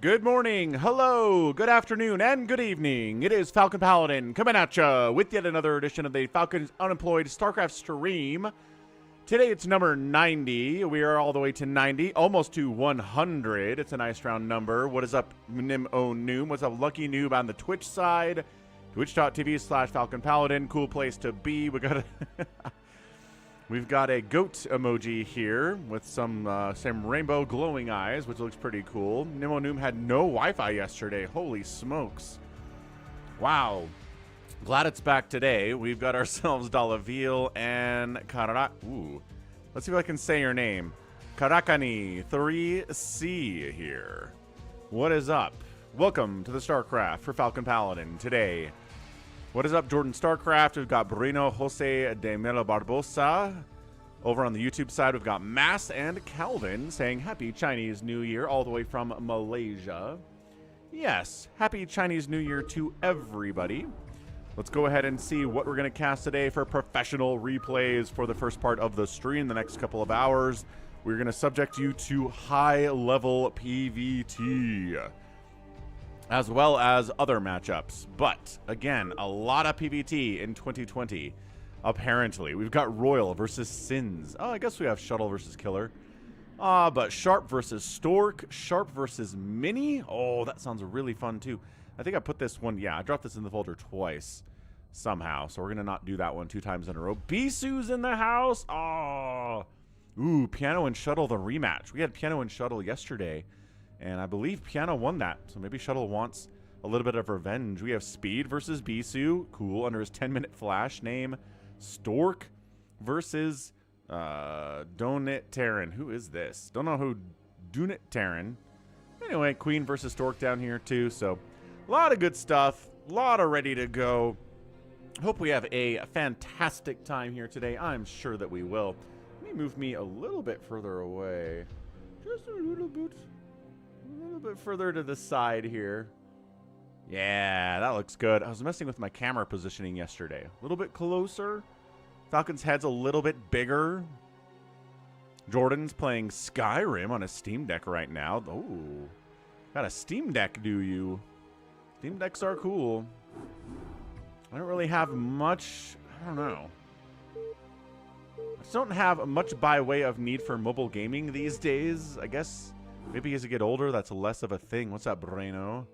Good morning, hello, good afternoon, and good evening. It is Falcon Paladin coming at ya with yet another edition of the Falcon Unemployed StarCraft stream. Today it's number 90. We are all the way to 90, almost to 100. It's a nice round number. What is up, Nim O Noom? What's up, Lucky Noob on the Twitch side? Twitch.tv/Falcon Paladin. Cool place to be. We've got a goat emoji here with some rainbow glowing eyes, which looks pretty cool. Nimo Noom had no Wi-Fi yesterday. Holy smokes. Wow. Glad it's back today. We've got ourselves Dalaville and Ooh. Let's see if I can say your name. Karakani 3C here. What is up? Welcome to the StarCraft for Falcon Paladin today. What is up, Jordan StarCraft? We've got Bruno Jose de Melo Barbosa. Over on the YouTube side, we've got Mass and Calvin saying Happy Chinese New Year all the way from Malaysia. Yes, Happy Chinese New Year to everybody. Let's go ahead and see what we're going to cast today for professional replays for the first part of the stream, the next couple of hours. We're going to subject you to high-level PvT, as well as other matchups. But, again, a lot of PvT in 2020, apparently. We've got RoyaL versus ssinz. Oh, I guess we have Shuttle versus Killer. But Sharp versus Stork. Sharp versus Mini. Oh, that sounds really fun, too. I think I put this one, yeah, I dropped this in the folder twice somehow. So we're going to not do that one 2 times in a row. Bisu's in the house. Oh. Ooh, Piano and Shuttle, the rematch. We had Piano and Shuttle yesterday. And I believe Piano won that, so maybe Shuttle wants a little bit of revenge. We have Speed versus Bisu, cool, under his 10-minute flash name. Stork versus Donit Terran. Who is this? Don't know who Donit Terran. Anyway, Queen versus Stork down here too, so a lot of good stuff, a lot of ready to go. Hope we have a fantastic time here today. I'm sure that we will. Let me move me a little bit further away. Just a little bit. A little bit further to the side here. Yeah, that looks good. I was messing with my camera positioning yesterday. A little bit closer. Falcon's head's a little bit bigger. Jordan's playing Skyrim on a Steam Deck right now. Oh, got a Steam Deck, do you? Steam Decks are cool. I don't really have much. I don't know. I just don't have much by way of need for mobile gaming these days, I guess. Maybe as you get older, that's less of a thing. What's up, Breno?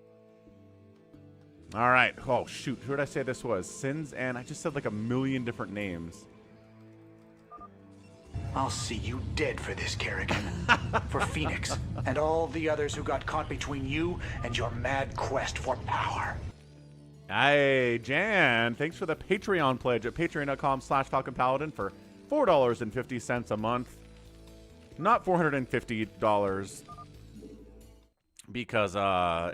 All right. Oh, shoot. Who did I say this was? ssinz, and I just said like a million different names. I'll see you dead for this, Kerrigan. For Phoenix, and all the others who got caught between you and your mad quest for power. Hey, Jan. Thanks for the Patreon pledge at patreon.com/FalconPaladin for $4.50 a month. Not $450. Because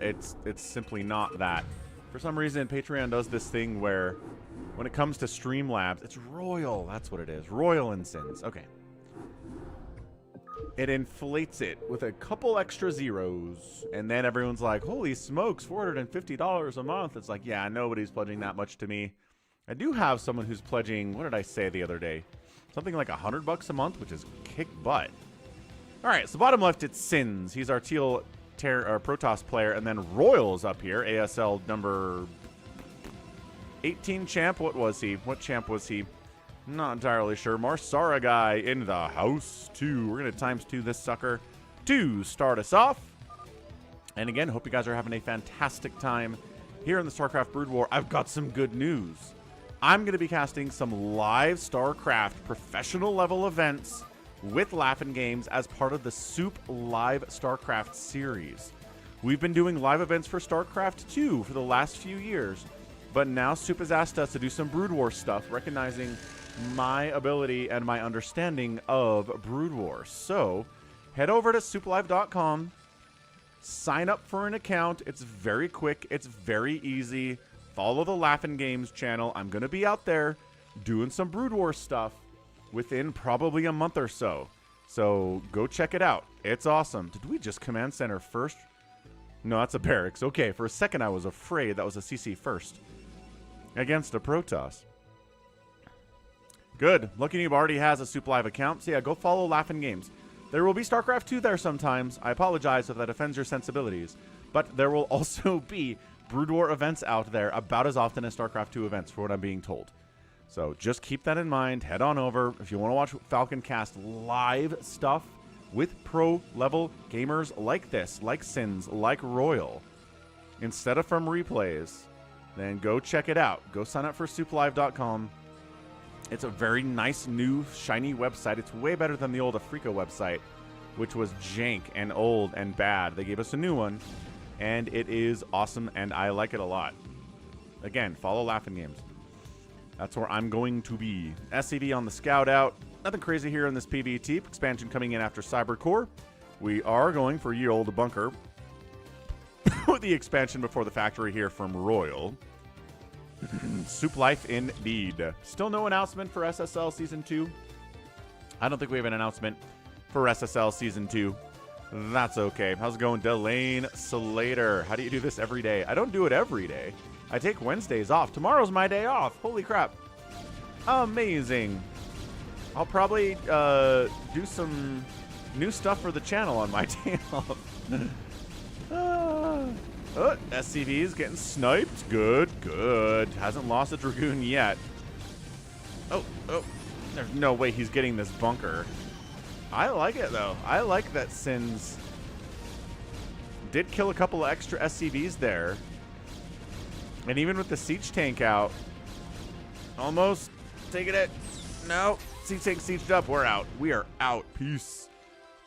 it's simply not that. For some reason, Patreon does this thing where when it comes to Streamlabs, it's RoyaL. That's what it is. RoyaL and ssinz. Okay. It inflates it with a couple extra zeros. And then everyone's like, holy smokes, $450 a month. It's like, yeah, nobody's pledging that much to me. I do have someone who's pledging, what did I say the other day? Something like $100 a month, which is kick butt. All right, so bottom left, it's ssinz. He's our teal Protoss player, and then RoyaL's up here, ASL number 18 champ. What was he? What champ was he? Not entirely sure. Marsara guy in the house too. We're gonna ×2 this sucker to start us off. And again, hope you guys are having a fantastic time here in the StarCraft Brood War. I've got some good news. I'm gonna be casting some live StarCraft professional level events with Laughing Games as part of the Soup Live StarCraft series. We've been doing live events for StarCraft 2 for the last few years, but now Soup has asked us to do some Brood War stuff, recognizing my ability and my understanding of Brood War. So, head over to souplive.com, sign up for an account. It's very quick, it's very easy. Follow the Laughing Games channel. I'm going to be out there doing some Brood War stuff within probably a month or so. So go check it out. It's awesome. Did we just command center first? No, that's a barracks. Okay, for a second I was afraid that was a CC first against a Protoss. Good. Lucky Noob already has a Soup Live account. So yeah, go follow Laughing Games. There will be StarCraft 2 there sometimes. I apologize if that offends your sensibilities. But there will also be Brood War events out there about as often as StarCraft 2 events, for what I'm being told. So just keep that in mind. Head on over. If you want to watch Falcon Cast live stuff with pro-level gamers like this, like ssinz, like RoyaL, instead of from replays, then go check it out. Go sign up for souplive.com. It's a very nice, new, shiny website. It's way better than the old Africa website, which was jank and old and bad. They gave us a new one, and it is awesome, and I like it a lot. Again, follow Laughing Games. That's where I'm going to be. SCV on the Scout out. Nothing crazy here in this PvT. Expansion coming in after Cybercore. We are going for Ye Olde Bunker with the expansion before the factory here from RoyaL. Soup life indeed. Still no announcement for SSL Season 2. I don't think we have an announcement for SSL Season 2. That's okay. How's it going, Delane Slater? How do you do this every day? I don't do it every day. I take Wednesdays off. Tomorrow's my day off. Holy crap. Amazing. I'll probably do some new stuff for the channel on my day off. SCV is getting sniped. Good, good. Hasn't lost a Dragoon yet. Oh. There's no way he's getting this bunker. I like it, though. I like that ssinz did kill a couple of extra SCVs there. And even with the siege tank out, almost taking it. No, siege tank sieged up. We're out. We are out. Peace.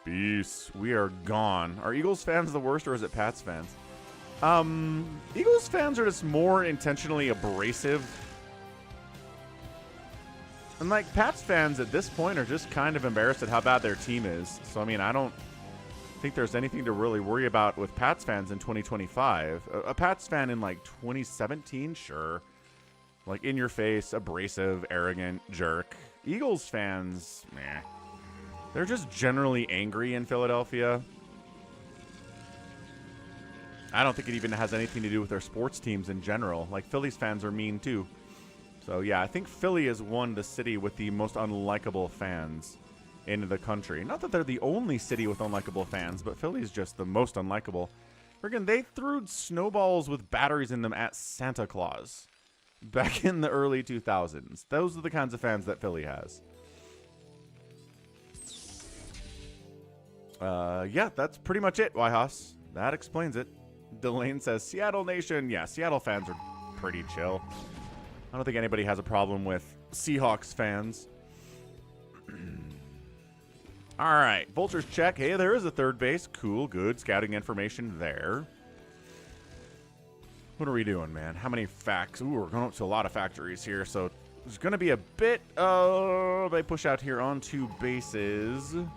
Peace. We are gone. Are Eagles fans the worst, or is it Pats fans? Eagles fans are just more intentionally abrasive. And like Pats fans at this point are just kind of embarrassed at how bad their team is. So, I mean, I don't think there's anything to really worry about with Pats fans in 2025. A Pats fan in like 2017, sure. Like in your face, abrasive, arrogant, jerk. Eagles fans, meh. They're just generally angry in Philadelphia. I don't think it even has anything to do with their sports teams in general. Like Phillies fans are mean too. So yeah, I think Philly is the city with the most unlikable fans in the country. Not that they're the only city with unlikable fans, but Philly's just the most unlikable. Friggin', they threw snowballs with batteries in them at Santa Claus back in the early 2000s. Those are the kinds of fans that Philly has. Yeah, that's pretty much it, Whitehouse. That explains it. Delane says, Seattle Nation. Yeah, Seattle fans are pretty chill. I don't think anybody has a problem with Seahawks fans. All right, Vultures check. Hey, there is a third base. Cool, good. Scouting information there. What are we doing, man? How many facts? Ooh, we're going up to a lot of factories here, so there's going to be a bit of a push out here on 2 bases. A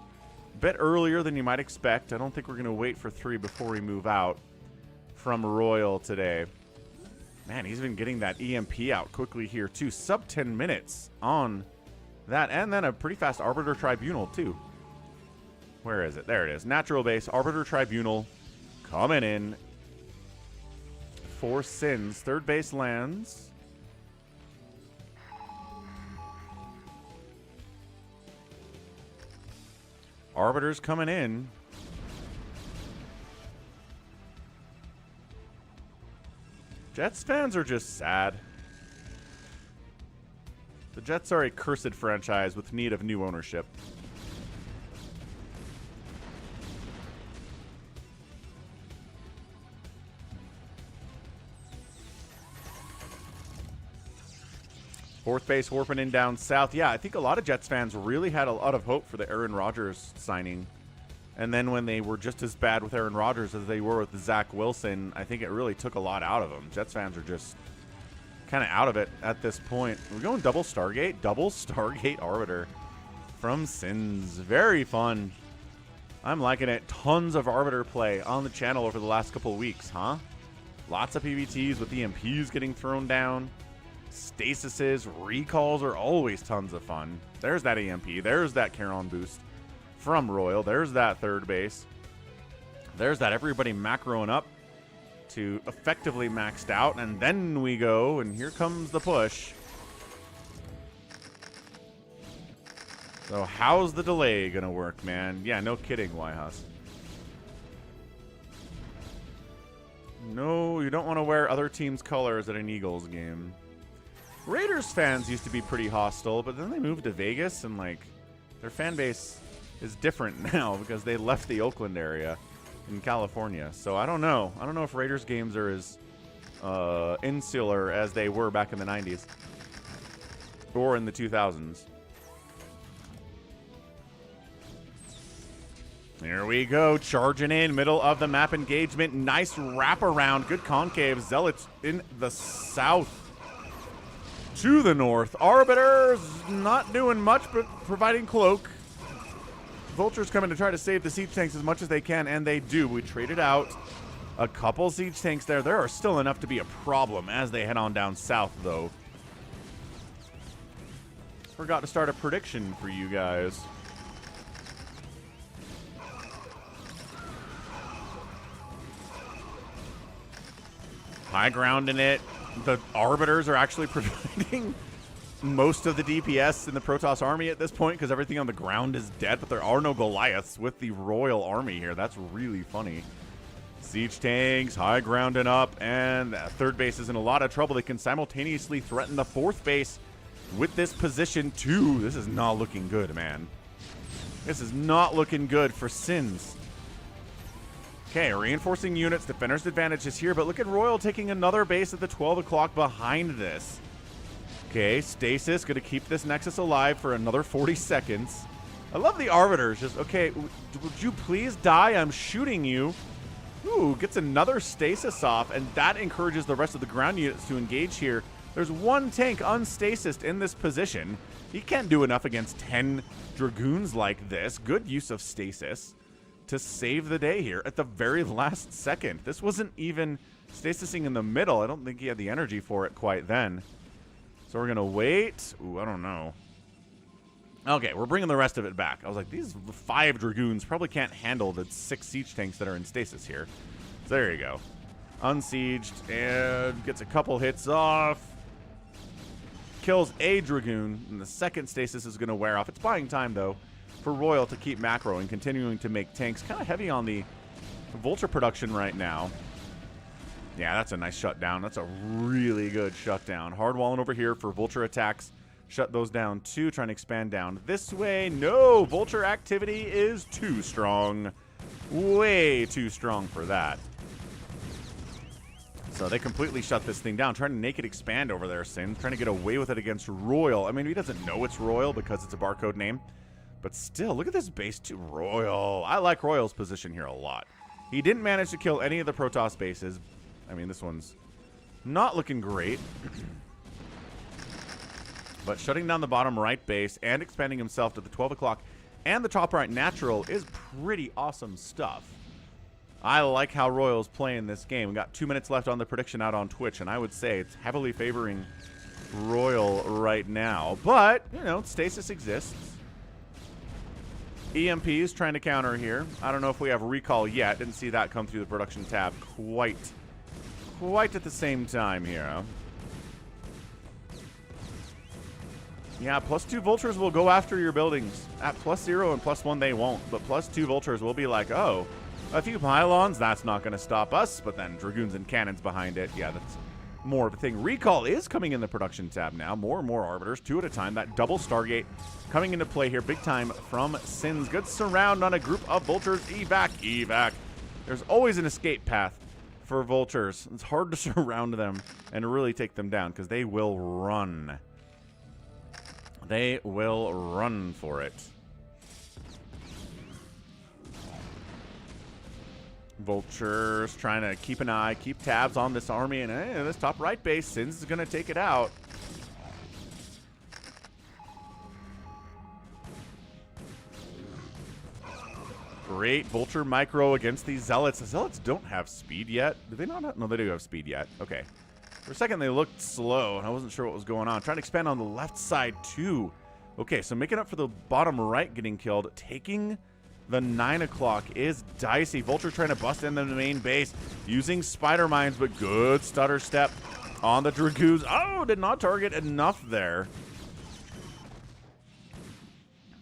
bit earlier than you might expect. I don't think we're going to wait for 3 before we move out from RoyaL today. Man, he's been getting that EMP out quickly here, too. Sub 10 minutes on that. And then a pretty fast Arbiter Tribunal, too. Where is it? There it is. Natural base, Arbiter Tribunal coming in for ssinz. Third base lands. Arbiter's coming in. Jets fans are just sad. The Jets are a cursed franchise with need of new ownership. Fourth base warping in down south. Yeah, I think a lot of Jets fans really had a lot of hope for the Aaron Rodgers signing. And then when they were just as bad with Aaron Rodgers as they were with Zach Wilson, I think it really took a lot out of them. Jets fans are just kind of out of it at this point. We're going double Stargate. Double Stargate Arbiter from ssinz. Very fun. I'm liking it. Tons of Arbiter play on the channel over the last couple of weeks, huh? Lots of PvTs with EMPs getting thrown down. Stasises, recalls are always tons of fun. There's that EMP. There's that Charon boost from RoyaL. There's that third base. There's that everybody macroing up to effectively maxed out. And then we go, and here comes the push. So how's the delay going to work, man? Yeah, no kidding, Whitehouse. No, you don't want to wear other teams' colors at an Eagles game. Raiders fans used to be pretty hostile, but then they moved to Vegas, and, like, their fan base is different now because they left the Oakland area in California. So I don't know. I don't know if Raiders games are as insular as they were back in the 90s or in the 2000s. Here we go, charging in, middle of the map engagement. Nice wraparound, good concave. Zealots in the south. To the north. Arbiter's not doing much, but providing cloak. Vultures coming to try to save the siege tanks as much as they can, and they do. We traded out a couple siege tanks there. There are still enough to be a problem as they head on down south, though. Forgot to start a prediction for you guys. High ground in it. The Arbiters are actually providing most of the DPS in the Protoss army at this point because everything on the ground is dead, but there are no Goliaths with the Royal army here. That's really funny. Siege tanks, high ground and up, and that third base is in a lot of trouble. They can simultaneously threaten the fourth base with this position too. This is not looking good, man. This is not looking good for ssinz. Okay, reinforcing units. Defender's advantage is here, but look at RoyaL taking another base at the 12 o'clock behind this. Okay, Stasis going to keep this Nexus alive for another 40 seconds. I love the Arbiters. Just, okay, would you please die? I'm shooting you. Ooh, gets another Stasis off, and that encourages the rest of the ground units to engage here. There's one tank unstasised in this position. He can't do enough against 10 Dragoons like this. Good use of Stasis to save the day here at the very last second. This wasn't even stasising in the middle. I don't think he had the energy for it quite then. So we're going to wait. Ooh, I don't know. Okay, we're bringing the rest of it back. I was like, these 5 Dragoons probably can't handle the 6 siege tanks that are in stasis here. So there you go. Unsieged and gets a couple hits off. Kills a Dragoon, and the second stasis is going to wear off. It's buying time, though, for RoyaL to keep macro and continuing to make tanks. Kind of heavy on the Vulture production right now. Yeah, that's a nice shutdown. That's a really good shutdown. Hard walling over here for Vulture attacks. Shut those down too. Trying to expand down this way. No, Vulture activity is too strong. Way too strong for that. So they completely shut this thing down. Trying to naked expand over there, ssinz. Trying to get away with it against RoyaL. I mean, he doesn't know it's RoyaL because it's a barcode name. But still, look at this base to RoyaL. I like RoyaL's position here a lot. He didn't manage to kill any of the Protoss bases. I mean, this one's not looking great. But shutting down the bottom right base and expanding himself to the 12 o'clock and the top right natural is pretty awesome stuff. I like how RoyaL's playing this game. We got 2 minutes left on the prediction out on Twitch, and I would say it's heavily favoring RoyaL right now. But, you know, stasis exists. EMP is trying to counter here. I don't know if we have recall yet. Didn't see that come through the production tab quite at the same time here. Yeah, +2 Vultures will go after your buildings. At +0 and +1 they won't, but +2 Vultures will be like, oh, a few pylons, that's not going to stop us, but then Dragoons and Cannons behind it. Yeah, that's more of a thing. Recall is coming in the production tab now. More and more Arbiters, 2 at a time. That double Stargate coming into play here big time from ssinz. Good surround on a group of Vultures. Evac. There's always an escape path for Vultures. It's hard to surround them and really take them down because they will run. They will run for it. Vultures trying to keep an eye, keep tabs on this army, and this top right base, ssinz is going to take it out. Great Vulture micro against these Zealots. The Zealots don't have speed yet. Do they not have? No, they do have speed yet. Okay. For a second, they looked slow, and I wasn't sure what was going on. Trying to expand on the left side, too. Okay, so making up for the bottom right getting killed. Taking the 9 o'clock is dicey. Vulture trying to bust into the main base. Using Spider Mines, but good stutter step on the Dragoons. Oh, did not target enough there.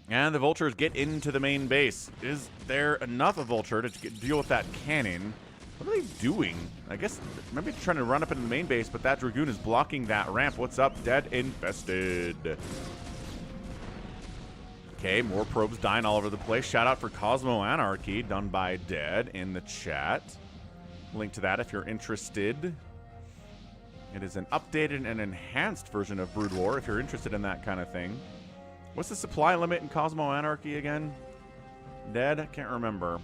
And the Vultures get into the main base. Is there enough of Vulture to deal with that cannon? What are they doing? I guess maybe trying to run up into the main base, but that Dragoon is blocking that ramp. What's up? Dead infested. Okay, more probes dying all over the place. Shout out for Cosmo Anarchy, done by Dead in the chat. Link to that if you're interested. It is an updated and enhanced version of Brood War if you're interested in that kind of thing. What's the supply limit in Cosmo Anarchy again? Dead? I can't remember.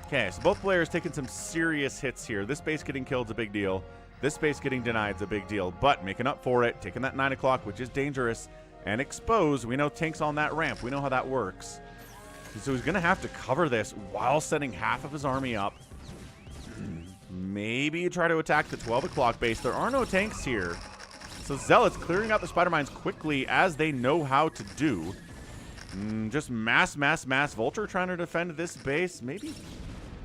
Okay, so both players taking some serious hits here. This base getting killed is a big deal. This base getting denied is a big deal. But making up for it, taking that 9 o'clock, which is dangerous, and exposed. We know tanks on that ramp. We know how that works. So he's going to have to cover this while sending half of his army up. Maybe try to attack the 12 o'clock base. There are no tanks here. So Zealots clearing out the spider mines quickly as they know how to do. Just mass Vulture trying to defend this base. Maybe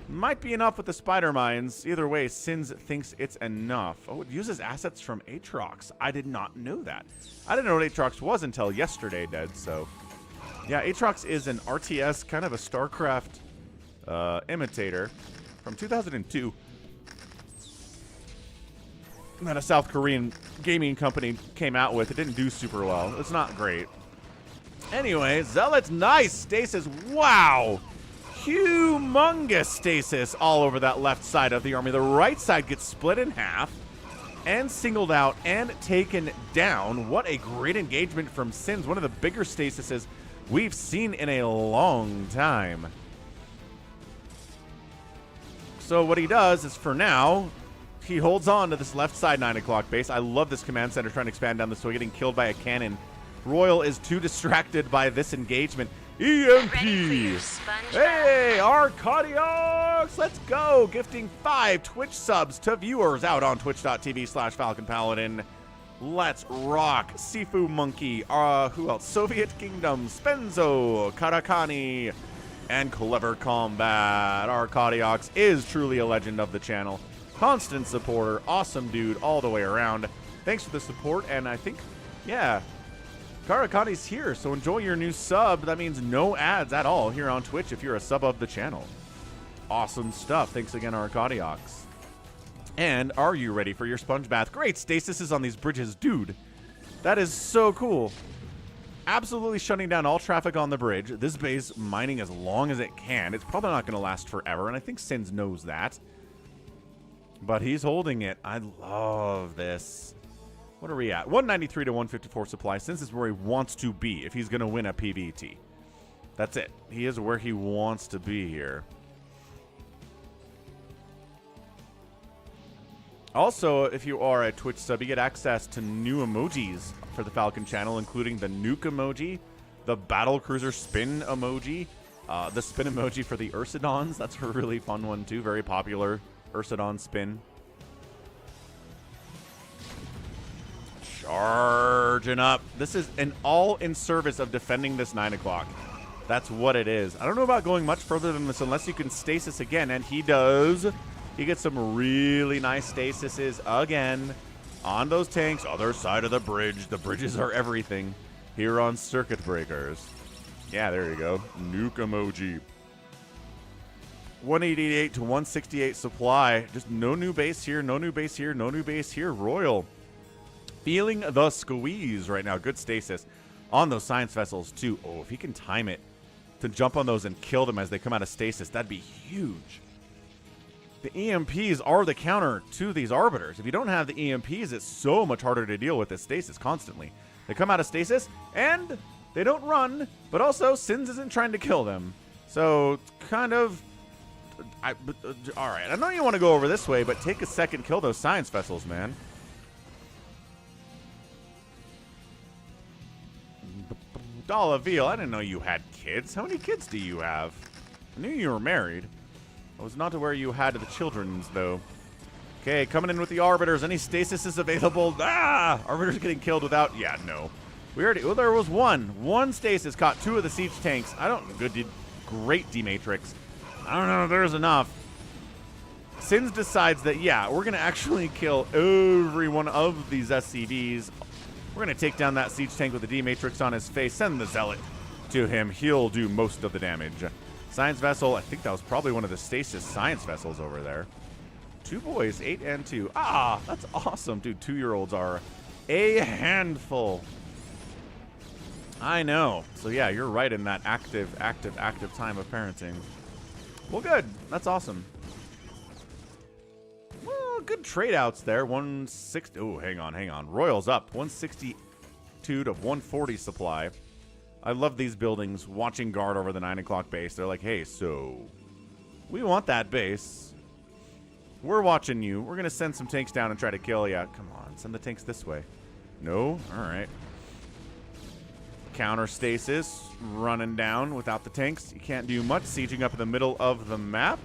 might be enough with the spider mines. Either way, ssinz thinks it's enough. Oh, it uses assets from Aatrox. I did not know that. I didn't know what Aatrox was until yesterday, Dead. So, yeah, Aatrox is an RTS, kind of a StarCraft imitator from 2002. That a South Korean gaming company came out with. It didn't do super well. It's not great. Anyway, Zealots, nice stasis. Wow. Humongous stasis all over that left side of the army. The right side gets split in half and singled out and taken down. What a great engagement from ssinz. One of the bigger stasises we've seen in a long time. So what he does is, for now, he holds on to this left side 9 o'clock base. I love this command center trying to expand down this way, getting killed by a cannon. RoyaL is too distracted by this engagement. EMP! Hey, Arcadiox! Let's go! Gifting 5 Twitch subs to viewers out on twitch.tv/Falcon Paladin. Let's rock. Sifu Monkey. Who else? Soviet Kingdom. Spenzo. Karakani. And Clever Combat. Arcadiox is truly a legend of the channel. Constant supporter. Awesome dude all the way around. Thanks for the support, and I think, yeah, Karakani's here, so enjoy your new sub. That means no ads at all here on Twitch if you're a sub of the channel. Awesome stuff. Thanks again, Arcadiox. And are you ready for your sponge bath? Great stasis is on these bridges. Dude, that is so cool. Absolutely shutting down all traffic on the bridge. This base mining as long as it can. It's probably not going to last forever, and I think ssinz knows that. But he's holding it. I love this. What are we at? 193 to 154 supply. Ssinz is where he wants to be if he's going to win a PVT. That's it. He is where he wants to be here. Also, if you are a Twitch sub, you get access to new emojis for the Falcon channel, including the nuke emoji, the battle cruiser spin emoji, the spin emoji for the Ursidons. That's a really fun one too. Very popular Ursidon spin. Charging up. This is an all in service of defending this 9 o'clock. That's what it is. I don't know about going much further than this unless you can stasis again, and he does. He gets some really nice stasises again on those tanks. Other side of the bridge. The bridges are everything here on Circuit Breakers. Yeah, there you go. Nuke emoji. 188 to 168 supply. Just no new base here, no new base here, no new base here. RoyaL feeling the squeeze right now. Good stasis on those science vessels too. Oh, if he can time it to jump on those and kill them as they come out of stasis, that'd be huge. The EMPs are the counter to these arbiters. If you don't have the EMPs, it's so much harder to deal with this stasis constantly. They come out of stasis and they don't run, but also ssinz isn't trying to kill them. So kind of, all right. I know you want to go over this way, but take a second, kill those science vessels, man. Dollaville, I didn't know you had kids. How many kids do you have? I knew you were married. I was not aware you had the children's, though. Okay, coming in with the Arbiters. Any stasis is available. Ah! Arbiters getting killed without... Yeah, no. We already... Oh, there was one. One stasis caught 2 of the siege tanks. I don't... Great D-Matrix. I don't know if there's enough. ssinz decides that, yeah, we're going to actually kill every one of these SCVs. We're going to take down that siege tank with the D-Matrix on his face. Send the Zealot to him. He'll do most of the damage. Science vessel. I think that was probably one of the stasis science vessels over there. 2 boys, 8 and 2. Ah, that's awesome. Dude, 2-year-olds are a handful. I know. So yeah, you're right in that active time of parenting. Well, good. That's awesome. Well, good trade outs there. 160. Oh, hang on. RoyaL's up. 162 to 140 supply. I love these buildings watching guard over the 9 o'clock base. They're like, hey, so we want that base. We're watching you. We're going to send some tanks down and try to kill you. Come on, send the tanks this way. No? All right. Counter stasis running down without the tanks. You can't do much. Sieging up in the middle of the map.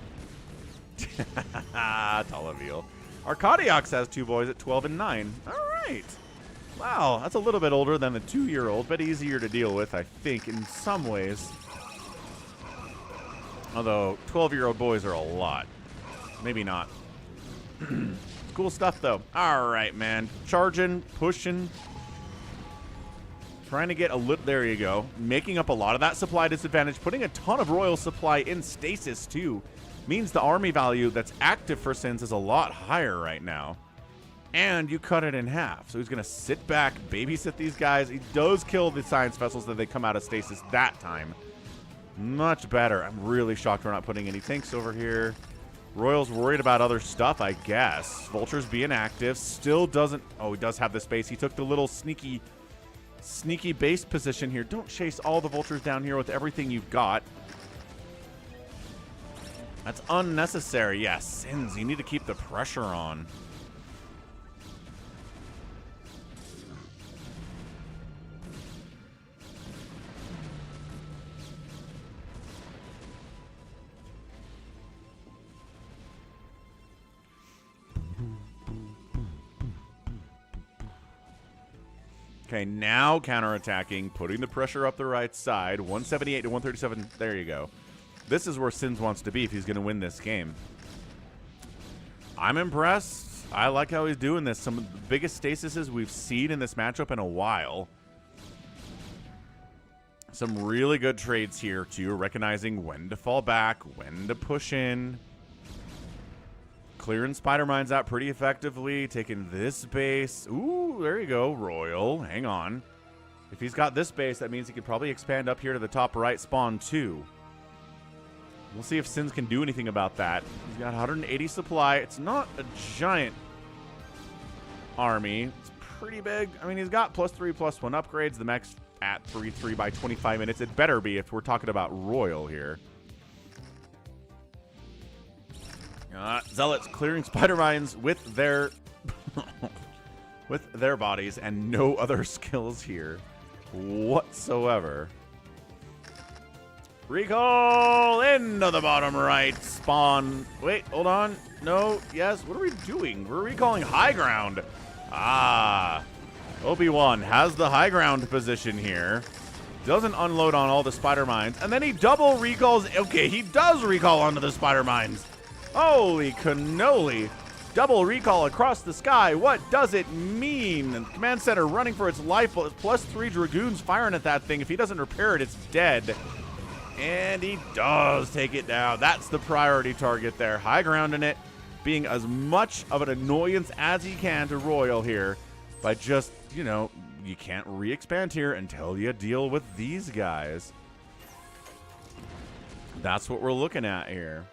Talaviel. Arcadiox has 2 boys at 12 and 9. All right. Wow, that's a little bit older than the 2-year-old, but easier to deal with, I think, in some ways. Although 12-year-old boys are a lot. Maybe not. Cool stuff, though. All right, man. Charging, pushing. Trying to get a little... There you go. Making up a lot of that supply disadvantage. Putting a ton of RoyaL supply in stasis, too. Means the army value that's active for ssinz is a lot higher right now. And you cut it in half. So he's going to sit back, babysit these guys. He does kill the science vessels that they come out of stasis that time. Much better. I'm really shocked we're not putting any tanks over here. RoyaL's worried about other stuff, I guess. Vulture's being active. Still doesn't... Oh, he does have the space. He took the little sneaky base position here. Don't chase all the vultures down here with everything you've got. That's unnecessary. Yes, ssinz, you need to keep the pressure on. Okay, now counterattacking, putting the pressure up the right side. 178 to 137. There you go. This is where ssinz wants to be if he's going to win this game. I'm impressed. I like how he's doing this. Some of the biggest stasises we've seen in this matchup in a while. Some really good trades here, too. Recognizing when to fall back, when to push in. Clearing spider mines out pretty effectively. Taking this base. Ooh, there you go, RoyaL. Hang on. If he's got this base, that means he could probably expand up here to the top right spawn, too. We'll see if ssinz can do anything about that. He's got 180 supply. It's not a giant army. It's pretty big. I mean, he's got +3/+1 upgrades. The mech's at 3/3 by 25 minutes. It better be if we're talking about RoyaL here. Zealots clearing spider mines with their with their bodies and no other skills here whatsoever. Recall into the bottom right spawn. Wait, hold on. No, yes. What are we doing? We're recalling high ground. Ah, Obi-Wan has the high ground position here. Doesn't unload on all the spider mines, and then he double recalls. Okay, he does recall onto the spider mines. Holy cannoli. Double recall across the sky. What does it mean? And command center running for its life. +3 dragoons firing at that thing. If he doesn't repair it, it's dead. And he does take it down. That's the priority target there. High grounding it. Being as much of an annoyance as he can to RoyaL here. By just, you know, you can't re-expand here until you deal with these guys. That's what we're looking at here.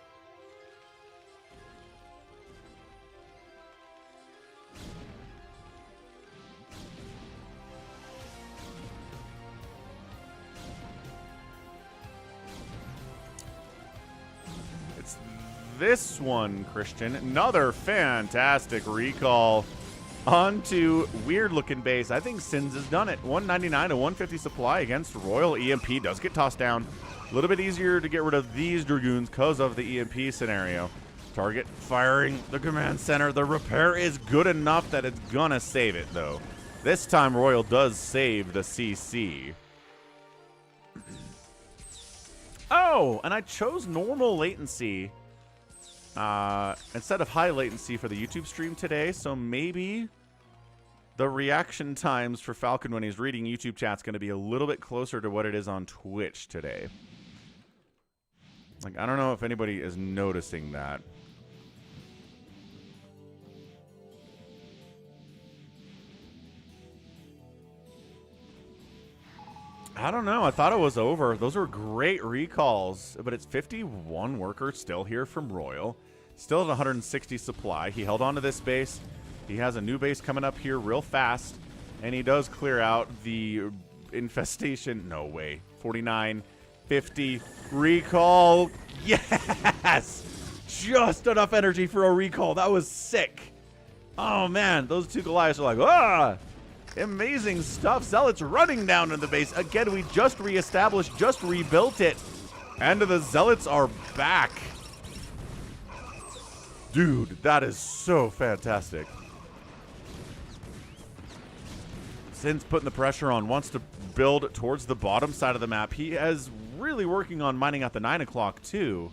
This one, Christian, another fantastic recall onto weird-looking base. I think ssinz has done it. 199 to 150 supply against RoyaL. EMP does get tossed down. A little bit easier to get rid of these dragoons because of the EMP scenario. Target firing the command center. The repair is good enough that it's gonna save it, though. This time, RoyaL does save the CC. Oh, and I chose normal latency instead of high latency for the YouTube stream today, so maybe the reaction times for Falcon when he's reading YouTube chat's going to be a little bit closer to what it is on Twitch today. Like, I don't know if anybody is noticing that. I don't know. I thought it was over. Those were great recalls, but it's 51 workers still here from RoyaL. Still at 160 supply. He held on to this base. He has a new base coming up here real fast, and he does clear out the infestation. No way. 49, 50, recall. Yes! Just enough energy for a recall. That was sick. Oh, man. Those two Goliaths are like, ah! Amazing stuff. Zealots running down in the base. Again, we just reestablished, just rebuilt it. And the Zealots are back. Dude, that is so fantastic. ssinz putting the pressure on, wants to build towards the bottom side of the map. He is really working on mining at the 9 o'clock, too.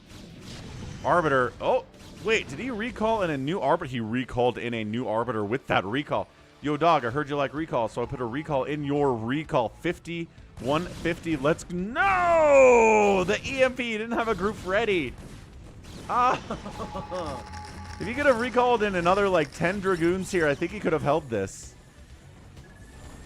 Arbiter. Oh, wait, did he recall in a new Arbiter? He recalled in a new Arbiter with that recall. Yo, dog, I heard you like recall, so I put a recall in your recall. 50, 150, let's... No! The EMP didn't have a group ready. Ah. If he could have recalled in another, like, 10 Dragoons here, I think he could have held this.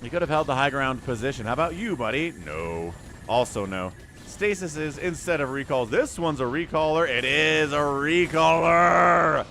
He could have held the high ground position. How about you, buddy? No. Also no. Stasises instead of recalls. This one's a recaller. It is a recaller.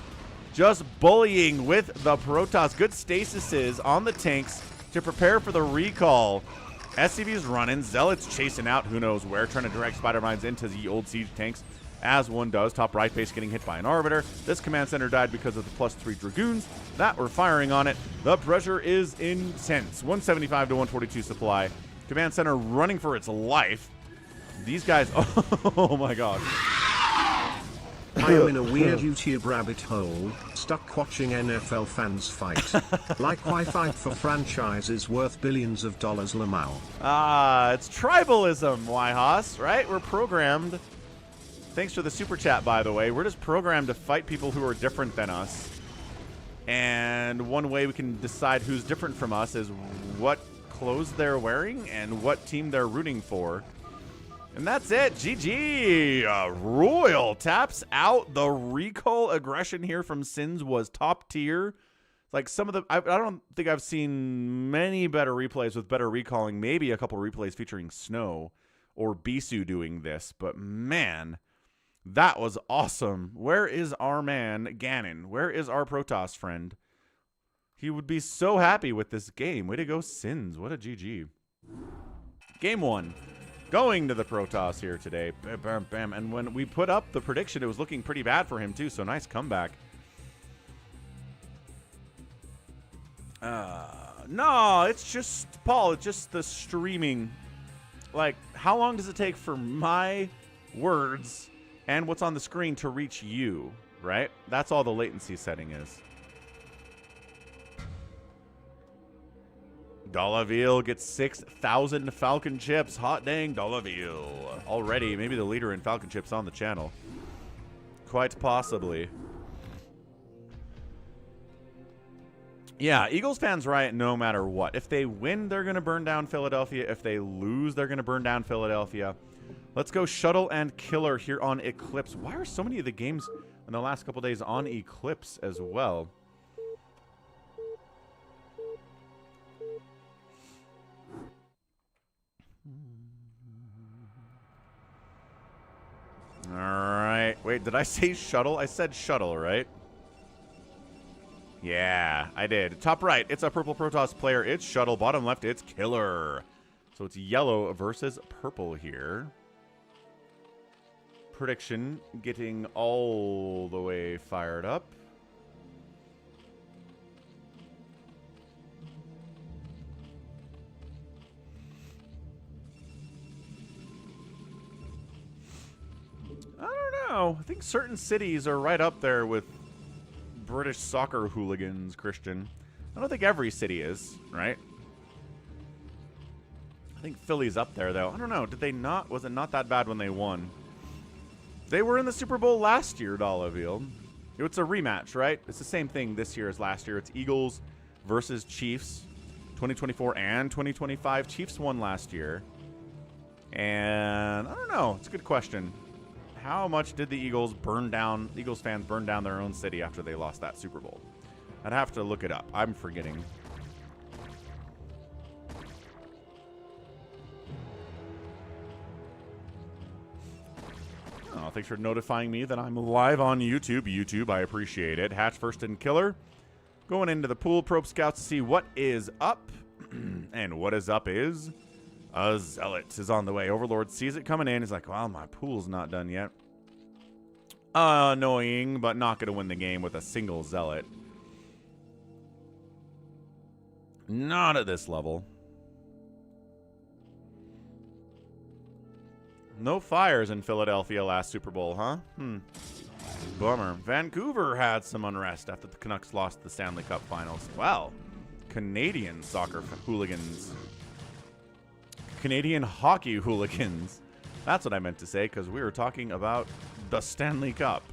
Just bullying with the Protoss. Good stasises on the tanks to prepare for the recall. SCV's running. Zealots chasing out who knows where. Trying to direct spider mines into the old siege tanks. As one does. Top right base getting hit by an Arbiter. This command center died because of the +3 Dragoons that were firing on it. The pressure is intense. 175 to 142 supply. Command center running for its life. These guys... Oh my god. I am in a weird YouTube rabbit hole, stuck watching NFL fans fight. Like why fight for franchises worth billions of dollars, Lamau? It's tribalism, Wyhas, right? We're programmed. Thanks for the super chat, by the way. We're just programmed to fight people who are different than us. And one way we can decide who's different from us is what clothes they're wearing and what team they're rooting for. And that's it. GG. RoyaL taps out. The recall aggression here from ssinz was top tier. Like some of the... I don't think I've seen many better replays with better recalling. Maybe a couple replays featuring Snow or Bisu doing this. But man, that was awesome. Where is our man, Ganon? Where is our Protoss friend? He would be so happy with this game. Way to go, ssinz. What a GG. Game 1. Going to the Protoss here today. Bam, bam, bam. And when we put up the prediction, it was looking pretty bad for him, too. So nice comeback. No, it's just, Paul, it's just the streaming. Like, how long does it take for my words and what's on the screen to reach you, right? That's all the latency setting is. Dollaville gets 6,000 Falcon chips. Hot dang, Dollaville. Already, maybe the leader in Falcon chips on the channel. Quite possibly. Yeah, Eagles fans riot no matter what. If they win, they're going to burn down Philadelphia. If they lose, they're going to burn down Philadelphia. Let's go Shuttle and Killer here on Eclipse. Why are so many of the games in the last couple days on Eclipse as well? All right. Wait, did I say Shuttle? I said Shuttle, right? Yeah, I did. Top right, it's a purple Protoss player. It's Shuttle. Bottom left, it's Killer. So it's yellow versus purple here. Prediction getting all the way fired up. I don't know. I think certain cities are right up there with British soccer hooligans, Christian. I don't think every city is, right? I think Philly's up there, though. I don't know. Did they not? Was it not that bad when they won? They were in the Super Bowl last year, Dollaville. It's a rematch, right? It's the same thing this year as last year. It's Eagles versus Chiefs, 2024 and 2025. Chiefs won last year. And I don't know. It's a good question. How much did the Eagles fans burn down their own city after they lost that Super Bowl? I'd have to look it up. I'm forgetting. Oh, thanks for notifying me that I'm live on YouTube. YouTube, I appreciate it. Hatch first and killer. Going into the pool, probe scouts to see what is up. And what is up is a zealot is on the way. Overlord sees it coming in. He's like, well, my pool's not done yet. Annoying, but not going to win the game with a single zealot. Not at this level. No fires in Philadelphia last Super Bowl, huh? Bummer. Vancouver had some unrest after the Canucks lost the Stanley Cup Finals. Well, Canadian soccer hooligans. Canadian hockey hooligans. That's what I meant to say, because we were talking about the Stanley Cup.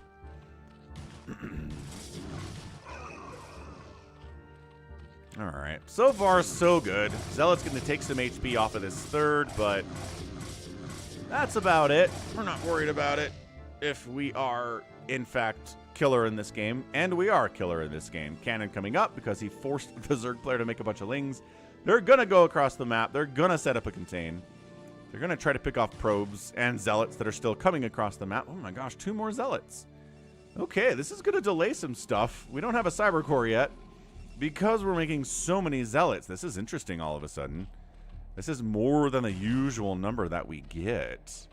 Alright. So far, so good. Zealot's going to take some HP off of this third, but that's about it. We're not worried about it if we are, in fact, killer in this game. And we are killer in this game. Cannon coming up because he forced the Zerg player to make a bunch of lings. They're going to go across the map. They're going to set up a contain. They're going to try to pick off probes and zealots that are still coming across the map. Oh my gosh, 2 more zealots. Okay, this is going to delay some stuff. We don't have a cyber core yet because we're making so many zealots. This is interesting all of a sudden. This is more than the usual number that we get.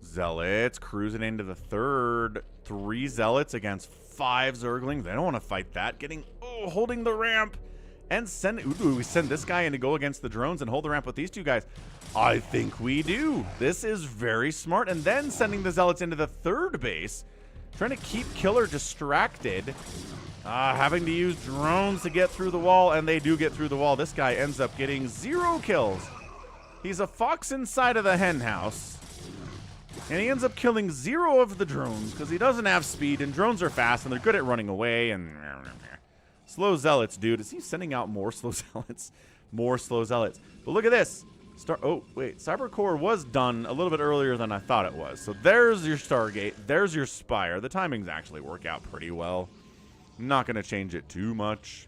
Zealots cruising into the third. 3 zealots against 5 zerglings. They don't want to fight that. Holding the ramp and do we send this guy in to go against the drones and hold the ramp with these 2 guys? I think we do. This is very smart. And then sending the zealots into the third base, trying to keep killer distracted, having to use drones to get through the wall, and they do get through the wall. This guy ends up getting 0 kills. He's a fox inside of the hen house. And he ends up killing 0 of the drones because he doesn't have speed, and drones are fast, and they're good at running away. And slow zealots, dude. Is he sending out more slow zealots? More slow zealots. But look at this. Oh, wait. Cyber core was done a little bit earlier than I thought it was. So there's your Stargate. There's your Spire. The timings actually work out pretty well. I'm not going to change it too much.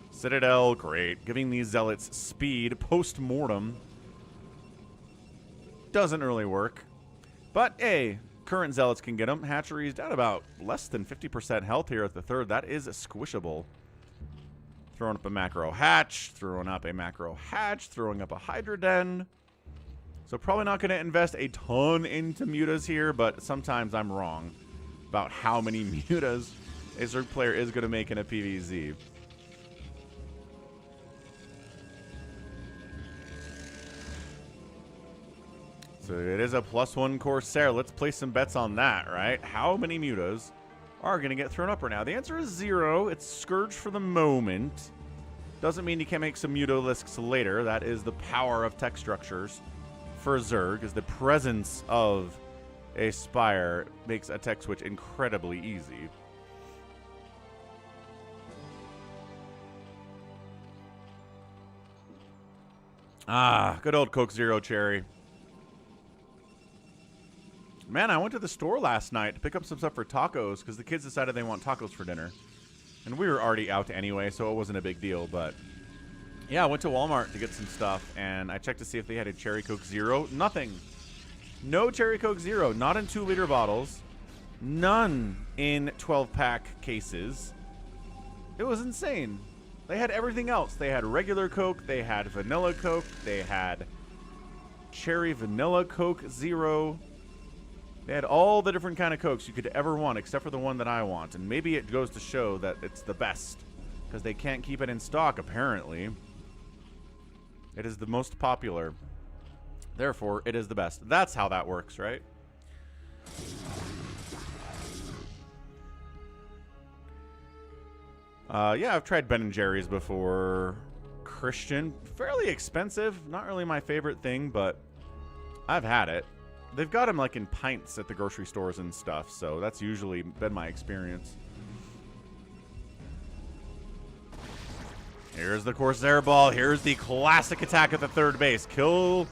Citadel, great. Giving these zealots speed post-mortem doesn't really work. But, hey, current zealots can get them. Hatcheries down about less than 50% health here at the third. That is squishable. Throwing up a macro hatch. Throwing up a macro hatch. Throwing up a Hydra Den. So probably not going to invest a ton into mutas here, but sometimes I'm wrong about how many mutas a Zerg player is going to make in a PvZ. So it is a +1 Corsair. Let's place some bets on that, right? How many mutas are going to get thrown up right now? The answer is 0. It's Scourge for the moment. Doesn't mean you can't make some mutalisks later. That is the power of tech structures for Zerg, is the presence of a Spire makes a tech switch incredibly easy. Ah, good old Coke Zero Cherry. Man, I went to the store last night to pick up some stuff for tacos because the kids decided they want tacos for dinner. And we were already out anyway, so it wasn't a big deal. But yeah, I went to Walmart to get some stuff, and I checked to see if they had a Cherry Coke Zero. Nothing. No Cherry Coke Zero. Not in 2-liter bottles. None in 12-pack cases. It was insane. They had everything else. They had regular Coke. They had vanilla Coke. They had Cherry Vanilla Coke Zero. They had all the different kind of Cokes you could ever want, except for the one that I want. And maybe it goes to show that it's the best, because they can't keep it in stock, apparently. It is the most popular. Therefore, it is the best. That's how that works, right? Yeah, I've tried Ben & Jerry's before. Christian, fairly expensive. Not really my favorite thing, but I've had it. They've got them like in pints at the grocery stores and stuff, so that's usually been my experience. Here's the Corsair ball. Here's the classic attack at the third base. Kill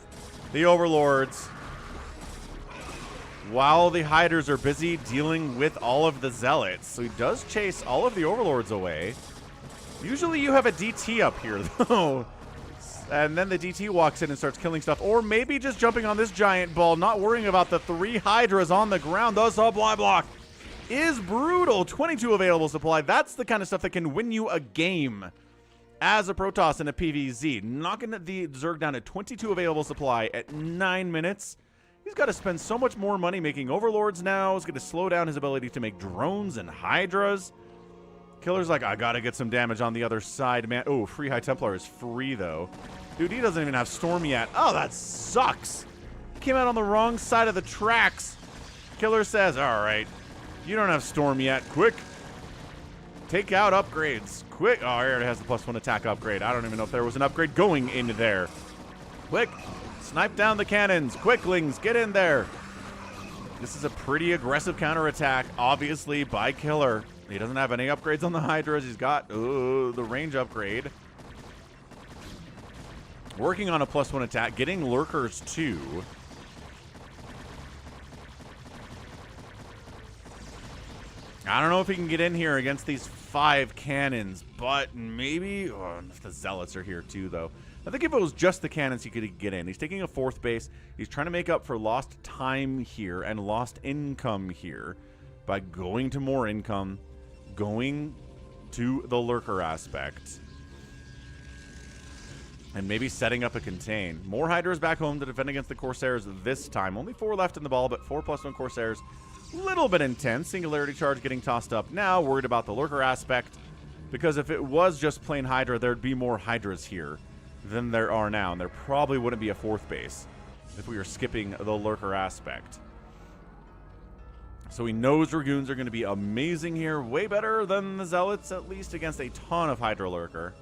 the Overlords while the Hydras are busy dealing with all of the Zealots. So he does chase all of the Overlords away. Usually you have a DT up here, though. And then the DT walks in and starts killing stuff. Or maybe just jumping on this giant ball, not worrying about the 3 Hydras on the ground. The supply block is brutal. 22 available supply. That's the kind of stuff that can win you a game as a Protoss in a PvZ. Knocking the Zerg down to 22 available supply at 9 minutes. He's got to spend so much more money making Overlords now. It's going to slow down his ability to make drones and Hydras. Killer's like, I gotta get some damage on the other side, man. Oh, free High Templar is free, though. Dude, he doesn't even have Storm yet. Oh, that sucks. Came out on the wrong side of the tracks. Killer says, all right, you don't have Storm yet. Quick. Take out upgrades. Quick. Oh, here it has the +1 attack upgrade. I don't even know if there was an upgrade going into there. Quick. Snipe down the cannons. Quicklings, get in there. This is a pretty aggressive counterattack, obviously, by Killer. He doesn't have any upgrades on the Hydras. He's got the range upgrade. Working on a +1 attack. Getting Lurkers, too. I don't know if he can get in here against these 5 cannons, but maybe... Oh, if the Zealots are here, too, though. I think if it was just the cannons, he could get in. He's taking a 4th base. He's trying to make up for lost time here and lost income here by going to more income, going to the Lurker aspect, and maybe setting up a contain. More Hydras back home to defend against the Corsairs this time. Only 4 left in the ball, but 4 +1 Corsairs. Little bit intense. Singularity charge getting tossed up now. Worried about the Lurker aspect, because if it was just plain Hydra, there'd be more Hydras here than there are now, and there probably wouldn't be a 4th base if we were skipping the Lurker aspect. So he knows Dragoons are going to be amazing here. Way better than the Zealots, at least against a ton of Hydra Lurker.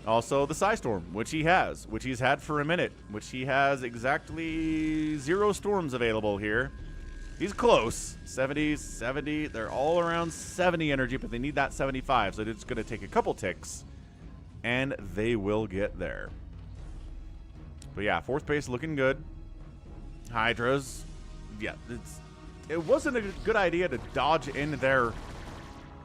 Also, the Psystorm, which he has, which he's had for a minute, which he has exactly 0 storms available here. He's close. 70, 70. They're all around 70 energy, but they need that 75, so it's going to take a couple ticks, and they will get there. But yeah, 4th base looking good. Hydras. Yeah, it wasn't a good idea to dodge in there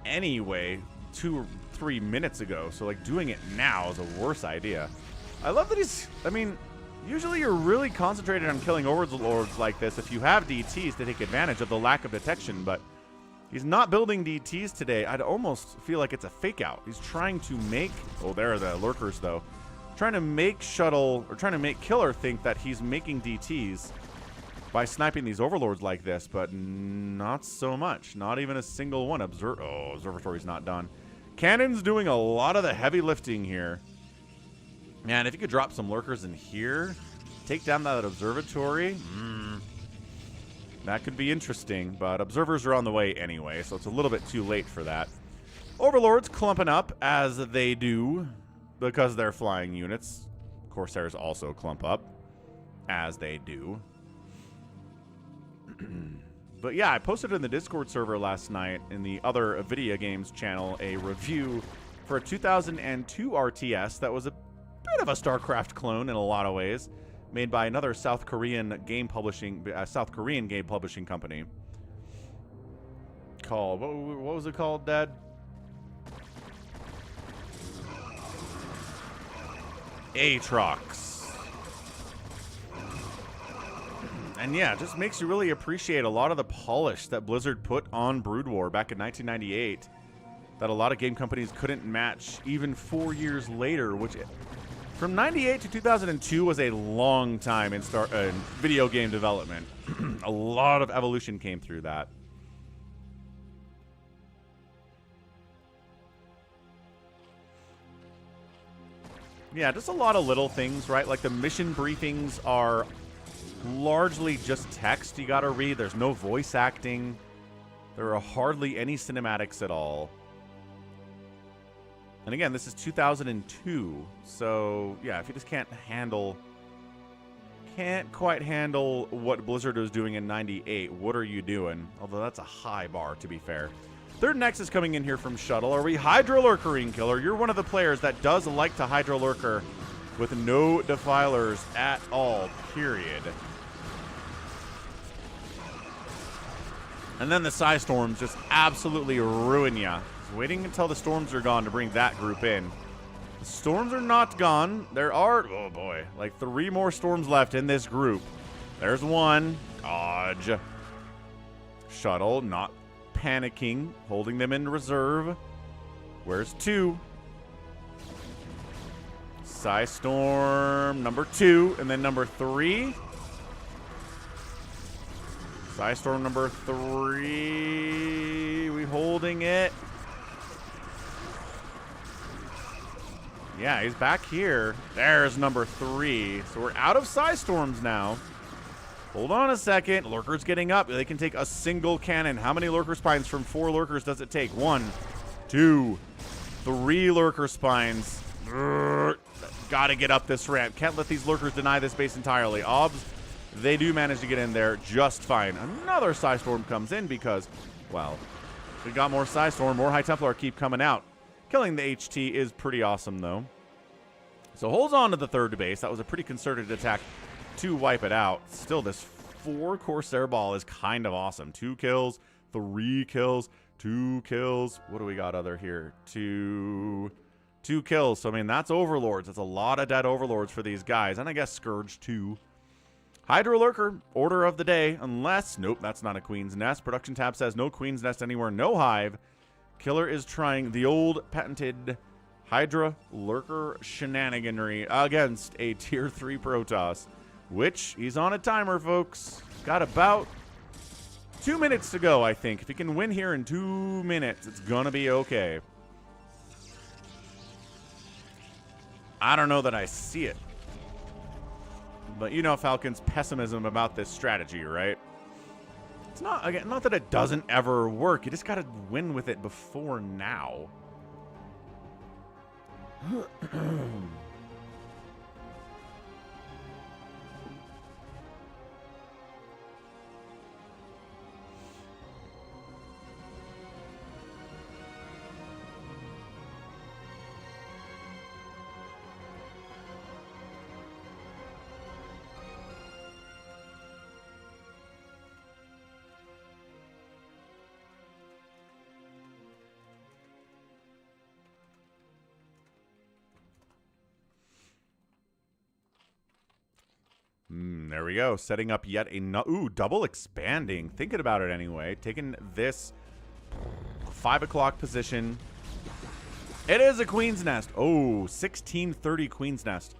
anyway 2 or 3 minutes ago. So, like, doing it now is a worse idea. I love that he's... I mean, usually you're really concentrated on killing Overlords like this if you have DTs to take advantage of the lack of detection, but he's not building DTs today. I'd almost feel like it's a fake out. He's trying to make... Oh, there are the Lurkers, though. Trying to make Shuttle, or trying to make Killer think that he's making DTs by sniping these Overlords like this, but not so much. Not even a single one. Observatory's not done. Cannon's doing a lot of the heavy lifting here. Man, if you could drop some Lurkers in here, take down that Observatory, that could be interesting, but Observers are on the way anyway, so it's a little bit too late for that. Overlords clumping up, as they do, because they're flying units. Corsairs also clump up, as they do. But yeah, I posted in the Discord server last night in the other video games channel a review for a 2002 RTS that was a bit of a StarCraft clone in a lot of ways, made by another South Korean game publishing company called, what was it called, Dad? Aatrox. And yeah, it just makes you really appreciate a lot of the polish that Blizzard put on Brood War back in 1998 that a lot of game companies couldn't match even 4 years later, which from 98 to 2002 was a long time in video game development. A lot of evolution came through that. Yeah, just a lot of little things, right? Like the mission briefings are largely just text you gotta read. There's no voice acting. There are hardly any cinematics at all. And again, this is 2002, so yeah, if you just can't handle can't quite handle what Blizzard was doing in 98. What are you doing? Although that's a high bar, to be fair. Third Nexus coming in here from Shuttle. Are we Hydro Lurkering, Killer? You're one of the players that does like to Hydro Lurker with no defilers at all, period. And then the Psy Storms just absolutely ruin ya. Waiting until the Storms are gone to bring that group in. The Storms are not gone. There are, oh boy, like 3 more Storms left in this group. There's one. Dodge. Shuttle, not panicking, holding them in reserve. Where's 2? Psy Storm number 2, and then number 3. Psy Storm number 3. We holding it. Yeah, he's back here. There's number 3. So we're out of Psy Storms now. Hold on a second. Lurker's getting up. They can take a single cannon. How many Lurker Spines from 4 Lurkers does it take? 1, 2, 3 Lurker Spines. Gotta get up this ramp. Can't let these Lurkers deny this base entirely. Obs, they do manage to get in there just fine. Another Psy Storm comes in because, well, we got more Psy Storm. More High Templar keep coming out. Killing the HT is pretty awesome, though. So holds on to the 3rd base. That was a pretty concerted attack to wipe it out. Still, this 4 Corsair ball is kind of awesome. 2 kills, 3 kills, 2 kills. What do we got other here? 2 kills. So, I mean, that's Overlords. That's a lot of dead Overlords for these guys. And I guess Scourge, too. Hydro Lurker, order of the day. Unless, nope, that's not a Queen's Nest. Production tab says no Queen's Nest anywhere, no Hive. Killer is trying the old patented Hydra Lurker shenaniganry against a Tier 3 Protoss, which he's on a timer, folks. Got about 2 minutes to go, I think. If he can win here in 2 minutes, it's gonna be okay. I don't know that I see it. But you know Falcon's pessimism about this strategy, right? It's not, again, not that it doesn't ever work. You just got to win with it before now. There we go. Setting up yet another. Ooh, double expanding. Thinking about it anyway. Taking this 5 o'clock position. It is a Queen's Nest. Oh, 1630 Queen's Nest.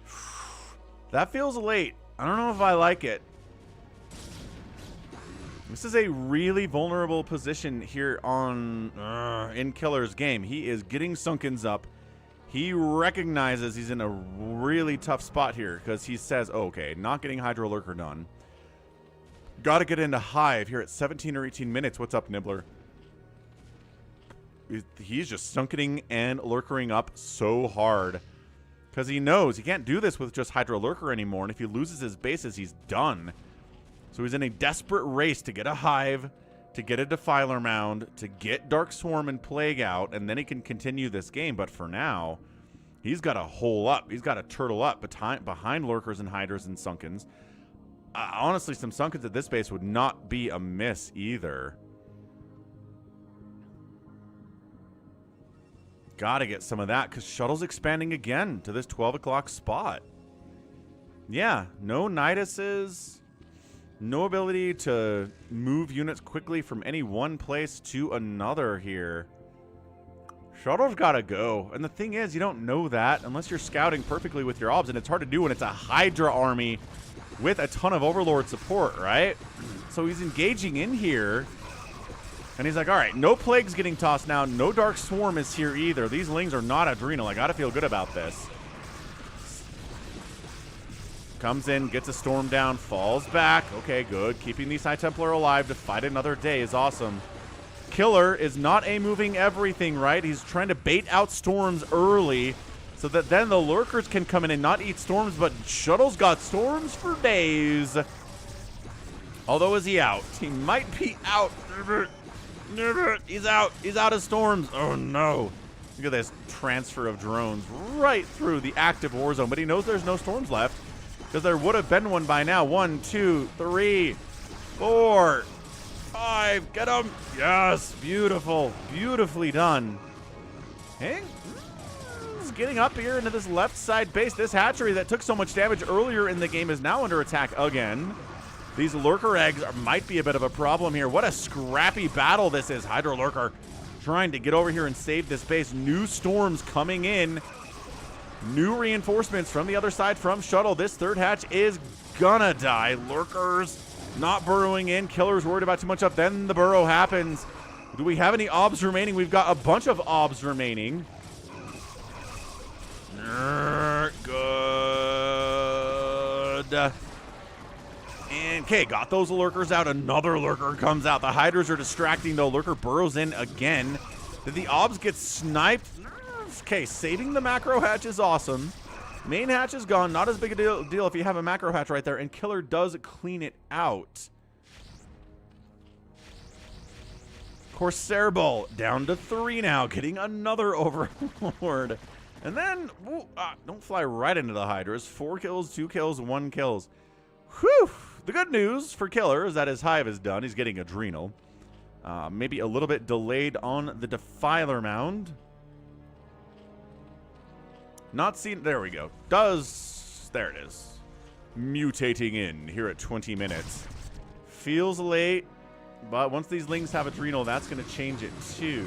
That feels late. I don't know if I like it. This is a really vulnerable position here on in Killer's game. He is getting Sunkens up. He recognizes he's in a really tough spot here because he says, oh, okay, not getting Hydro Lurker done. Got to get into Hive here at 17 or 18 minutes. What's up, Nibbler? He's just sunkening and lurkering up so hard because he knows he can't do this with just Hydro Lurker anymore. And if he loses his bases, he's done. So he's in a desperate race to get a Hive, to get a Defiler Mound, to get Dark Swarm and Plague out, and then he can continue this game. But for now, he's got to hole up. He's got to turtle up behind Lurkers and Hydras and Sunkens. Honestly, some Sunkens at this base would not be amiss either. Got to get some of that because Shuttle's expanding again to this 12 o'clock spot. Yeah, no Niduses. No ability to move units quickly from any one place to another here. Shuttle's got to go. And the thing is, you don't know that unless you're scouting perfectly with your obs. And it's hard to do when it's a Hydra army with a ton of Overlord support, right? So he's engaging in here. And he's like, all right, no Plague's getting tossed now. No Dark Swarm is here either. These Lings are not Adrenal. I got to feel good about this. Comes in, gets a Storm down, falls back. Okay, good. Keeping these High Templar alive to fight another day is awesome. Killer is not a moving everything, right? He's trying to bait out Storms early so that then the lurkers can come in and not eat storms, but Shuttle's got storms for days. Although, is he out? He might be out. He's out. He's out of storms. Oh, no. Look at this transfer of drones right through the active war zone, but he knows there's no storms left because there would have been one by now. 1, 2, 3, 4, 5. Get him. Yes. Beautiful. Beautifully done. Hey. Getting up here into this left side base. This hatchery that took so much damage earlier in the game is now under attack again. These lurker eggs might be a bit of a problem here. What a scrappy battle this is. Hydro Lurker trying to get over here and save this base. New storms coming in. New reinforcements from the other side from Shuttle. This third hatch is gonna die. Lurkers not burrowing in. Killers worried about too much up. Then the burrow happens. Do we have any obs remaining? We've got a bunch of obs remaining. Good. And okay, got those lurkers out. Another lurker comes out. The hydras are distracting though. Lurker burrows in again. Did the obs get sniped? Okay, saving the macro hatch is awesome. Main hatch is gone. Not as big a deal if you have a macro hatch right there. And Killer does clean it out. Corsair Ball down to 3 now. Getting another overlord. And then, don't fly right into the hydras. 4 kills, 2 kills, 1 kills. Whew. The good news for Killer is that his hive is done. He's getting adrenal. Maybe a little bit delayed on the Defiler mound. Not seen. There we go. There it is. Mutating in here at 20 minutes. Feels late, but once these lings have adrenal, that's going to change it too.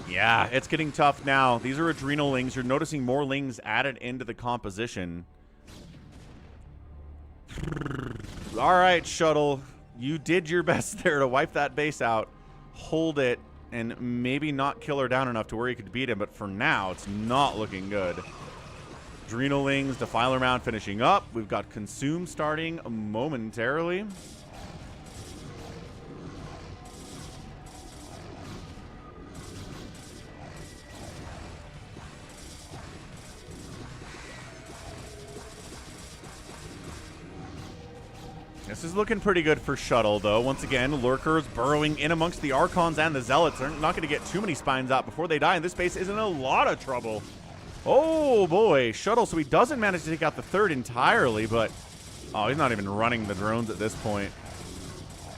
Yeah, it's getting tough now. These are adrenal lings. You're noticing more lings added into the composition. All right, Shuttle. You did your best there to wipe that base out, hold it, and maybe not kill her down enough to where you could beat him. But for now, it's not looking good. Adrenal lings, Defiler Mound finishing up. We've got Consume starting momentarily. This is looking pretty good for Shuttle, though. Once again, lurkers burrowing in amongst the Archons and the Zealots. They're not going to get too many spines out before they die, and this base is in a lot of trouble. Oh, boy. Shuttle, so he doesn't manage to take out the third entirely, but... Oh, he's not even running the drones at this point.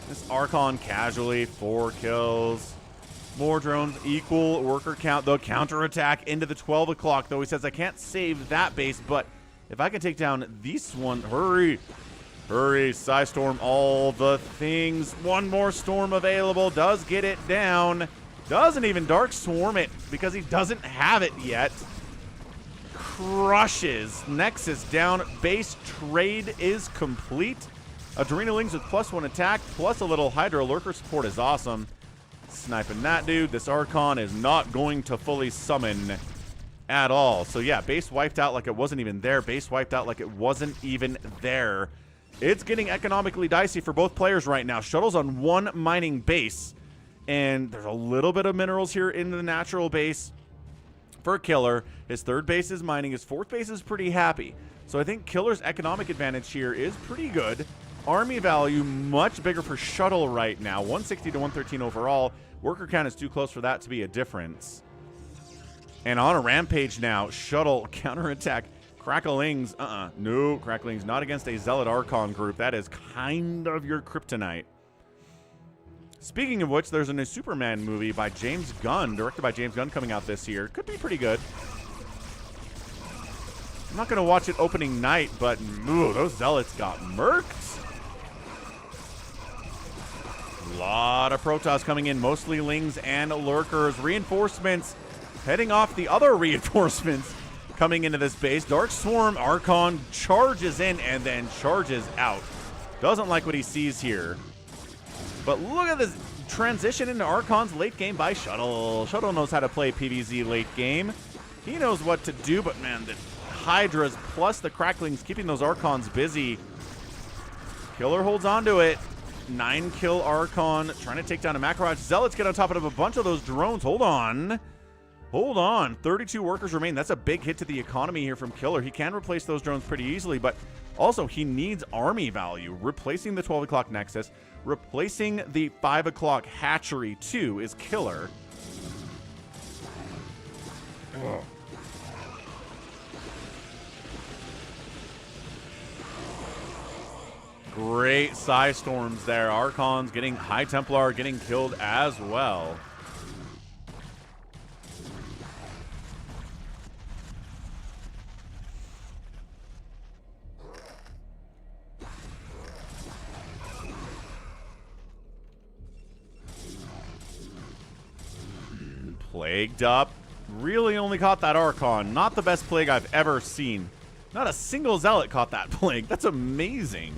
This Archon casually, 4 kills. More drones, equal worker count, though. Counterattack into the 12 o'clock, though. He says, I can't save that base, but if I can take down this one... Hurry! Hurry, Psystorm, all the things. One more storm available. Does get it down. Doesn't even Dark Swarm it because he doesn't have it yet. Crushes. Nexus down. Base trade is complete. Adrenalings with +1 attack, plus a little Hydro Lurker support is awesome. Sniping that dude. This Archon is not going to fully summon at all. So yeah, base wiped out like it wasn't even there. Base wiped out like it wasn't even there. It's getting economically dicey for both players right now. Shuttle's on 1 mining base, and there's a little bit of minerals here in the natural base for Killer. His 3rd base is mining. His 4th base is pretty happy. So I think Killer's economic advantage here is pretty good. Army value much bigger for Shuttle right now. 160 to 113 overall. Worker count is too close for that to be a difference. And on a rampage now, Shuttle counterattack. Cracklings, no, Cracklings, not against a Zealot Archon group. That is kind of your kryptonite. Speaking of which, there's a new Superman movie by James Gunn, directed by James Gunn, coming out this year. Could be pretty good. I'm not going to watch it opening night, but ooh, those Zealots got murked. A lot of Protoss coming in, mostly Lings and Lurkers. Reinforcements heading off the other reinforcements. Coming into this base, Dark Swarm, Archon charges in and then charges out. Doesn't like what he sees here. But look at this transition into Archon's late game by Shuttle. Shuttle knows how to play PvZ late game. He knows what to do, but man, the Hydras plus the Cracklings keeping those Archons busy. Killer holds on to it. 9-kill Archon trying to take down a Macrage. Zealots get on top of a bunch of those drones. Hold on. Hold on. 32 workers remain. That's a big hit to the economy here from Killer. He can replace those drones pretty easily, but also he needs army value. Replacing the 12 o'clock Nexus, replacing the 5 o'clock Hatchery too is Killer. Ugh. Great Psy Storms there. Archons getting High Templar getting killed as well. Plagued up. Really only caught that Archon. Not the best plague I've ever seen. Not a single Zealot caught that plague. That's amazing.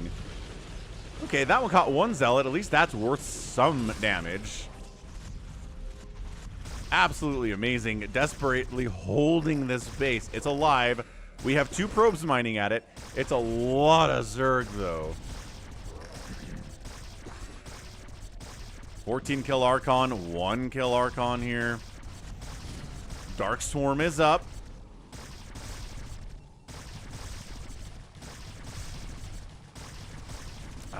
Okay, that one caught one Zealot. At least that's worth some damage. Absolutely amazing. Desperately holding this base. It's alive. We have 2 probes mining at it. It's a lot of Zerg, though. 14-kill Archon. 1-kill Archon here. Dark Swarm is up.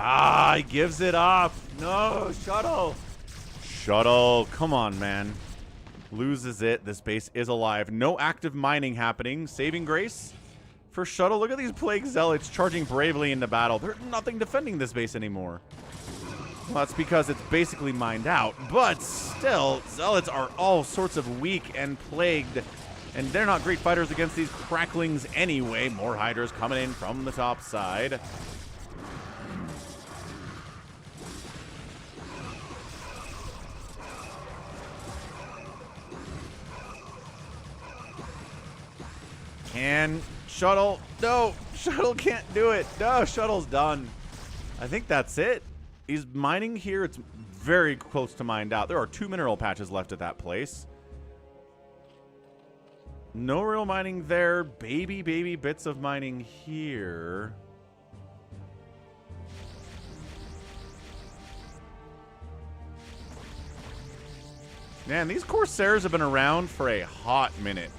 Ah, he gives it up. No, Shuttle. Shuttle, come on, man. Loses it. This base is alive. No active mining happening. Saving grace for Shuttle. Look at these Plague Zealots charging bravely into battle. There's nothing defending this base anymore. Well, that's because it's basically mined out. But still, Zealots are all sorts of weak and plagued. And they're not great fighters against these Cracklings anyway. More Hydras coming in from the top side. Can Shuttle? No, Shuttle can't do it. No, Shuttle's done. I think that's it. He's mining here. It's very close to mined out. There are 2 mineral patches left at that place. No real mining there. Baby bits of mining here. Man, these Corsairs have been around for a hot minute.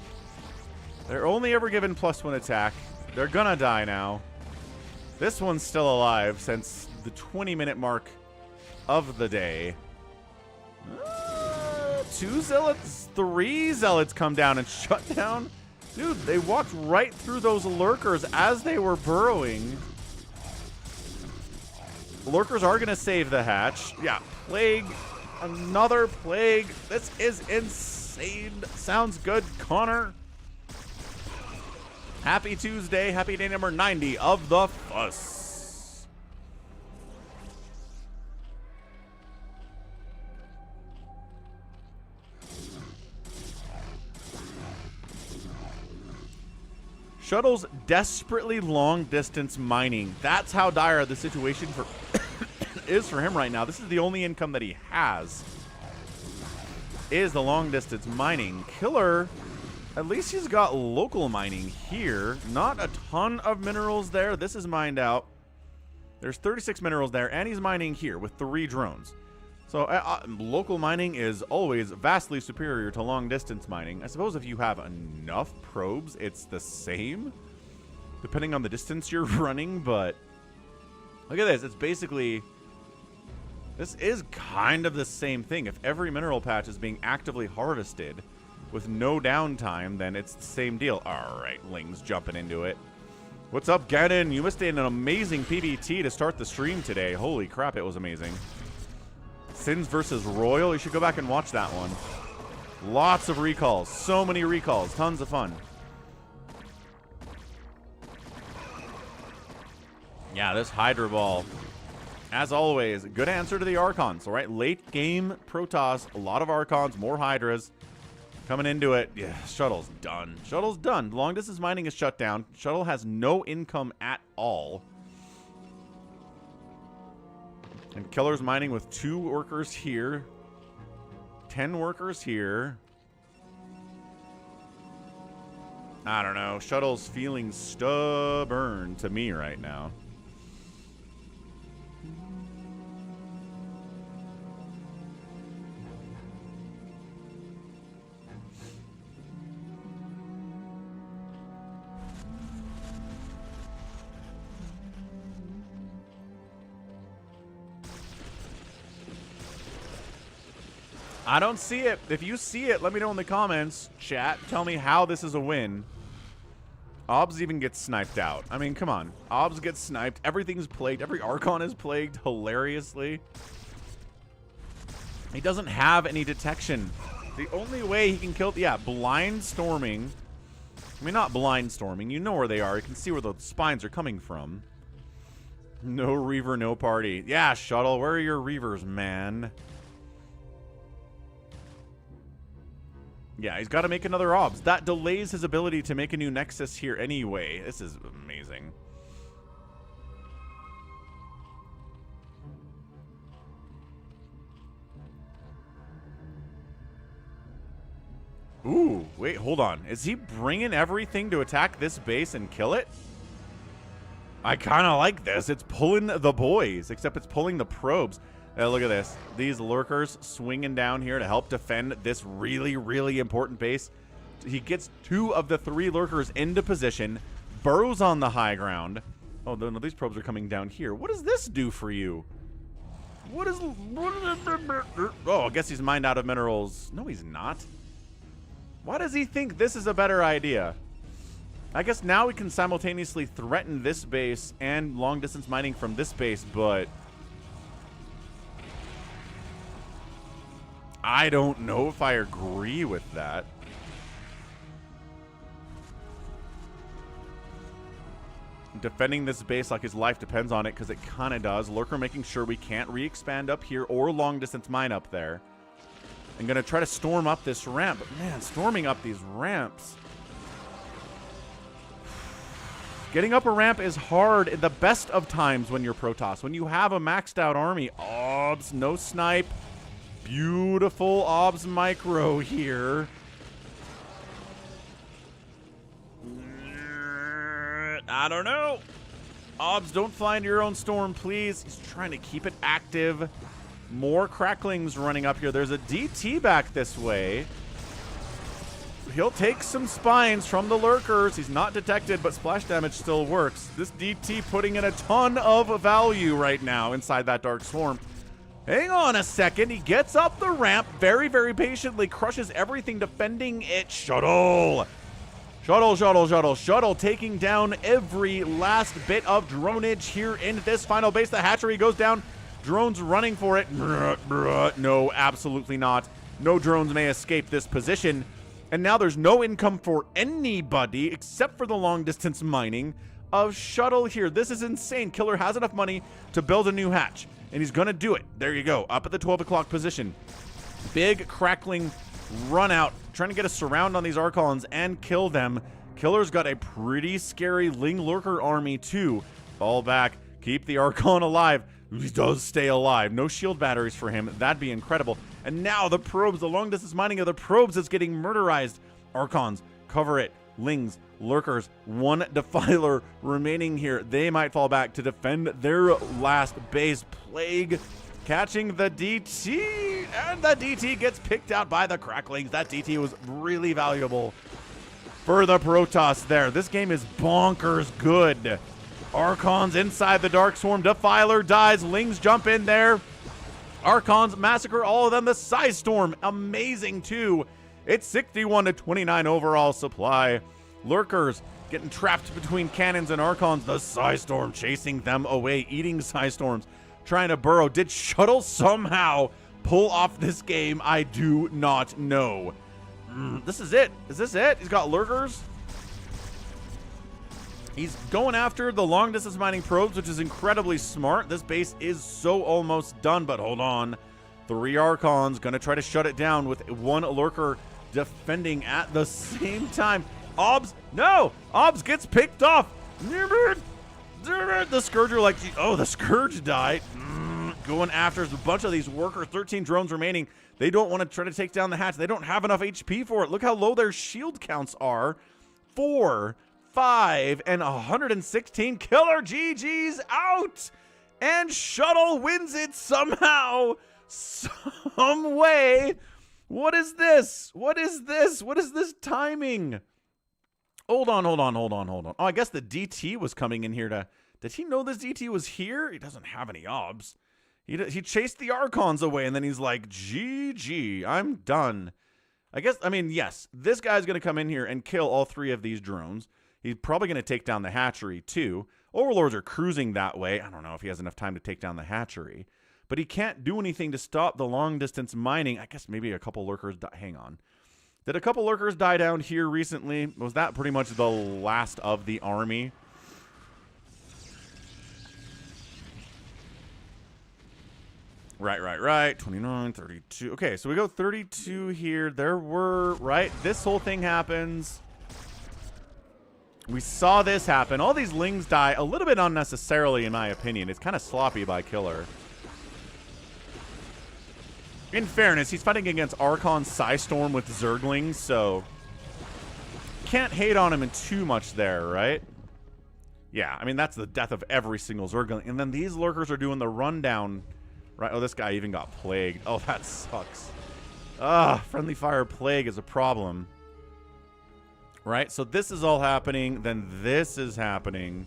They're only ever given +1 attack. They're gonna die now. This one's still alive since the 20-minute mark of the day. 2 Zealots, 3 Zealots come down and shut down. Dude, they walked right through those Lurkers as they were burrowing. Lurkers are gonna save the hatch. Yeah, Plague, another Plague. This is insane. Sounds good, Connor. Happy Tuesday. Happy day number 90 of the Fuss. Shuttle's desperately long-distance mining. That's how dire the situation for is for him right now. This is the only income that he has, is the long-distance mining. Killer, at least he's got local mining here. Not a ton of minerals there. This is mined out. There's 36 minerals there, and he's mining here with 3 drones. So local mining is always vastly superior to long-distance mining. I suppose if you have enough probes, it's the same, depending on the distance you're running, but look at this. It's basically... This is kind of the same thing. If every mineral patch is being actively harvested with no downtime, then it's the same deal. All right, Ling's jumping into it. What's up, Gannon? You must have an amazing PBT to start the stream today. Holy crap, it was amazing. ssinz versus RoyaL. You should go back and watch that one. Lots of recalls. So many recalls. Tons of fun. Yeah, this Hydra Ball, as always, good answer to the Archons. All right, late game Protoss, a lot of Archons, more Hydras coming into it. Yeah, Shuttle's done. Shuttle's done. Long distance mining is shut down. Shuttle has no income at all. And Killer's mining with 2 workers here, 10 workers here. I don't know. Shuttle's feeling stubborn to me right now. I don't see it. If you see it, let me know in the comments. Chat, tell me how this is a win. Obs even gets sniped out. I mean, come on. Obs gets sniped. Everything's plagued. Every Archon is plagued hilariously. He doesn't have any detection. The only way he can kill... Yeah, blind storming. I mean, not blind storming. You know where they are. You can see where the spines are coming from. No Reaver, no party. Yeah, Shuttle, where are your Reavers, man? Yeah, he's got to make another Obs. That delays his ability to make a new Nexus here anyway. This is amazing. Ooh, wait, hold on. Is he bringing everything to attack this base and kill it? I kind of like this. It's pulling the boys, except it's pulling the probes. Look at this. These lurkers swinging down here to help defend this really, really important base. He gets 2 of the 3 lurkers into position, burrows on the high ground. Oh, no, these probes are coming down here. What does this do for you? What is... Oh, I guess he's mined out of minerals. No, he's not. Why does he think this is a better idea? I guess now we can simultaneously threaten this base and long-distance mining from this base, but... I don't know if I agree with that. Defending this base like his life depends on it, because it kind of does. Lurker making sure we can't re-expand up here or long-distance mine up there. I'm going to try to storm up this ramp. But man, storming up these ramps. Getting up a ramp is hard in the best of times when you're Protoss. When you have a maxed out army. Obs, no snipe. Beautiful Obs micro here. I don't know. Obs, don't find your own storm, please. He's trying to keep it active. More cracklings running up here. There's a DT back this way. He'll take some spines from the lurkers. He's not detected, but splash damage still works. This DT putting in a ton of value right now inside that Dark Swarm. Hang on a second. He gets up the ramp very, very patiently. Crushes everything defending it. Shuttle. Shuttle, shuttle, shuttle, shuttle. Taking down every last bit of dronage here in this final base. The hatchery goes down. Drones running for it. No, absolutely not. No drones may escape this position. And now there's no income for anybody except for the long-distance mining of Shuttle here. This is insane. Killer has enough money to build a new hatch. And he's going to do it. There you go. Up at the 12 o'clock position. Big crackling run out. Trying to get a surround on these Archons and kill them. Killer's got a pretty scary Ling Lurker army too. Fall back. Keep the Archon alive. He does stay alive. No shield batteries for him. That'd be incredible. And now the probes, the long distance mining of the probes is getting murderized. Archons, cover it. Lings, lurkers, one defiler remaining here. They might fall back to defend their last base. Plague catching the DT, and the DT gets picked out by the cracklings. That DT was really valuable for the Protoss there. This game is bonkers good. Archons inside the Dark Swarm. Defiler dies. Lings jump in there. Archons massacre all of them. The Size Storm, amazing too. It's 61 to 29 overall supply. Lurkers getting trapped between cannons and Archons. The Size Storm chasing them away, eating Size Storms, trying to burrow. Did Shuttle somehow pull off this game? I do not know. This is it. Is this it? He's got Lurkers. He's going after the long distance mining probes, which is incredibly smart. This base is so almost done, but hold on. 3 Archons going to try to shut it down with 1 Lurker defending at the same time. Obs, no! Obs gets picked off. The Scourger, like, oh, the Scourge died. Going after a bunch of these workers. 13 drones remaining. They don't want to try to take down the hatch. They don't have enough HP for it. Look how low their shield counts are. 4, 5, and 116. Killer GG's out. And Shuttle wins it somehow, some way. What is this? What is this? What is this timing? Hold on. Oh, I guess the DT was coming in here to... Did he know this DT was here? He doesn't have any obs. He chased the Archons away, and then he's like, GG, I'm done. I mean, yes, this guy's going to come in here and kill all 3 of these drones. He's probably going to take down the hatchery, too. Overlords are cruising that way. I don't know if he has enough time to take down the hatchery. But he can't do anything to stop the long-distance mining. I guess maybe a couple lurkers... Hang on. Did a couple lurkers die down here recently? Was that pretty much the last of the army? Right. 29, 32. Okay, so we go 32 here. There were... Right? This whole thing happens... We saw this happen. All these lings die a little bit unnecessarily, in my opinion. It's kind of sloppy by Killer. In fairness, he's fighting against Archon Psystorm with Zerglings, so... Can't hate on him in too much there, right? Yeah, I mean, that's the death of every single Zergling. And then these lurkers are doing the rundown... Right? Oh, this guy even got plagued. Oh, that sucks. Friendly fire plague is a problem. Right? So this is all happening. Then this is happening.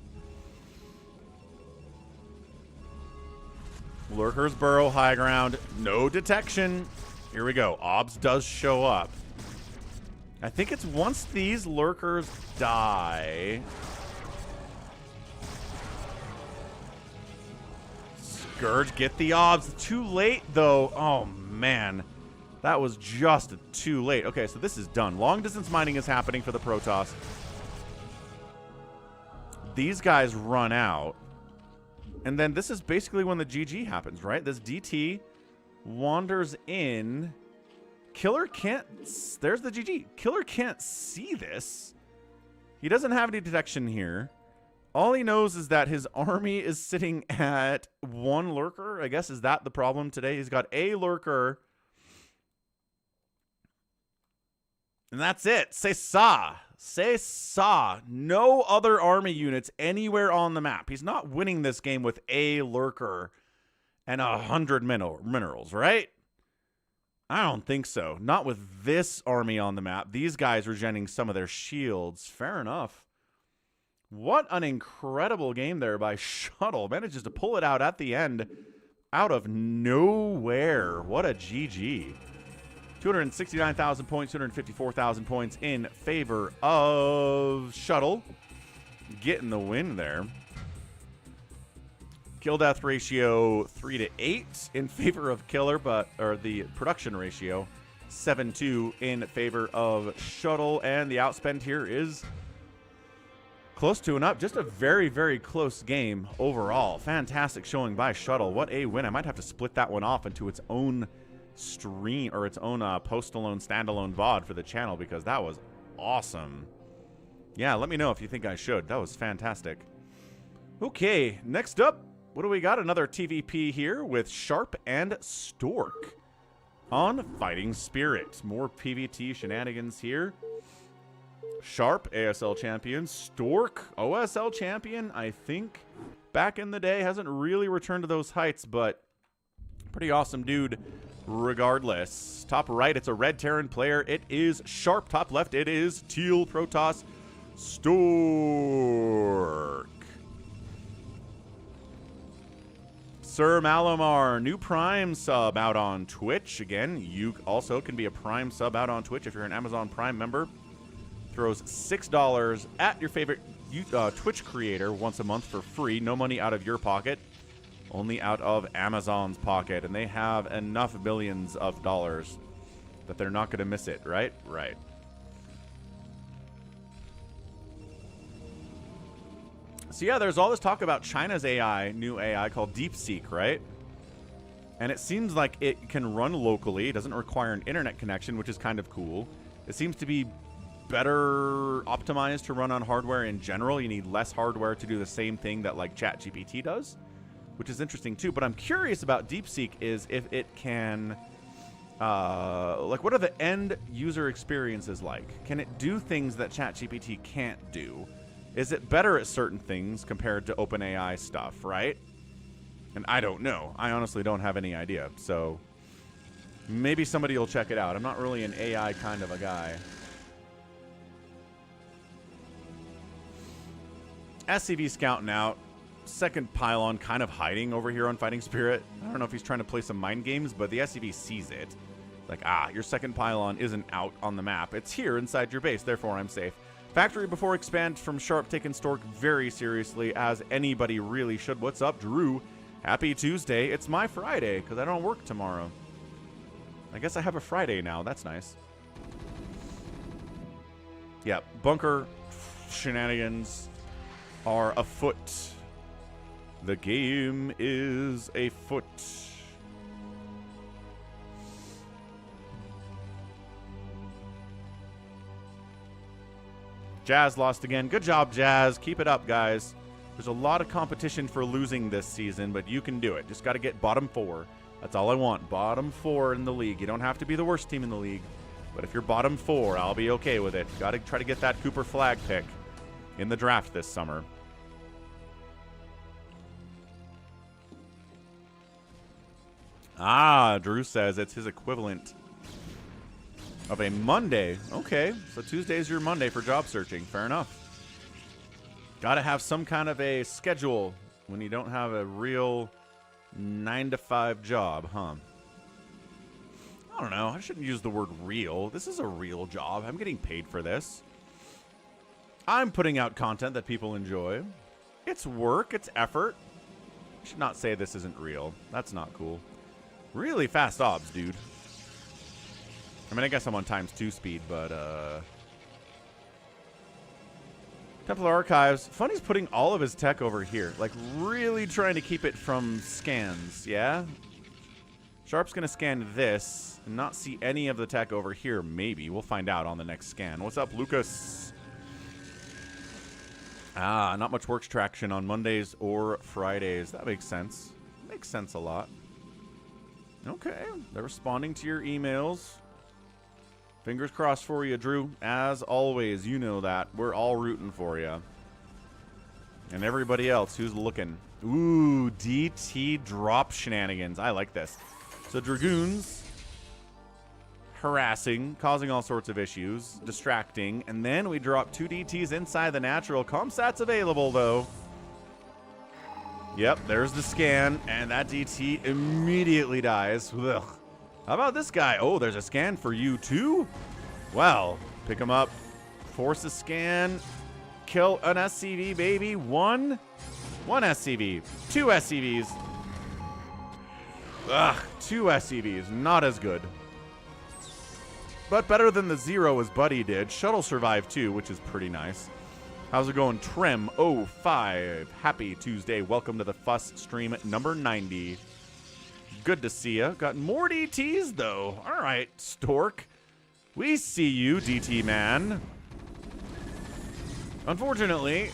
Lurkers burrow high ground. No detection. Here we go. Obs does show up. I think it's once these lurkers die. Scourge, get the obs. Too late, though. Oh, man. That was just too late. Okay, so this is done. Long distance mining is happening for the Protoss. These guys run out. And then this is basically when the GG happens, right? This DT wanders in. Killer can't... There's the GG. Killer can't see this. He doesn't have any detection here. All he knows is that his army is sitting at 1 lurker. I guess, is that the problem today? He's got a lurker. And that's it. C'est ça. C'est ça. No other army units anywhere on the map. He's not winning this game with a lurker and 100 minerals, right? I don't think so. Not with this army on the map. These guys regenerating some of their shields. Fair enough. What an incredible game there by Shuttle. Manages to pull it out at the end out of nowhere. What a GG. 269,000 points, 254,000 points in favor of Shuttle. Getting the win there. Kill death ratio 3-8 in favor of Killer, or the production ratio 7-2 in favor of Shuttle. And the outspend here is close to and up. Just a very, very close game overall. Fantastic showing by Shuttle. What a win. I might have to split that one off into its own stream or its own post-alone standalone VOD for the channel, because that was awesome. Yeah, let me know if you think I should. That was fantastic. Okay, next up, what do we got? Another TVP here with Sharp and Stork on Fighting Spirit. More PvT shenanigans here. Sharp, ASL champion. Stork, OSL champion, I think. Back in the day, hasn't really returned to those heights, but pretty awesome dude regardless. Top right, it's a red Terran player. It is Sharp. Top left, it is teal Protoss Stork. Sir Malamar, new Prime sub out on Twitch. Again, you also can be a Prime sub out on Twitch if you're an Amazon Prime member. Throws $6 at your favorite Twitch creator once a month for free. No money out of your pocket. Only out of Amazon's pocket. And they have enough billions of dollars that they're not going to miss it, right? Right. So yeah, there's all this talk about China's AI, new AI called DeepSeek, right? And it seems like it can run locally. It doesn't require an internet connection, which is kind of cool. It seems to be better optimized to run on hardware in general. You need less hardware to do the same thing that like ChatGPT does, which is interesting too. But I'm curious about DeepSeek is if it can Like, what are the end user experiences like? Can it do things that ChatGPT can't do? Is it better at certain things compared to OpenAI stuff, right? And I don't know. I honestly don't have any idea. So maybe somebody will check it out. I'm not really an AI kind of a guy. SCV scouting out. Second pylon kind of hiding over here on Fighting Spirit. I don't know if he's trying to play some mind games, but the SCV sees it. Like, your second pylon isn't out on the map. It's here inside your base, therefore I'm safe. Factory before expand from Sharp taking Stork very seriously, as anybody really should. What's up, Drew? Happy Tuesday. It's my Friday, because I don't work tomorrow. I guess I have a Friday now. That's nice. Yeah, bunker shenanigans are afoot. The game is afoot. Jazz lost again. Good job, Jazz. Keep it up, guys. There's a lot of competition for losing this season, but you can do it. Just got to get bottom 4. That's all I want. Bottom 4 in the league. You don't have to be the worst team in the league, but if you're bottom 4, I'll be okay with it. Got to try to get that Cooper flag pick in the draft this summer. Drew says it's his equivalent of a Monday. Okay, so Tuesday's your Monday for job searching. Fair enough. Got to have some kind of a schedule when you don't have a real 9-to-5 job, huh? I don't know. I shouldn't use the word real. This is a real job. I'm getting paid for this. I'm putting out content that people enjoy. It's work. It's effort. I should not say this isn't real. That's not cool. Really fast obs, dude. I mean, I guess I'm on ×2 speed, but, Templar Archives. Funny's putting all of his tech over here. Like, really trying to keep it from scans, yeah? Sharp's going to scan this and not see any of the tech over here, maybe. We'll find out on the next scan. What's up, Lucas? Not much works traction on Mondays or Fridays. That makes sense. Makes sense a lot. Okay, they're responding to your emails. Fingers crossed for you, Drew. As always, you know that. We're all rooting for you. And everybody else who's looking. Ooh, DT drop shenanigans. I like this. So Dragoons harassing, causing all sorts of issues, distracting, and then we drop 2 DTs inside the natural. Comsat's available, though. Yep, there's the scan, and that DT immediately dies. Ugh. How about this guy? Oh, there's a scan for you, too? Well, pick him up, force a scan, kill an SCV, baby. One SCV, 2 SCVs. Ugh, 2 SCVs, not as good. But better than the 0 as Buddy did. Shuttle survived, too, which is pretty nice. How's it going, Trem05? Happy Tuesday. Welcome to the Fuss stream number 90. Good to see you. Got more DTs, though. All right, Stork. We see you, DT man. Unfortunately,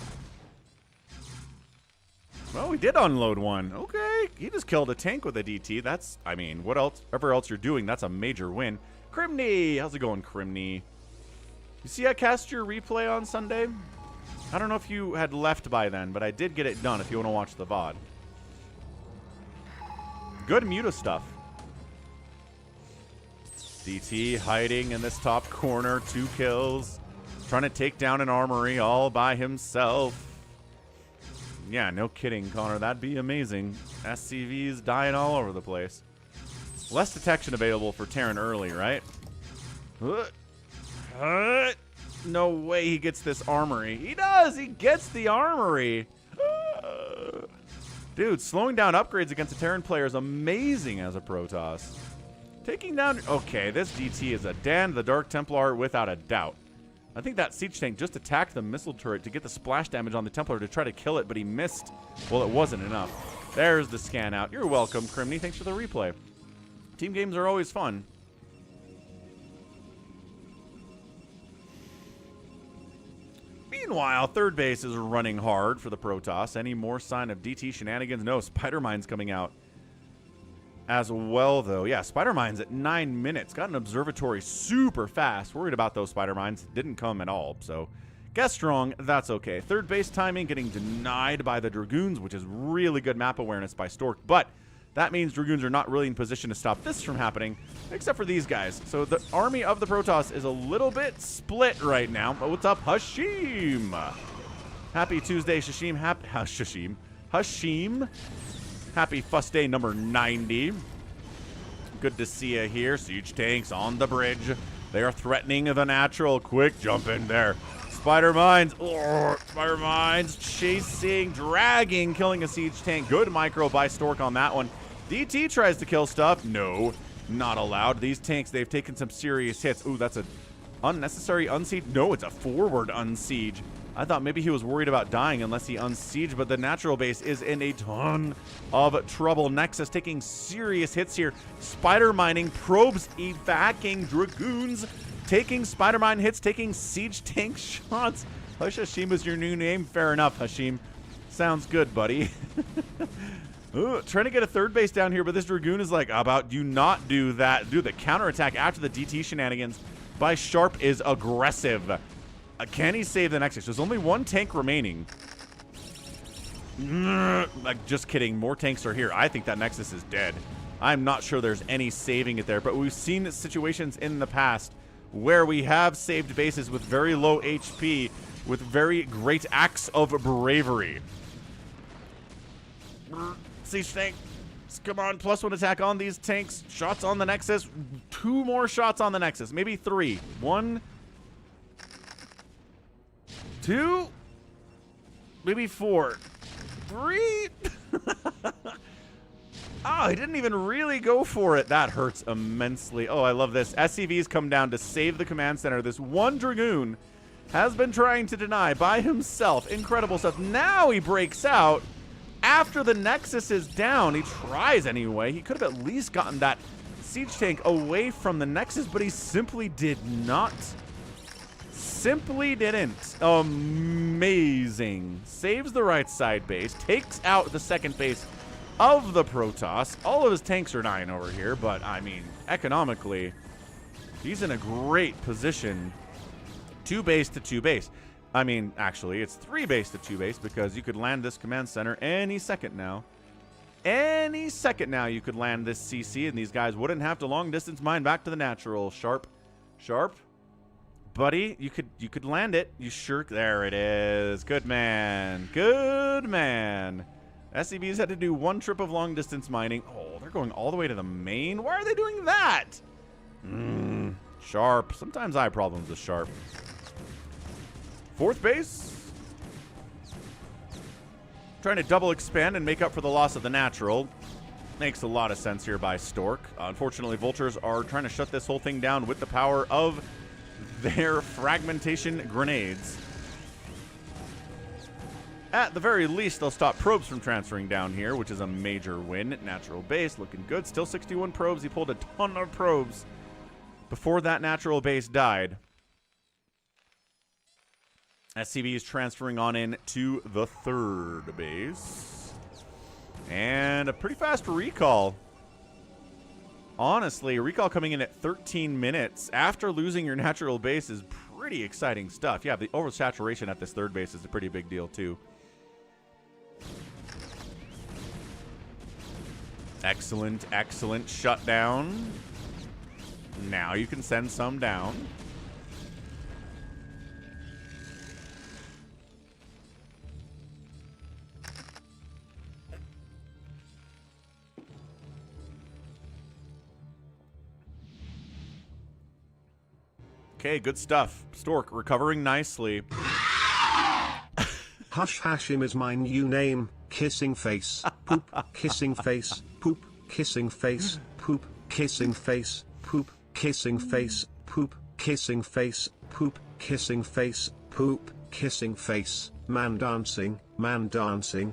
well, we did unload one. Okay, he just killed a tank with a DT. That's, I mean, whatever else you're doing, that's a major win. Crimney, how's it going, Crimney? You see I cast your replay on Sunday? I don't know if you had left by then, but I did get it done if you want to watch the VOD. Good Muta stuff. DT hiding in this top corner. 2 kills. Trying to take down an armory all by himself. Yeah, no kidding, Connor. That'd be amazing. SCVs dying all over the place. Less detection available for Terran early, right? No way he gets this armory. He does! He gets the armory! Dude, slowing down upgrades against a Terran player is amazing as a Protoss. Taking down... Okay, this DT is a Dan the Dark Templar without a doubt. I think that siege tank just attacked the missile turret to get the splash damage on the Templar to try to kill it, but he missed. Well, it wasn't enough. There's the scan out. You're welcome, Crimney. Thanks for the replay. Team games are always fun. Meanwhile, third base is running hard for the Protoss. Any more sign of DT shenanigans? No, Spider Mine's coming out. as well, though. Yeah, spider mines at 9 minutes. Got an observatory super fast. Worried about those spider mines. Didn't come at all, so guess strong. That's okay. Third base timing getting denied by the Dragoons, which is really good map awareness by Stork, but that means Dragoons are not really in position to stop this from happening, except for these guys. So the army of the Protoss is a little bit split right now. But what's up, Hashim? Happy Tuesday, Hashim. Hashim. Happy Fuss Day number 90. Good to see you here. Siege tanks on the bridge. They are threatening the natural. Quick jump in there. Spider mines. Oh, spider mines. Chasing, dragging, killing a siege tank. Good micro by Stork on that one. DT tries to kill stuff. No, not allowed. These tanks, they've taken some serious hits. Ooh, that's an unnecessary unsiege. No, it's a forward unsiege. I thought maybe he was worried about dying unless he unsieged, but the natural base is in a ton of trouble. Nexus taking serious hits here. Spider mining, probes evacing, Dragoons taking spider mine hits, taking siege tank shots. Hush Hashim is your new name. Fair enough, Hashim. Sounds good, buddy. Ooh, trying to get a third base down here, but this Dragoon is like, how about you not do that? Do the counterattack after the DT shenanigans by Sharp is aggressive. Can he save the Nexus? There's only one tank remaining. Like, just kidding. More tanks are here. I think that Nexus is dead. I'm not sure there's any saving it there, but we've seen situations in the past where we have saved bases with very low HP with very great acts of bravery. Siege tank. Come on, +1 attack on these tanks. Shots on the Nexus. 2 more shots on the Nexus. Maybe 3. 1, 2, maybe 4, 3. Oh, he didn't even really go for it. That hurts immensely. Oh, I love this. SCVs come down to save the command center. This one Dragoon has been trying to deny by himself. Incredible stuff. Now he breaks out. After the Nexus is down, he tries anyway. He could have at least gotten that siege tank away from the Nexus, but he simply did not. Simply didn't. Amazing. Saves the right side base. Takes out the second base of the Protoss. All of his tanks are dying over here, but, I mean, economically, he's in a great position. 2 base to 2 base. I mean, actually, it's 3 base to 2 base because you could land this command center any second now. Any second now you could land this CC, and these guys wouldn't have to long-distance mine back to the natural. Sharp. Sharp. Buddy, you could land it. You sure? There it is. Good man. Good man. SCVs had to do 1 trip of long-distance mining. Oh, they're going all the way to the main? Why are they doing that? Sharp. Sometimes I have problems with Sharp. 4th base. Trying to double expand and make up for the loss of the natural. Makes a lot of sense here by Stork. Unfortunately, Vultures are trying to shut this whole thing down with the power of their fragmentation grenades. At the very least, they'll stop probes from transferring down here, which is a major win. Natural base looking good. Still 61 probes. He pulled a ton of probes before that natural base died. SCV is transferring on in to the 3rd base. And a pretty fast recall. Honestly, a recall coming in at 13 minutes after losing your natural base is pretty exciting stuff. Yeah, the oversaturation at this 3rd base is a pretty big deal, too. Excellent, excellent shutdown. Now you can send some down. Okay, good stuff. Stork recovering nicely. Hush Hashim is my new name. Kissing face. Poop. Kissing face. Poop. Kissing face. Poop. Kissing face. Poop. Kissing face. Poop. Kissing face. Poop. Kissing face. Poop. Kissing face. Man dancing. Man dancing.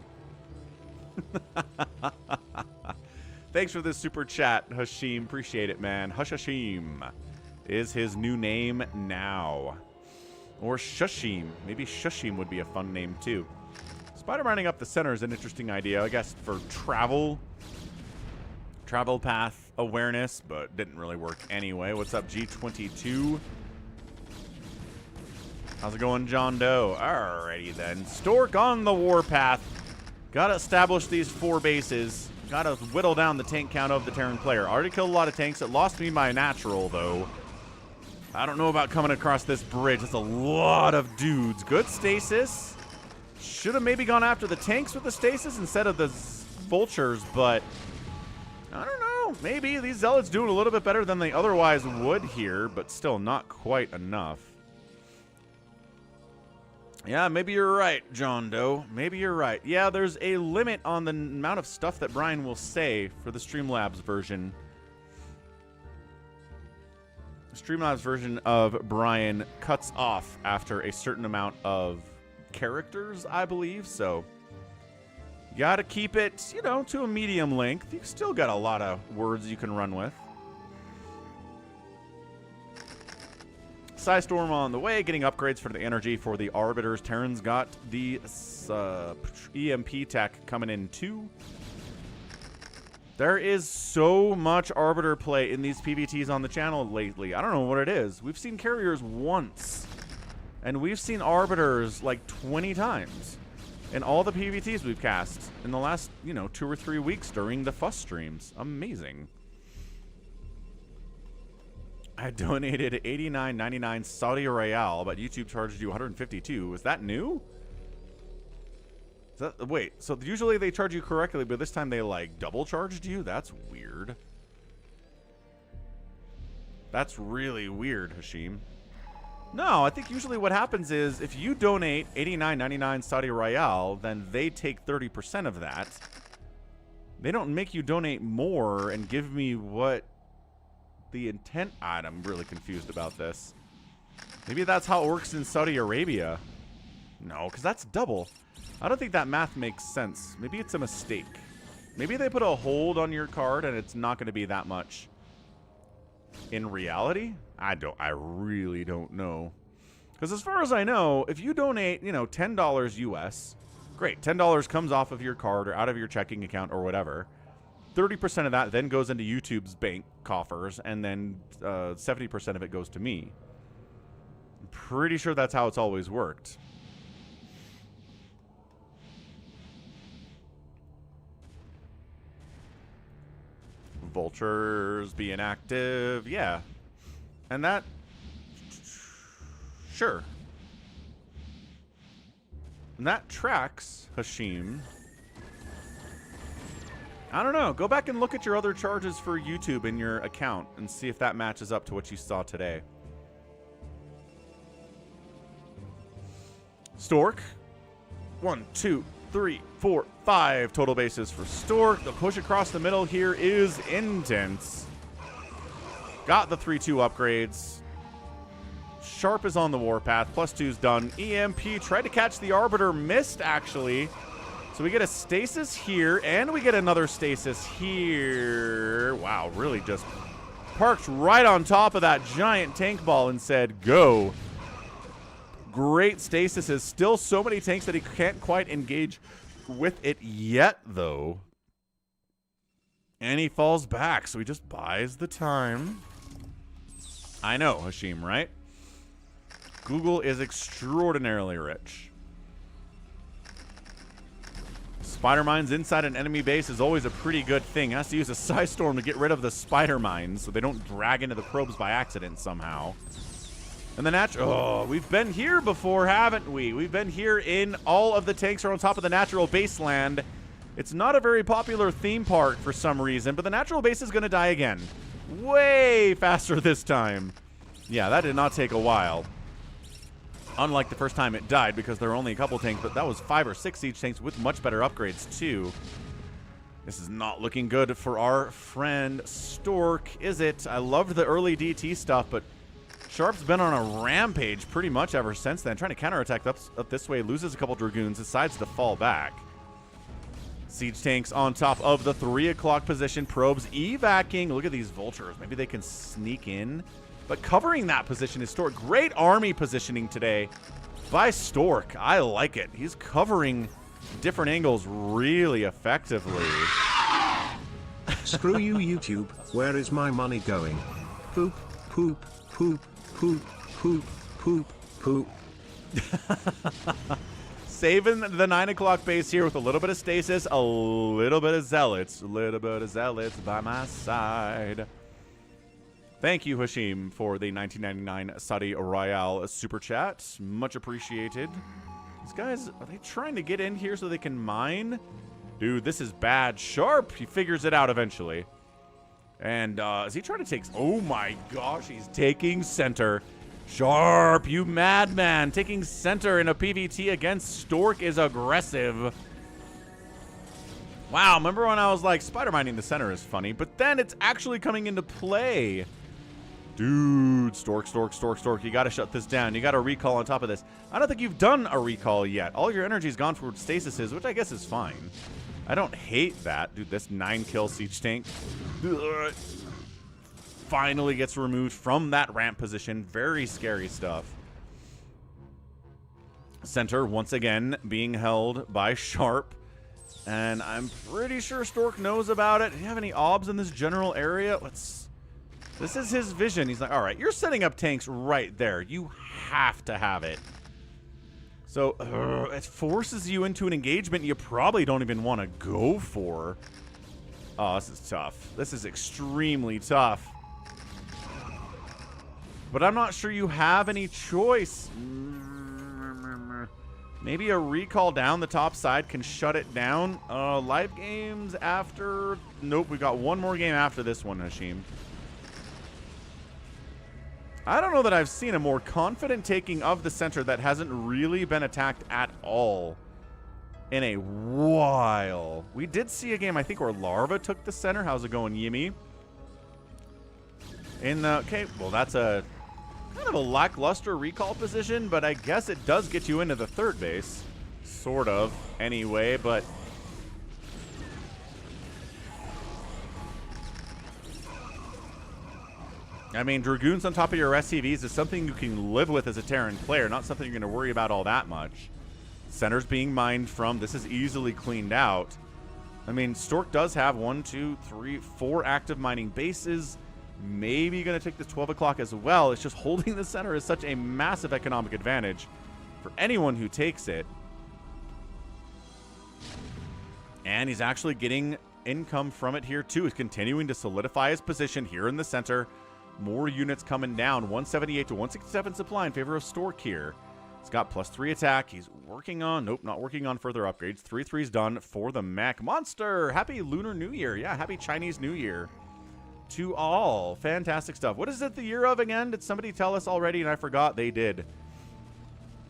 Thanks for this super chat, Hashim. Appreciate it, man. Hush Hashim is his new name now. Or Shushim. Maybe Shushim would be a fun name, too. Spider mining up the center is an interesting idea, I guess, for travel. travel path awareness, but didn't really work anyway. What's up, G22? How's it going, John Doe? Alrighty then. Stork on the warpath. Gotta establish these 4 bases. Gotta whittle down the tank count of the Terran player. Already killed a lot of tanks. It lost me my natural, though. I don't know about coming across this bridge. It's a lot of dudes. Good stasis. Should have maybe gone after the tanks with the stasis instead of the vultures, but I don't know. Maybe these zealots doing a little bit better than they otherwise would here, but still not quite enough. Yeah, maybe you're right, John Doe. Maybe you're right. Yeah, there's a limit on the amount of stuff that Brian will say for the Streamlabs version. The Streamlabs version of Brian cuts off after a certain amount of characters, I believe, so you gotta keep it, you know, to a medium length. You still got a lot of words you can run with. Storm on the way, getting upgrades for the energy for the Arbiters. Terran's got the EMP tech coming in too. There is so much Arbiter play in these PvTs on the channel lately. I don't know what it is. We've seen carriers once, and we've seen Arbiters like 20 times in all the PvTs we've cast in the last, you know, 2 or 3 weeks during the FUS streams. Amazing. I donated $89.99 Saudi RoyaL, but YouTube charged you $152. Is that new? Is that, wait, so usually they charge you correctly, but this time they like double charged you? That's weird. That's really weird, Hashim. No, I think usually what happens is if you donate $89.99 Saudi RoyaL, then they take 30% of that. They don't make you donate more and give me what the intent. I'm really confused about this. Maybe that's how it works in Saudi Arabia. No, because that's double. I don't think that math makes sense. Maybe it's a mistake. Maybe they put a hold on your card and it's not going to be that much. In reality, I really don't know. Because as far as I know, if you donate, you know, $10 US, great. $10 comes off of your card or out of your checking account or whatever. 30% of that then goes into YouTube's bank coffers, and then 70% of it goes to me. I'm pretty sure that's how it's always worked. Vultures being active, yeah. And that, sure. And that tracks, Hashim. I don't know. Go back and look at your other charges for YouTube in your account and see if that matches up to what you saw today. Stork. 1, 2, 3, 4, 5 total bases for Stork. The push across the middle here is intense. Got the 3-2 upgrades. Sharp is on the warpath. +2's done. EMP tried to catch the Arbiter. Missed, actually. So we get a stasis here, and we get another stasis here. Wow, really just parked right on top of that giant tank ball and said, go. Great stasis. Is still so many tanks that he can't quite engage with it yet, though. And he falls back, so he just buys the time. I know, Hashim, right? Google is extraordinarily rich. Spider mines inside an enemy base is always a pretty good thing. Has to use a Storm to get rid of the spider mines so they don't drag into the probes by accident somehow. And the natural, oh, we've been here before, haven't we? We've been here in all of the tanks are on top of the natural baseland. It's not a very popular theme park for some reason, but the natural base is going to die again. Way faster this time. Yeah, that did not take a while. Unlike the first time it died, because there were only a couple tanks, but that was 5 or 6 siege tanks with much better upgrades, too. This is not looking good for our friend Stork, is it? I loved the early DT stuff, but Sharp's been on a rampage pretty much ever since then. Trying to counterattack up this way, loses a couple Dragoons, decides to fall back. Siege tanks on top of the 3 o'clock position. Probes evacing. Look at these vultures. Maybe they can sneak in. But covering that position is Stork. Great army positioning today by Stork. I like it. He's covering different angles really effectively. Screw you, YouTube. Where is my money going? Poop, poop, poop, poop, poop, poop, poop. Saving the 9 o'clock base here with a little bit of stasis, a little bit of zealots. A little bit of zealots by my side. Thank you, Hashim, for the 1999 Saudi RoyaL super chat. Much appreciated. These guys, are they trying to get in here so they can mine? Dude, this is bad. Sharp, he figures it out eventually. And is he trying to take... Oh my gosh, he's taking center. Sharp, you madman. Taking center in a PvT against Stork is aggressive. Wow, remember when I was like, spider mining the center is funny, but then it's actually coming into play. Dude, Stork, you gotta shut this down. You gotta recall on top of this. I don't think you've done a recall yet. All your energy's gone for stasises, which I guess is fine. I don't hate that. Dude, this 9-kill siege tank finally gets removed from that ramp position. Very scary stuff. Center, once again, being held by Sharp. And I'm pretty sure Stork knows about it. Do you have any obs in this general area? This is his vision. He's like, all right, you're setting up tanks right there. You have to have it. So it forces you into an engagement you probably don't even want to go for. Oh, this is tough. This is extremely tough. But I'm not sure you have any choice. Maybe a recall down the top side can shut it down. Live games after... Nope, we got one more game after this one, Hashim. I don't know that I've seen a more confident taking of the center that hasn't really been attacked at all in a while. We did see a game, I think, where Larva took the center. How's it going, Yimmy? Okay, well, that's a kind of a lackluster recall position, but I guess it does get you into the third base. Sort of, anyway, but... I mean, Dragoons on top of your SCVs is something you can live with as a Terran player, not something you're going to worry about all that much. Center's being mined from. This is easily cleaned out. I mean, Stork does have 1, 2, 3, 4 active mining bases. Maybe going to take this 12 o'clock as well. It's just holding the center is such a massive economic advantage for anyone who takes it. And he's actually getting income from it here, too. He's continuing to solidify his position here in the center. More units coming down. 178 to 167 supply in favor of Stork here. He's got +3 attack. He's working on... Nope, not working on further upgrades. 3-3's done for the mech. Monster! Happy Lunar New Year. Yeah, happy Chinese New Year to all. Fantastic stuff. What is it the year of again? Did somebody tell us already and I forgot? They did.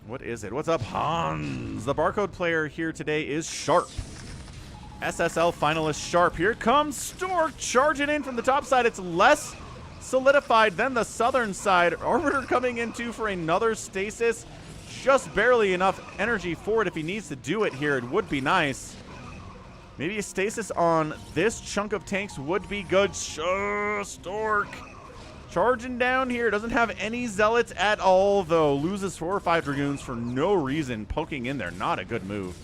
What is it? What's up, Hans? The barcode player here today is Sharp. SSL finalist Sharp. Here comes Stork charging in from the top side. It's less solidified than the southern side. Arbiter coming in too for another stasis. Just barely enough energy for it if he needs to do it here. It would be nice. Maybe a stasis on this chunk of tanks would be good. Stork charging down here. Doesn't have any zealots at all, though. Loses 4 or 5 Dragoons for no reason. Poking in there. Not a good move.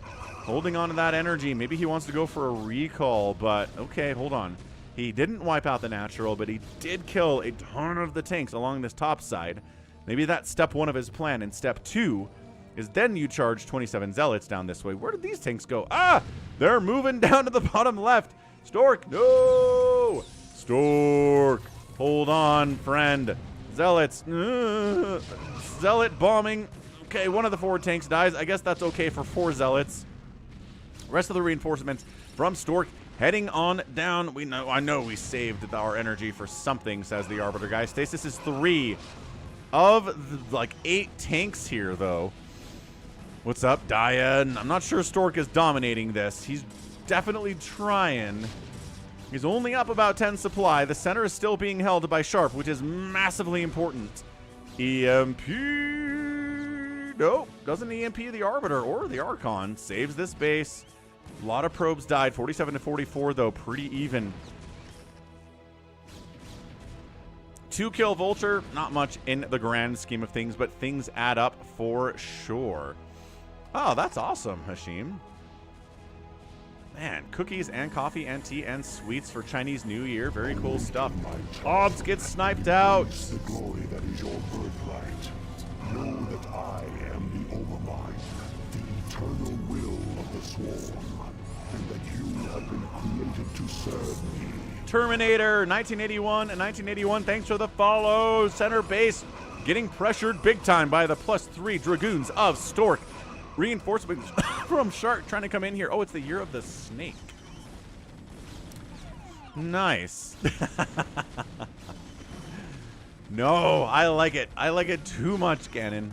Holding on to that energy. Maybe he wants to go for a recall, but okay, hold on. He didn't wipe out the natural, but he did kill a ton of the tanks along this top side. Maybe that's step 1 of his plan. And step 2 is then you charge 27 zealots down this way. Where did these tanks go? Ah! They're moving down to the bottom left. Stork, no! Stork, hold on, friend. Zealots. Zealot bombing. Okay, one of the forward tanks dies. I guess that's okay for 4 zealots. Rest of the reinforcements from Stork heading on down. I know we saved our energy for something, says the Arbiter guy. Stasis is 3 of the, like 8 tanks here, though. What's up, Dian? I'm not sure Stork is dominating this. He's definitely trying. He's only up about 10 supply. The center is still being held by Sharp, which is massively important. EMP. Nope. Doesn't EMP the Arbiter or the Archon. Saves this base. A lot of probes died. 47 to 44, though. Pretty even. 2-kill Vulture. Not much in the grand scheme of things, but things add up for sure. Oh, that's awesome, Hashim. Man, cookies and coffee and tea and sweets for Chinese New Year. Very cool stuff. Hobbs gets sniped out. The glory that is your birthright. Know that I am the Overmind, the eternal will of the Swarm, and that you have been created to serve me. Terminator, 1981 and 1981. Thanks for the follow. Center base getting pressured big time by the +3 Dragoons of Stork. Reinforcements from Shark trying to come in here. Oh, it's the year of the snake. Nice. No, I like it. I like it too much, Gannon.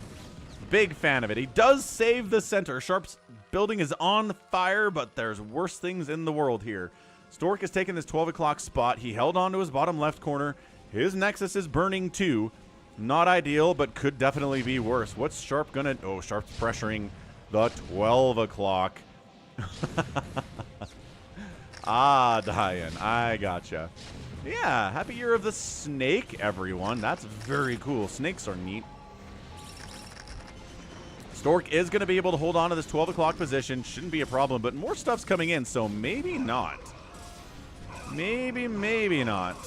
Big fan of it. He does save the center. Sharp's building is on fire, but there's worse things in the world here. Stork has taken this 12 o'clock spot. He held on to his bottom left corner. His Nexus is burning too. Not ideal, but could definitely be worse. What's Sharp gonna... Oh, Sharp's pressuring the 12 o'clock. Ah, Diane, I gotcha. Yeah, happy year of the snake, everyone. That's very cool. Snakes are neat. Stork is going to be able to hold on to this 12 o'clock position. Shouldn't be a problem, but more stuff's coming in, so maybe not. Maybe not.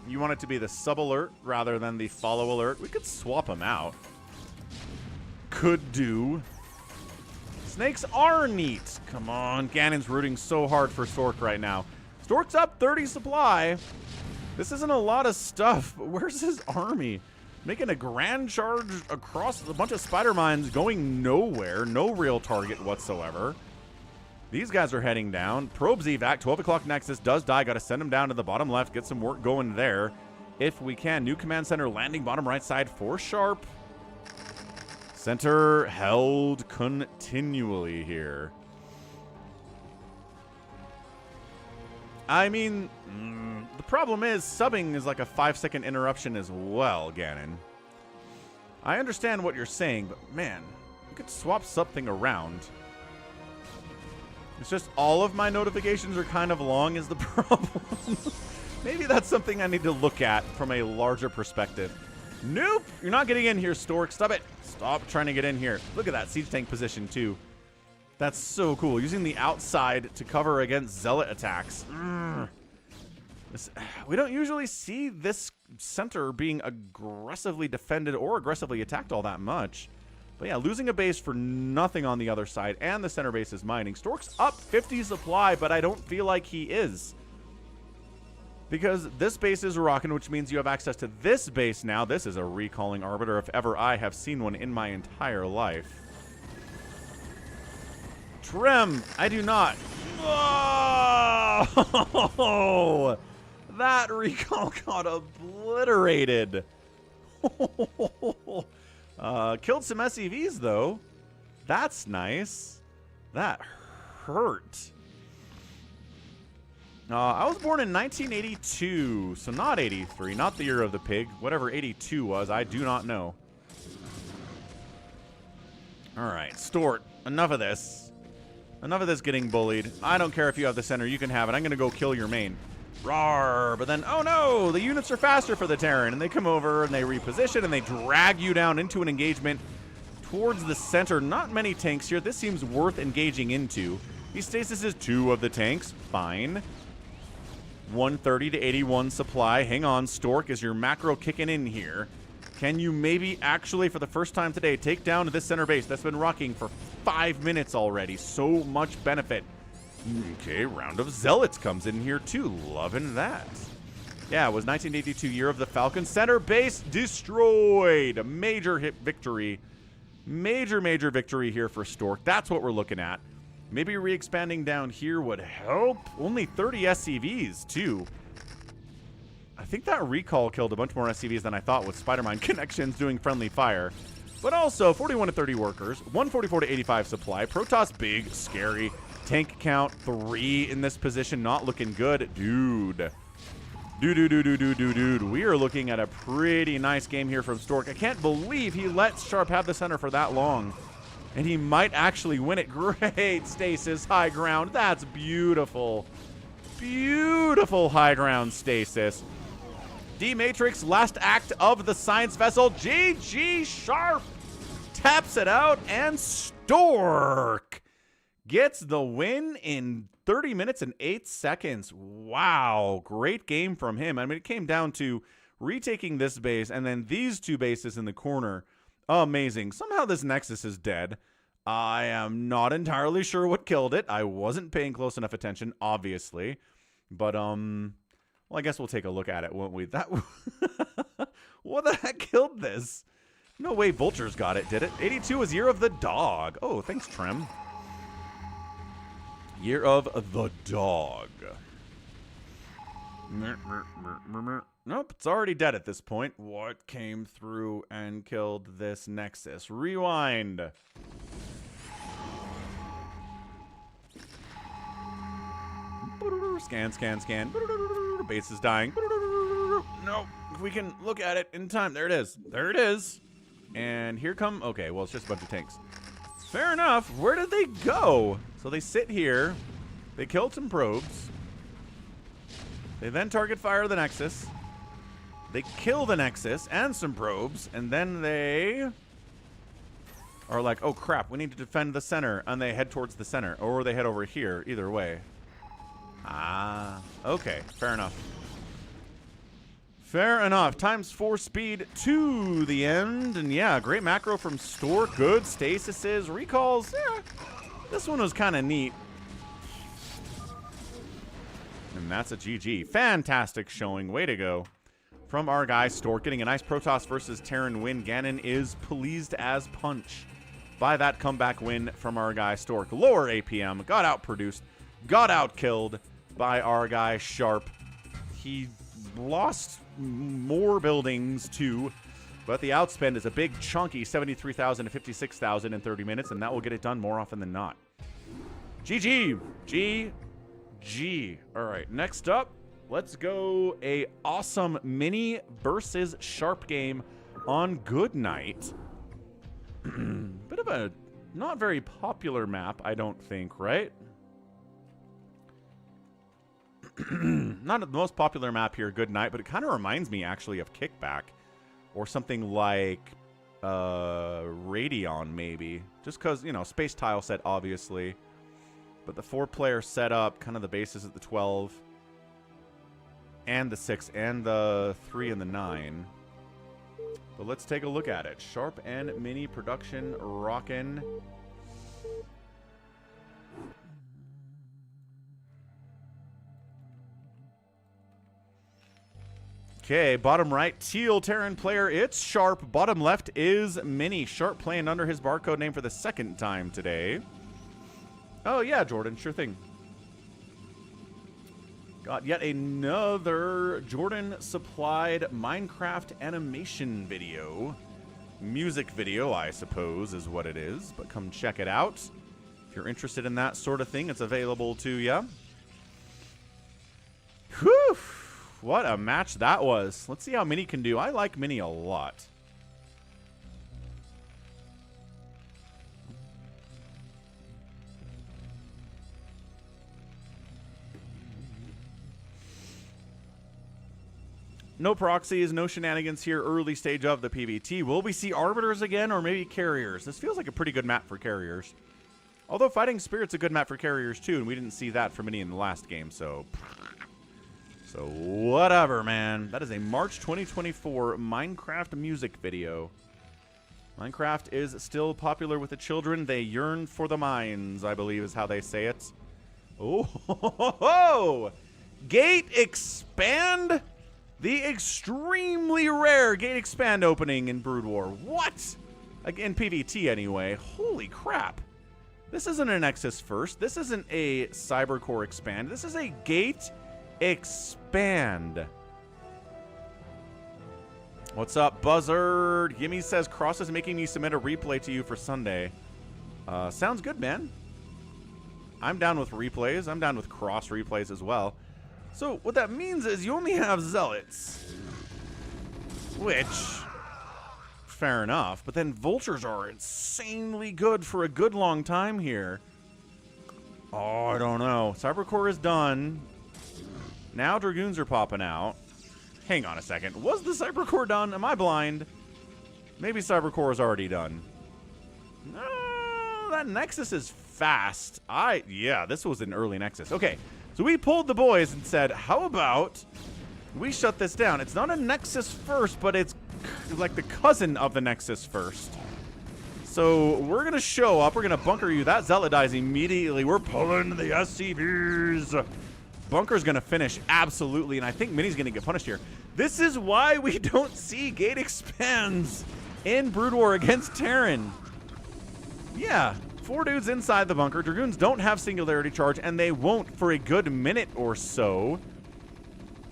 You want it to be the sub alert rather than the follow alert. We could swap them out. Could do. Snakes are neat. Come on. Gannon's rooting so hard for Stork right now. Stork's up 30 supply. This isn't a lot of stuff, but where's his army? Making a grand charge across a bunch of spider mines going nowhere. No real target whatsoever. These guys are heading down. Probes evac. 12 o'clock Nexus does die. Got to send him down to the bottom left. Get some work going there if we can. New command center landing bottom right side for Sharp. Center held continually here. I mean, the problem is subbing is like a 5-second interruption as well, Gannon. I understand what you're saying, but man, you could swap something around. It's just all of my notifications are kind of long is the problem. Maybe that's something I need to look at from a larger perspective. Nope, you're not getting in here, Stork. Stop it. Stop trying to get in here. Look at that siege tank position, too. That's so cool. Using the outside to cover against zealot attacks. We don't usually see this center being aggressively defended or aggressively attacked all that much. But yeah, losing a base for nothing on the other side, and the center base is mining. Stork's up 50 supply, but I don't feel like he is. Because this base is rocking, which means you have access to this base now. This is a recalling arbiter if ever I have seen one in my entire life. Trim, I do not. Oh, that recall got obliterated. Killed some SCVs, though. That's nice. That hurt. I was born in 1982, so not 83, not the year of the pig. Whatever 82 was, I do not know. All right, Stork, enough of this. Enough of this getting bullied. I don't care if you have the center, you can have it. I'm going to go kill your main. Rawr, but then, oh no, the units are faster for the Terran, and they come over, and they reposition, and they drag you down into an engagement towards the center. Not many tanks here. This seems worth engaging into. He stasises 2 of the tanks. Fine. 130 to 81 supply. Hang on, Stork, is your macro kicking in here? Can you maybe actually, for the first time today, take down this center base that's been rocking for 5 minutes already? So much benefit. Okay, round of Zealots comes in here too. Loving that. Yeah, it was 1982 year of the Falcon. Center base destroyed. A major hit victory. Major victory here for Stork. That's what we're looking at. Maybe re-expanding down here would help. Only 30 SCVs, too. I think that recall killed a bunch more SCVs than I thought with Spider-Mine connections doing friendly fire. But also, 41 to 30 workers, 144 to 85 supply. Protoss big, scary. Tank count 3 in this position, not looking good. Dude. Dude. We are looking at a pretty nice game here from Stork. I can't believe he let Sharp have the center for that long. And he might actually win it. Great stasis, high ground. That's beautiful. Beautiful high ground stasis. D-Matrix, last act of the science vessel. GG Sharp. taps it out, and Stork gets the win in 30 minutes and 8 seconds. Wow, great game from him. I mean, it came down to retaking this base and then these two bases in the corner. Amazing. Somehow this Nexus is dead. I am not entirely sure what killed it. I wasn't paying close enough attention, obviously. But, well, I guess we'll take a look at it, won't we? That what the heck killed this? No way Vultures got it, did it? 82 is Year of the Dog. Oh, thanks, Trem. Year of the Dog. Nope, it's already dead at this point. What came through and killed this Nexus? Rewind. Scan, scan, scan. Base is dying. No, if we can look at it in time. There it is. There it is. And here come... Okay, well, it's just a bunch of tanks. Fair enough. Where did they go? So they sit here. They killed some probes. They then target fire the Nexus. They kill the Nexus and some probes. And then they are like, oh, crap. We need to defend the center. And they head towards the center. Or they head over here. Either way. Ah, okay. Fair enough. Fair enough. Times 4 speed to the end. And yeah, great macro from Stork. Good stasises. Recalls. Yeah, this one was kind of neat. And that's a GG. Fantastic showing. Way to go. From our guy Stork. Getting a nice Protoss versus Terran win. Ganon is pleased as punch by that comeback win from our guy Stork. Lower APM. Got outproduced. Got outkilled by our guy Sharp. He lost more buildings too, but the outspend is a big chunky 73,000 to 56,000 in 30 minutes, and that will get it done more often than not. GG. GG. All right, next up, let's go a awesome mini versus Sharp game on Good Night. Bit of a not very popular map, I don't think, right? Not the most popular map here, Good Night, but it kind of reminds me actually of Kickback or something like Radeon maybe, just because, you know, space tile set obviously, but the 4-player setup, kind of the bases at the 12 and the 6 and the 3 and the 9. But let's take a look at it. Sharp and Mini production rockin'. Okay, bottom right, Teal Terran player, it's Sharp. Bottom left is Mini. Sharp playing under his barcode name for the second time today. Oh, yeah, Jordan, sure thing. Got yet another Jordan-supplied Minecraft animation video. Music video, I suppose, is what it is. But come check it out. If you're interested in that sort of thing, it's available to you. Whew! What a match that was. Let's see how Mini can do. I like Mini a lot. No proxies, no shenanigans here. Early stage of the PvT. Will we see Arbiters again or maybe Carriers? This feels like a pretty good map for Carriers. Although Fighting Spirit's a good map for Carriers too, and we didn't see that from Mini in the last game, so... So, whatever, man. That is a March 2024 Minecraft music video. Minecraft is still popular with the children. They yearn for the mines, I believe is how they say it. Oh, ho, ho. Gate Expand? The extremely rare Gate Expand opening in Brood War. What? In PvT, anyway. Holy crap. This isn't an Nexus First. This isn't a Cybercore Expand. This is a Gate Expand. What's up, Buzzard? Gimme says Cross is making me submit a replay to you for Sunday. Sounds good, man. I'm down with replays. I'm down with cross replays as well. So what that means is you only have Zealots, which fair enough. But then Vultures are insanely good for a good long time here. Oh, I don't know. Cybercore is done. Now Dragoons are popping out. Hang on a second. Was the Cybercore done? Am I blind? Maybe Cybercore is already done. That Nexus is fast. Yeah, this was an early Nexus. Okay, so we pulled the boys and said, how about we shut this down? It's not a Nexus first, but it's like the cousin of the Nexus first. So we're going to show up. We're going to bunker you. That Zealot dies immediately. We're pulling the SCVs. Bunker's going to finish, absolutely, and I think Mini's going to get punished here. This is why we don't see Gate Expands in Brood War against Terran. Yeah, 4 dudes inside the bunker. Dragoons don't have Singularity Charge, and they won't for a good minute or so.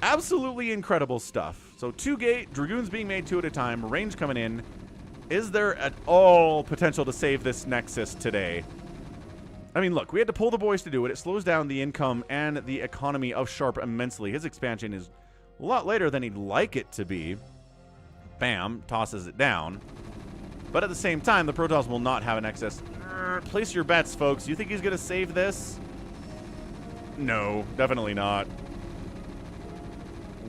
Absolutely incredible stuff. So 2 Gate, Dragoons being made 2 at a time, range coming in. Is there at all potential to save this Nexus today? I mean, look, we had to pull the boys to do it. It slows down the income and the economy of Sharp immensely. His expansion is a lot later than he'd like it to be. Bam, tosses it down. But at the same time, the Protoss will not have an excess. Place your bets, folks. You think he's going to save this? No, definitely not.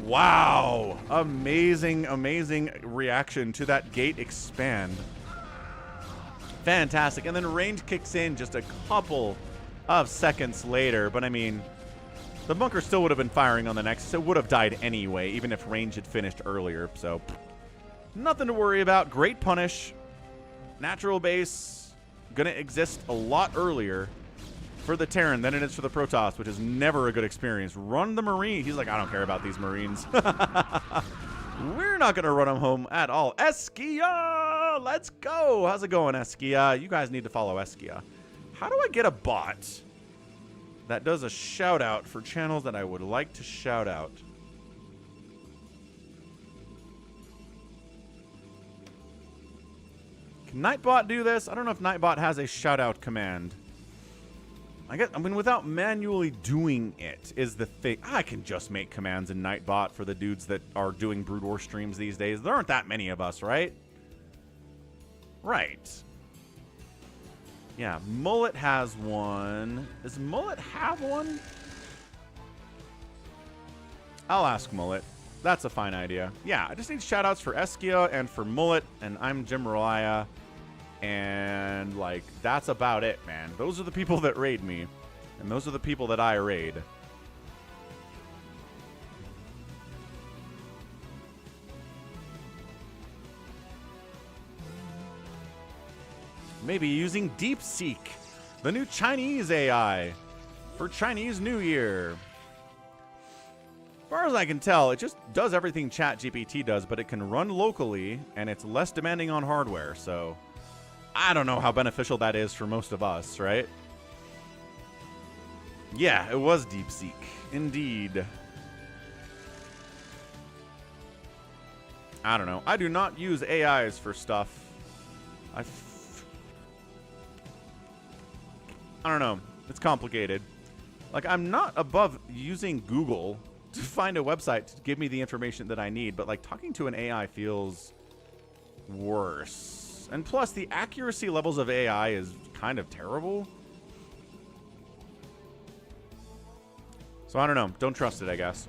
Wow. Amazing, amazing reaction to that Gate Expand. Fantastic. And then range kicks in just a couple of seconds later. But, I mean, the bunker still would have been firing on the Nexus. It would have died anyway, even if range had finished earlier. So, nothing to worry about. Great punish. Natural base going to exist a lot earlier for the Terran than it is for the Protoss, which is never a good experience. Run the Marine. He's like, I don't care about these Marines. We're not going to run them home at all. Eskia! Let's go! How's it going, Eskia? You guys need to follow Eskia. How do I get a bot that does a shout-out for channels that I would like to shout out? Can Nightbot do this? I don't know if Nightbot has a shout-out command. I mean, without manually doing it is the thing. I can just make commands in Nightbot for the dudes that are doing Brood War streams these days. There aren't that many of us, right? Right. Yeah, Mullet has one. Does Mullet have one? I'll ask Mullet. That's a fine idea. Yeah, I just need shout-outs for Eskia and for Mullet, and I'm Jim Roya. And, like, that's about it, man. Those are the people that raid me. And those are the people that I raid. Maybe using DeepSeek, the new Chinese AI, for Chinese New Year. As far as I can tell, it just does everything ChatGPT does, but it can run locally, and it's less demanding on hardware, so I don't know how beneficial that is for most of us, right? Yeah, it was DeepSeek. Indeed. I don't know. I do not use AIs for stuff. I don't know. It's complicated. Like, I'm not above using Google to find a website to give me the information that I need, but, like, talking to an AI feels worse. And plus, the accuracy levels of AI is kind of terrible. So I don't know. Don't trust it, I guess.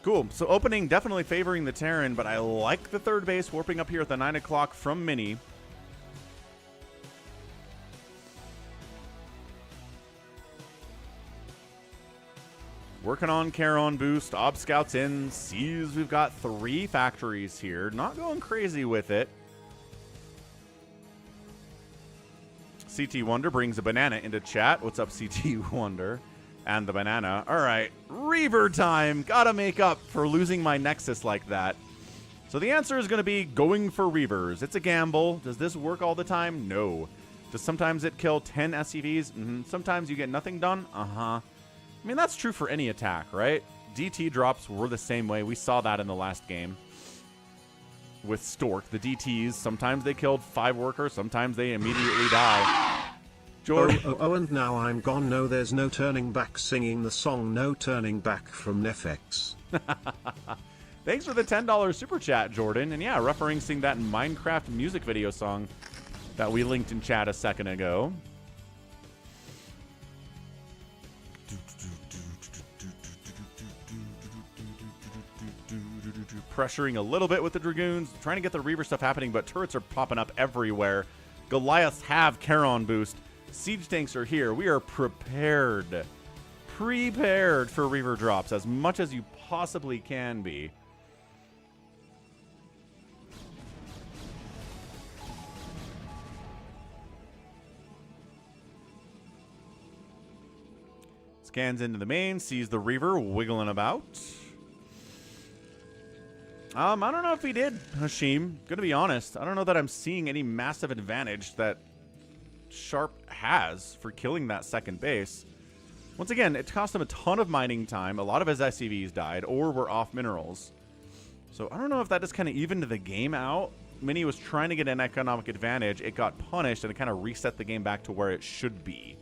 Cool. So opening definitely favoring the Terran, but I like the third base warping up here at the 9 o'clock from Mini. Working on Charon boost, Ob Scouts in, sees we've got 3 factories here. Not going crazy with it. CT Wonder brings a banana into chat. What's up, CT Wonder? And the banana. All right, Reaver time. Gotta make up for losing my Nexus like that. So the answer is going to be going for Reavers. It's a gamble. Does this work all the time? No. Does sometimes it kill 10 SCVs? Sometimes you get nothing done? I mean, that's true for any attack, right? DT drops were the same way. We saw that in the last game with Stork. The DTs, sometimes they killed 5 workers, sometimes they immediately die. Jordan. Oh, and now I'm gone. No, there's no turning back, singing the song No Turning Back from FX. Thanks for the $10 super chat, Jordan. And yeah, referencing that Minecraft music video song that we linked in chat a second ago. Pressuring a little bit with the Dragoons, trying to get the Reaver stuff happening, but turrets are popping up everywhere. Goliaths have Charon boost. Siege tanks are here. We are prepared for Reaver drops as much as you possibly can be. Scans into the main, sees the Reaver wiggling about. I don't know if he did, Hashim. Gonna be honest, I don't know that I'm seeing any massive advantage that Sharp has for killing that second base. Once again, it cost him a ton of mining time. A lot of his SCVs died or were off minerals. So I don't know if that just kind of evened the game out. Mini was trying to get an economic advantage. It got punished and it kind of reset the game back to where it should be.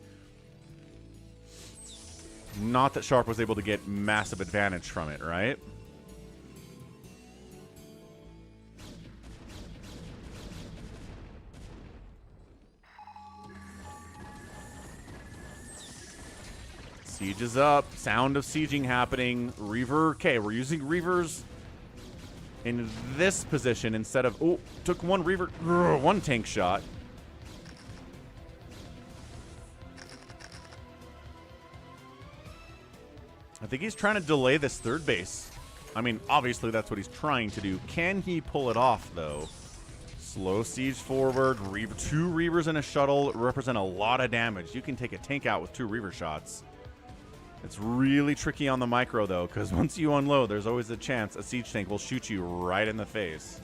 Not that Sharp was able to get massive advantage from it, right? Siege is up. Sound of sieging happening. Reaver. Okay, we're using Reavers in this position instead of... Oh, took one Reaver... one tank shot. I think he's trying to delay this third base. I mean, obviously that's what he's trying to do. Can he pull it off, though? Slow siege forward. Two Reavers and a shuttle represent a lot of damage. You can take a tank out with 2 Reaver shots. It's really tricky on the micro, though, because once you unload, there's always a chance a siege tank will shoot you right in the face.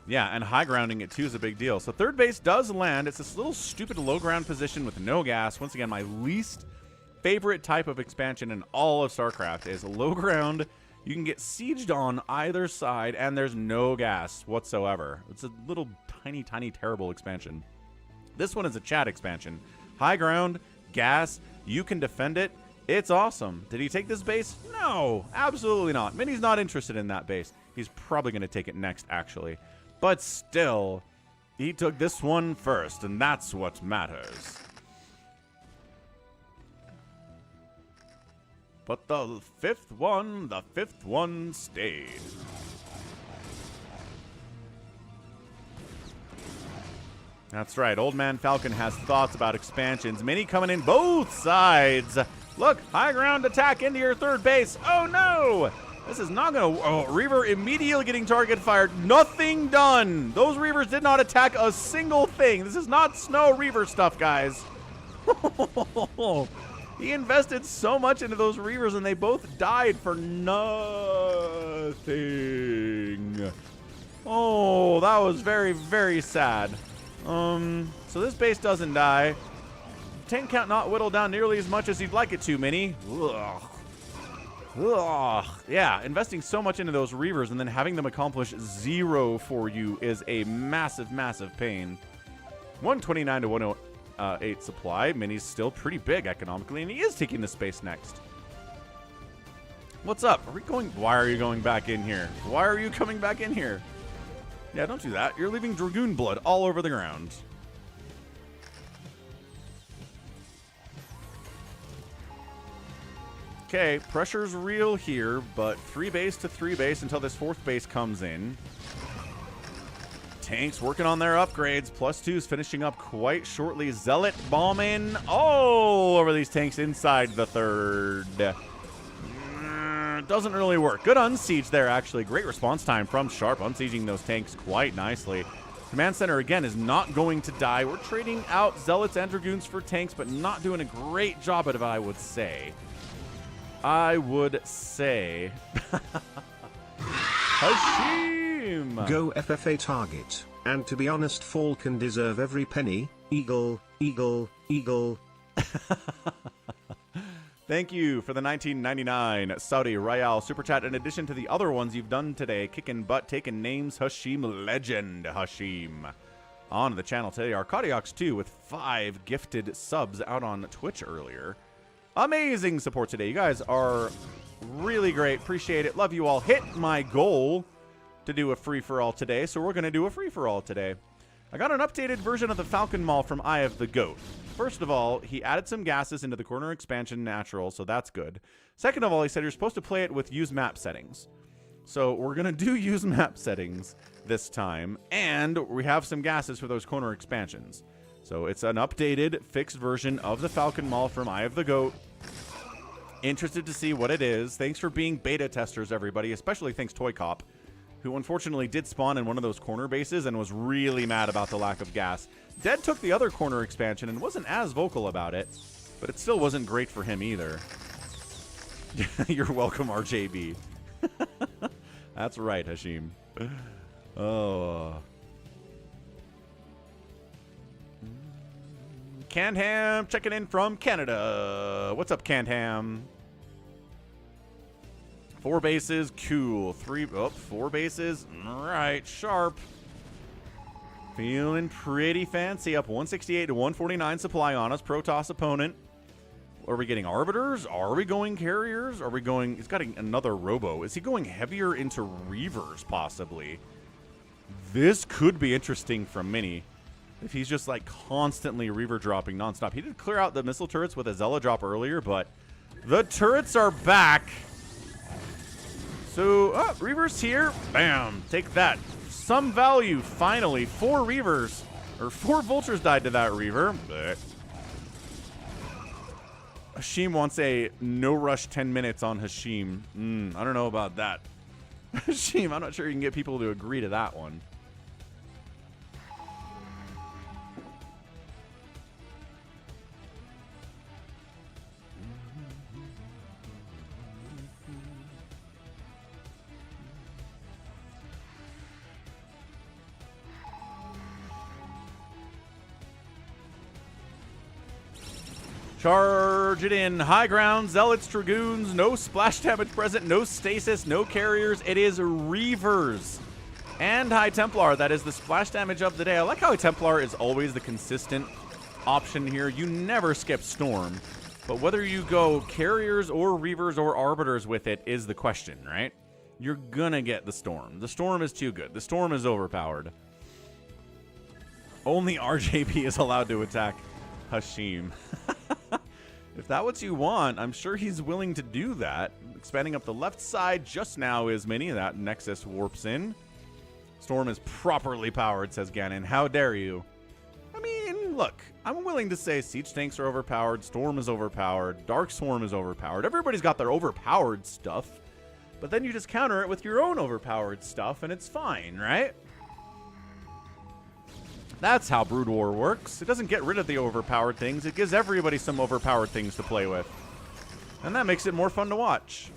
Yeah, and high grounding it, too, is a big deal. So third base does land. It's this little stupid low ground position with no gas. Once again, my least favorite type of expansion in all of StarCraft is low ground. You can get sieged on either side, and there's no gas whatsoever. It's a little tiny, tiny, terrible expansion. This one is a chat expansion. High ground, gas, you can defend it. It's awesome. Did he take this base? No, absolutely not. Mini's not interested in that base. He's probably going to take it next, actually. But still, he took this one first, and that's what matters. But the fifth one stayed. That's right, Old Man Falcon has thoughts about expansions. Mini coming in both sides. Look, high ground attack into your third base. Oh no! This is not gonna... Oh, Reaver immediately getting target fired. Nothing done. Those Reavers did not attack a single thing. This is not Snow Reaver stuff, guys. He invested so much into those Reavers, and they both died for nothing. Oh, that was very, very sad. So this base doesn't die. Tank count not whittled down nearly as much as you'd like it to, Mini. Ugh. Ugh. Yeah, investing so much into those Reavers and then having them accomplish 0 for you is a massive, massive pain. 129 to 108 supply. Mini's still pretty big economically, and he is taking the space next. What's up? Are we going? Why are you going back in here? Why are you coming back in here? Yeah, don't do that. You're leaving Dragoon blood all over the ground. Okay, pressure's real here, but 3 base to 3 base until this 4th base comes in. Tanks working on their upgrades. +2's finishing up quite shortly. Zealot bombing all over these tanks inside the 3rd. Doesn't really work. Good unsiege there, actually. Great response time from Sharp, unsieging those tanks quite nicely. Command Center, again, is not going to die. We're trading out Zealots and Dragoons for tanks, but not doing a great job at it, I would say. I would say Hashim. Go FFA target. And to be honest, Falcon deserve every penny. Eagle, eagle, eagle. Thank you for the 1999 Saudi RoyaL Super Chat. In addition to the other ones you've done today, kicking butt, taking names, Hashim, legend Hashim. On the channel today, Arcadiox 2 with 5 gifted subs out on Twitch earlier. Amazing support today. You guys are really great. Appreciate it. Love you all. Hit my goal to do a free-for-all today, so we're going to do a free-for-all today. I got an updated version of the Falcon Mall from Eye of the Goat. First of all, he added some gases into the corner expansion natural, so that's good. Second of all, he said you're supposed to play it with use map settings. So we're going to do use map settings this time, and we have some gases for those corner expansions. So it's an updated, fixed version of the Falcon Mall from Eye of the Goat. Interested to see what it is. Thanks for being beta testers, everybody, especially thanks Toy Cop, who unfortunately did spawn in one of those corner bases and was really mad about the lack of gas. Dead took the other corner expansion and wasn't as vocal about it, but it still wasn't great for him either. You're welcome, RJB. That's right, Hashim. Oh. Canned Ham checking in from Canada. What's up, Canned Ham? 4 bases, cool. 4 bases. All right, sharp. Feeling pretty fancy. Up 168 to 149 supply on us. Protoss opponent. Are we getting arbiters? Are we going carriers? Are we going... He's got another robo. Is he going heavier into reavers, possibly? This could be interesting from Mini. If he's just, like, constantly reaver dropping nonstop. He did clear out the missile turrets with a Zella drop earlier, but the turrets are back. So, reavers here. Bam. Take that. Some value, finally. 4 reavers. Or 4 vultures died to that reaver. Blech. Hashim wants a no rush 10 minutes on Hashim. I don't know about that. Hashim, I'm not sure you can get people to agree to that one. Charge it in. High ground, Zealots, Dragoons, no splash damage present, no stasis, no carriers. It is Reavers and High Templar. That is the splash damage of the day. I like how High Templar is always the consistent option here. You never skip Storm. But whether you go carriers or Reavers or Arbiters with it is the question, right? You're gonna get the Storm. The Storm is too good. The Storm is overpowered. Only RJB is allowed to attack Hashim. If that's what you want, I'm sure he's willing to do that. Expanding up the left side just now is Mini. That Nexus warps in. Storm is properly powered, says Ganon. How dare you? I mean, look, I'm willing to say Siege Tanks are overpowered, Storm is overpowered, Dark Swarm is overpowered. Everybody's got their overpowered stuff, but then you just counter it with your own overpowered stuff, and it's fine, right? That's how Brood War works. It doesn't get rid of the overpowered things. It gives everybody some overpowered things to play with. And that makes it more fun to watch.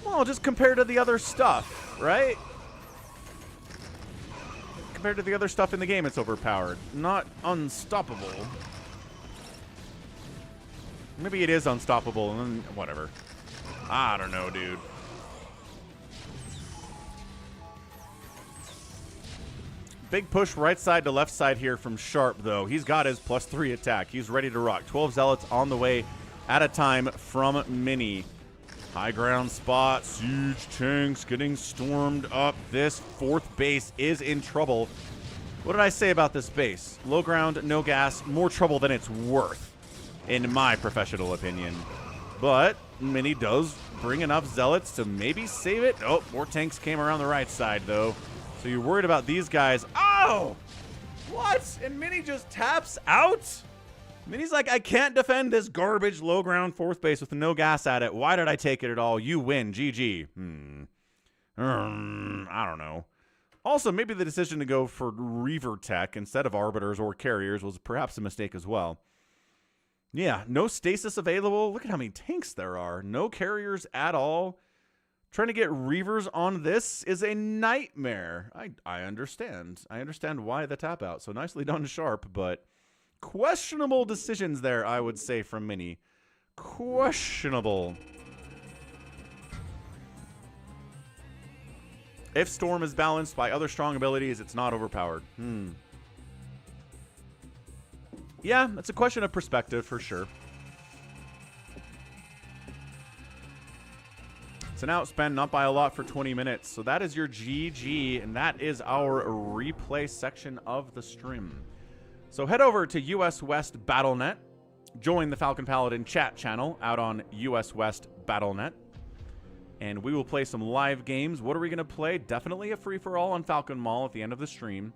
Well, just compared to the other stuff, right? Compared to the other stuff in the game, it's overpowered. Not unstoppable. Maybe it is unstoppable, and then whatever. I don't know, dude. Big push right side to left side here from Sharp, though. He's got his +3 attack. He's ready to rock. 12 Zealots on the way at a time from Mini. High ground spot. Siege Tanks getting stormed up. This 4th base is in trouble. What did I say about this base? Low ground, no gas, more trouble than it's worth, in my professional opinion. But Mini does bring enough Zealots to maybe save it. Oh, more tanks came around the right side, though. So you're worried about these guys. Oh! What? And Mini just taps out? Mini's like, I can't defend this garbage low ground 4th base with no gas at it. Why did I take it at all? You win. GG. I don't know. Also, maybe the decision to go for Reaver Tech instead of Arbiters or Carriers was perhaps a mistake as well. Yeah, no stasis available. Look at how many tanks there are. No carriers at all. Trying to get Reavers on this is a nightmare. I understand. I understand why the tap out. So nicely done, Sharp, but questionable decisions there, I would say, from Mini. Questionable. If Storm is balanced by other strong abilities, it's not overpowered. Yeah, it's a question of perspective for sure. It's an outspend, not by a lot for 20 minutes. So that is your GG, and that is our replay section of the stream. So head over to US West BattleNet. Join the Falcon Paladin chat channel out on US West BattleNet. And we will play some live games. What are we going to play? Definitely a free-for-all on Falcon Mall at the end of the stream.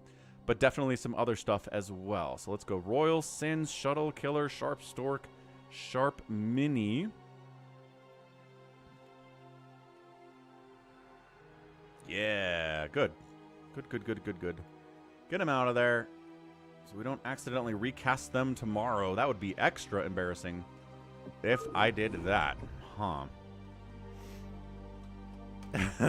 But definitely some other stuff as well. So let's go RoyaL, ssinz, Shuttle, Killer, Sharp, Stork, Sharp, Mini. Yeah, good. Good. Get him out of there so we don't accidentally recast them tomorrow. That would be extra embarrassing if I did that. Huh.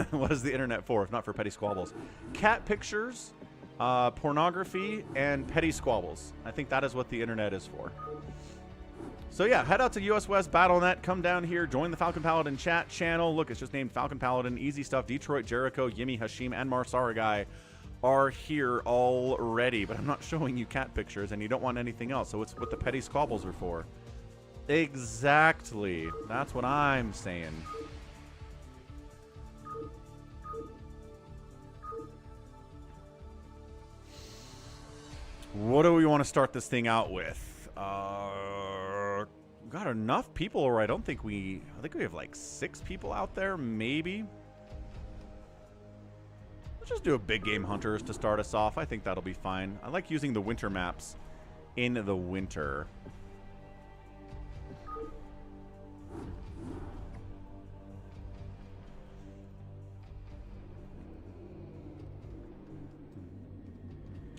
What is the internet for if not for petty squabbles? Cat pictures, pornography, and petty squabbles. I think that is what the internet is for. So yeah, head out to US West BattleNet. Come down here, join the Falcon Paladin chat channel. Look, it's just named Falcon Paladin. Easy stuff. Detroit, Jericho, Yimi, Hashim, and Marsaragai are here already. But I'm not showing you cat pictures, and you don't want anything else. So it's what the petty squabbles are for. Exactly. That's what I'm saying. What do we want to start this thing out with? Got enough people, or I think we have like 6 people out there, maybe. Let's just do a big game hunters to start us off. I think that'll be fine. I like using the winter maps in the winter.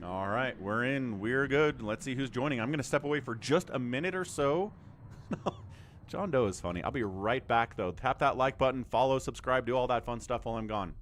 All right, we're in. We're good. Let's see who's joining. I'm going to step away for just a minute or so. John Doe is funny. I'll be right back, though. Tap that like button, follow, subscribe, do all that fun stuff while I'm gone.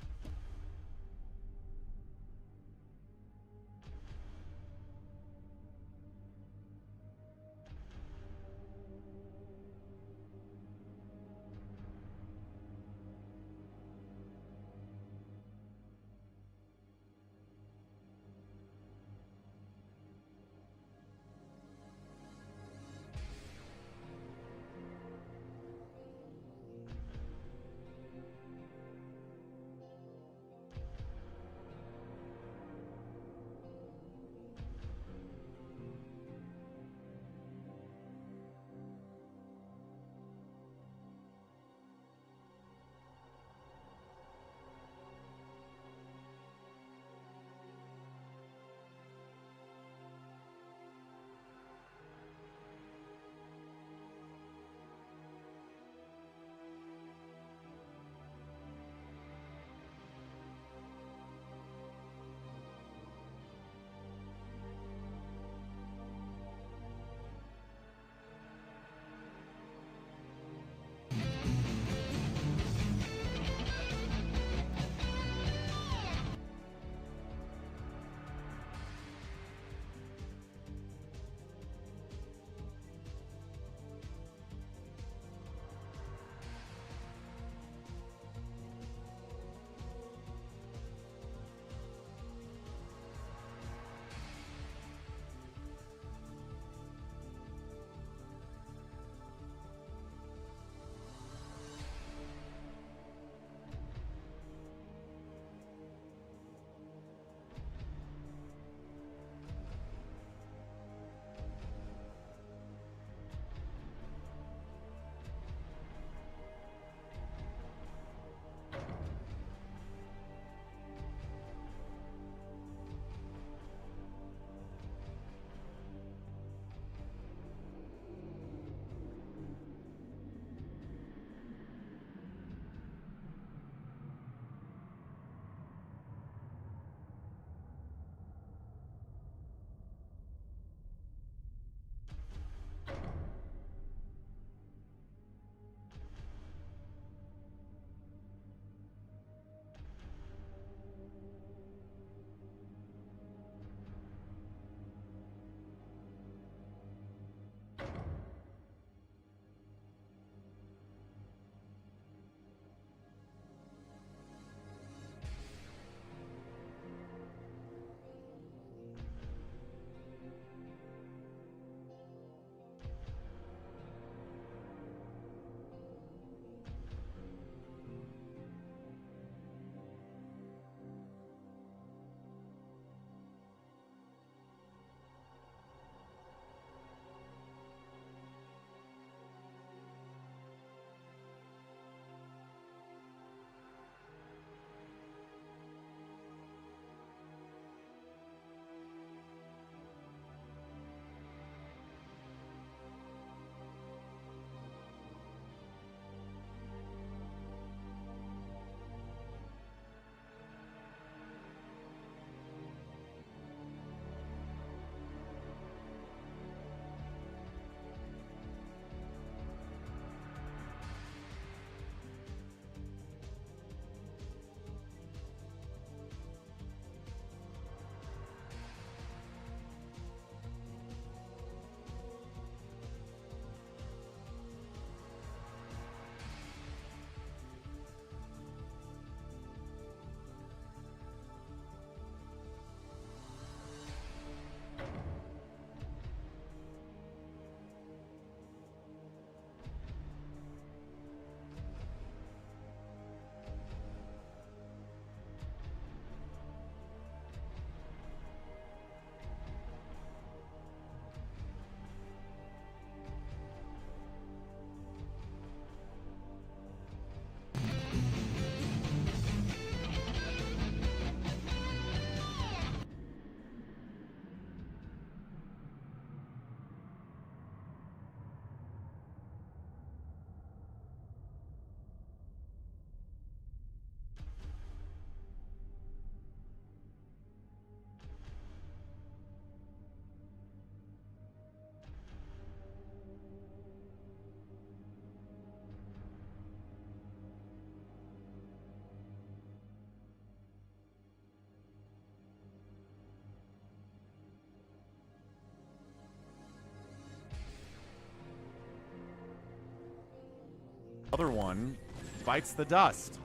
Other one bites the dust.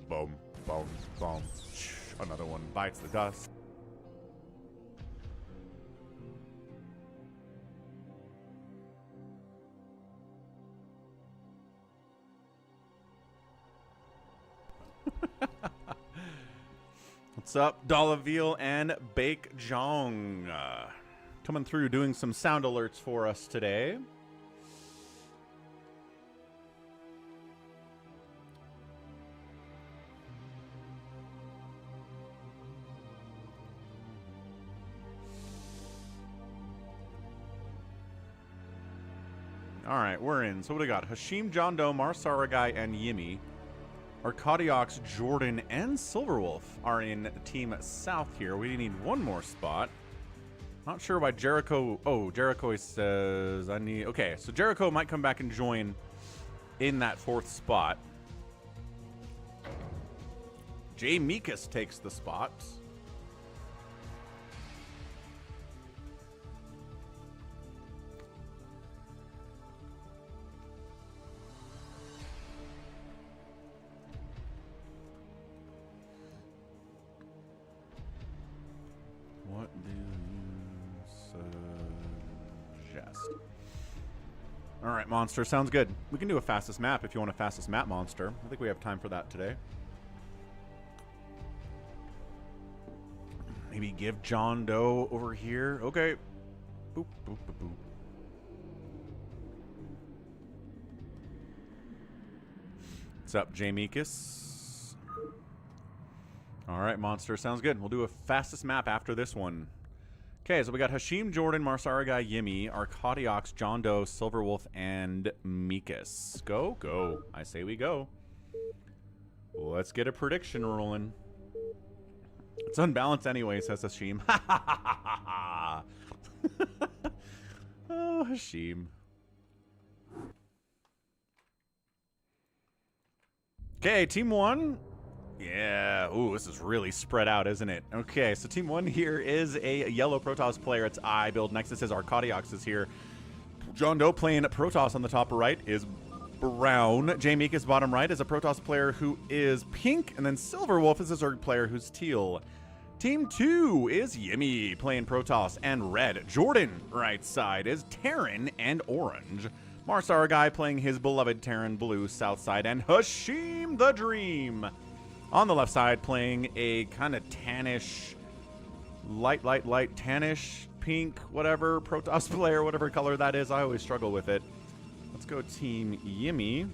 Boom, boom, boom. Another one bites the dust. What's up, Dollaville and Bake Jong? Coming through doing some sound alerts for us today. All right, we're in. So what do we got? Hashim, John Doe, Marsaragai, and Yimi. Arcadiox, Jordan, and Silverwolf are in Team South here. We need one more spot. Not sure why Jericho... Oh, Jericho says I need... Okay, so Jericho might come back and join in that fourth spot. Jay Mikas takes the spot. What do you suggest? All right, Monster. Sounds good. We can do a fastest map if you want a fastest map, Monster. I think we have time for that today. Maybe give John Doe over here. Okay. Boop, boop, boop, boop. What's up, Jamiekus? All right, Monster. Sounds good. We'll do a fastest map after this one. Okay, so we got Hashim, Jordan, Marsaragai, Yimi, Arcadiox, John Doe, Silverwolf, and Mikas. Go, go. I say we go. Let's get a prediction rolling. It's unbalanced anyway, says Hashim. Oh, Hashim. Okay, Team 1. Yeah. Ooh, this is really spread out, isn't it? Okay, so Team 1 here is a yellow Protoss player. It's I build. Next it says Arcadiox is here. John Doe playing Protoss on the top right is brown. Jay Mikas bottom right is a Protoss player who is pink. And then Silverwolf is a Zerg player who's teal. Team 2 is Yimi playing Protoss and red. Jordan right side is Terran and orange. Marsaragai playing his beloved Terran blue south side. And Hashim the Dream on the left side playing a kind of tannish, light tannish, pink, whatever, Protoss player, whatever color that is. I always struggle with it. Let's go Team Yimi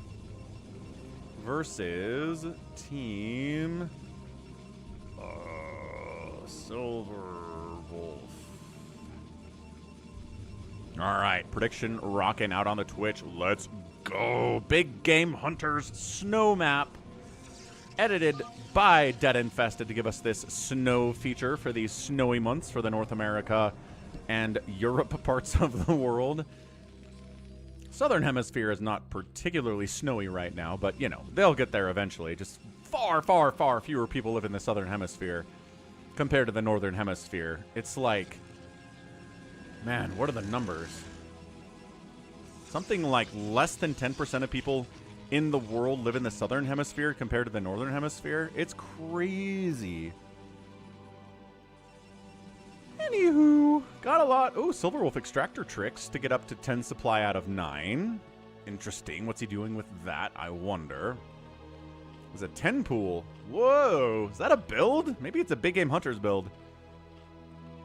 versus Team Silverwolf. All right, prediction rocking out on the Twitch. Let's go. Big Game Hunters snow map. Edited by Dead Infested to give us this snow feature for these snowy months for the North America and Europe parts of the world. Southern Hemisphere is not particularly snowy right now, but, you know, they'll get there eventually. Just far, far, far fewer people live in the Southern Hemisphere compared to the Northern Hemisphere. It's like, man, what are the numbers? Something like less than 10% of people in the world live in the Southern Hemisphere compared to the Northern Hemisphere. It's crazy. Anywho, got a lot. Oh, Silverwolf extractor tricks to get up to 10 supply out of 9. Interesting. What's he doing with that, I wonder? It's a 10 pool. Whoa, is that a build? Maybe it's a Big Game Hunters build.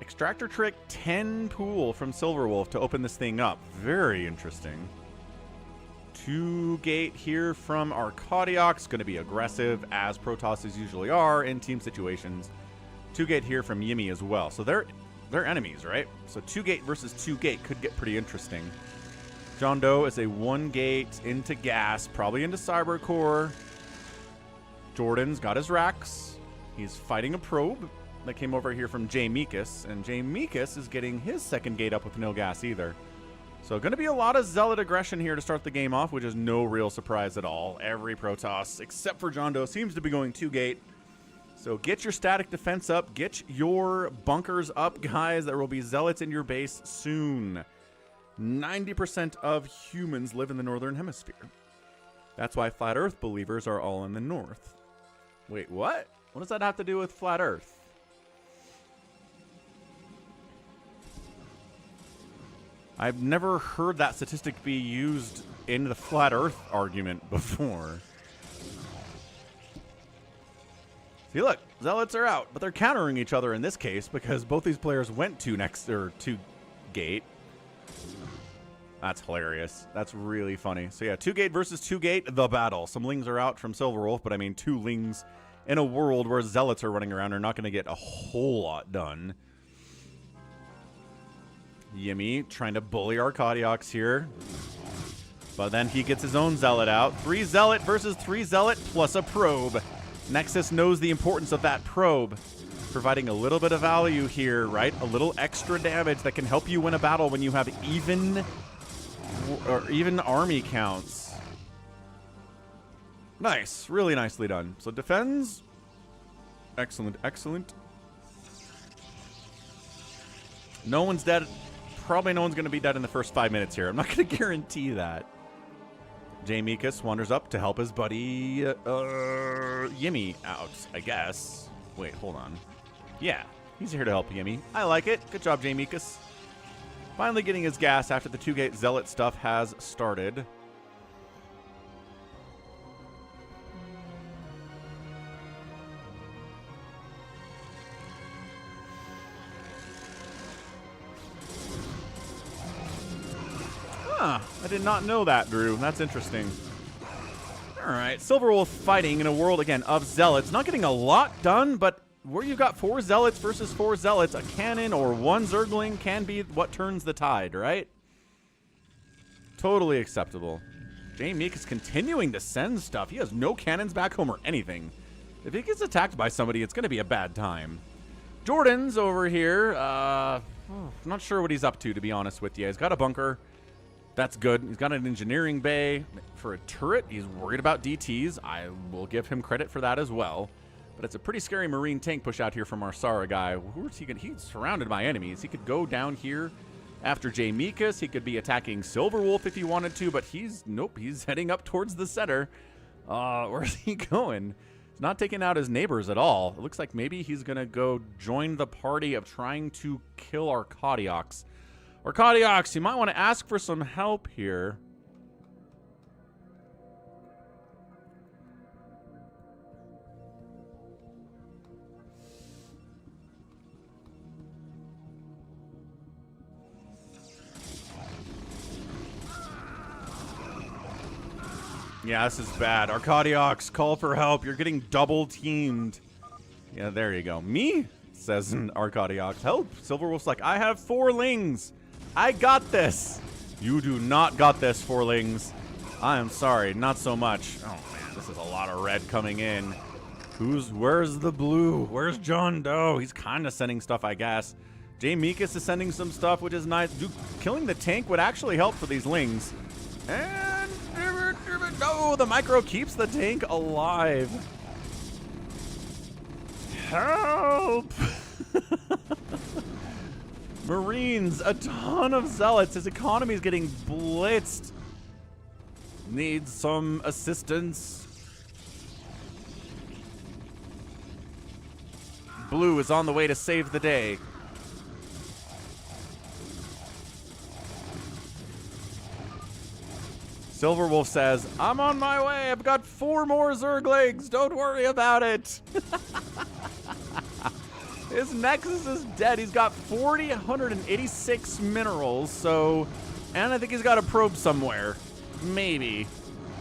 Extractor trick 10 pool from Silverwolf to open this thing up. Very interesting. 2 gate here from Arcadiox. Going to be aggressive, as Protosses usually are in team situations. 2 gate here from Yimi as well. So they're enemies, right? So 2 gate versus 2 gate could get pretty interesting. John Doe is a 1 gate into gas, probably into Cyber Core. Jordan's got his racks. He's fighting a probe that came over here from Jay Mikas. And Jay Mikas is getting his 2nd gate up with no gas either. So going to be a lot of Zealot aggression here to start the game off, which is no real surprise at all. Every Protoss, except for John Doe, seems to be going 2 gate. So get your static defense up. Get your bunkers up, guys. There will be Zealots in your base soon. 90% of humans live in the Northern Hemisphere. That's why flat Earth believers are all in the north. Wait, what? What does that have to do with flat Earth? I've never heard that statistic be used in the flat Earth argument before. See, look, Zealots are out, but they're countering each other in this case because both these players went to gate. That's hilarious. That's really funny. So yeah, 2 gate versus 2 gate, the battle. Some lings are out from Silverwolf, but I mean 2 lings in a world where Zealots are running around are not going to get a whole lot done. Yimmy trying to bully Arcadiox here. But then he gets his own Zealot out. 3 Zealot versus 3 Zealot plus a probe. Nexus knows the importance of that probe, providing a little bit of value here, right? A little extra damage that can help you win a battle when you have even army counts. Nice. Really nicely done. So defends. Excellent, excellent. No one's dead. Probably no one's going to be dead in the first 5 minutes here. I'm not going to guarantee that. J-Mikas wanders up to help his buddy Yimmy out, I guess. Wait, hold on. Yeah, he's here to help Yimmy. I like it. Good job, J-Mikas. Finally getting his gas after the 2-gate Zealot stuff has started. Huh, I did not know that, Drew. That's interesting. All right, Silverwolf fighting in a world, again, of Zealots. Not getting a lot done, but where you've got 4 Zealots versus 4 Zealots, a cannon or 1 Zergling can be what turns the tide, right? Totally acceptable. J-Meek is continuing to send stuff. He has no cannons back home or anything. If he gets attacked by somebody, it's going to be a bad time. Jordan's over here. Not sure what he's up to be honest with you. He's got a bunker. That's good. He's got an engineering bay for a turret. He's worried about DTs. I will give him credit for that as well. But it's a pretty scary marine tank push out here from our Sara guy. Who's he? He's surrounded by enemies. He could go down here after J-Mikas. He could be attacking Silverwolf if he wanted to, but nope, he's heading up towards the center. Where's he going? He's not taking out his neighbors at all. It looks like maybe he's going to go join the party of trying to kill Arcadiox. Arcadiox, you might want to ask for some help here. Yeah, this is bad. Arcadiox, call for help. You're getting double teamed. Yeah, there you go. Me? Says Arcadiox. Help. Silverwolf's like, I have 4 lings. I got this. You do not got this, 4 lings. I am sorry, not so much. Oh man, this is a lot of red coming in. Where's the blue? Where's John Doe? He's kind of sending stuff, I guess. J-Mikas is sending some stuff, which is nice. Dude, killing the tank would actually help for these lings. And no, the micro keeps the tank alive. Help! Marines, a ton of Zealots. His economy is getting blitzed. Needs some assistance. Blue is on the way to save the day. Silverwolf says, I'm on my way. I've got 4 more Zerglings. Don't worry about it. His Nexus is dead. He's got 486 minerals, so... And I think he's got a probe somewhere. Maybe.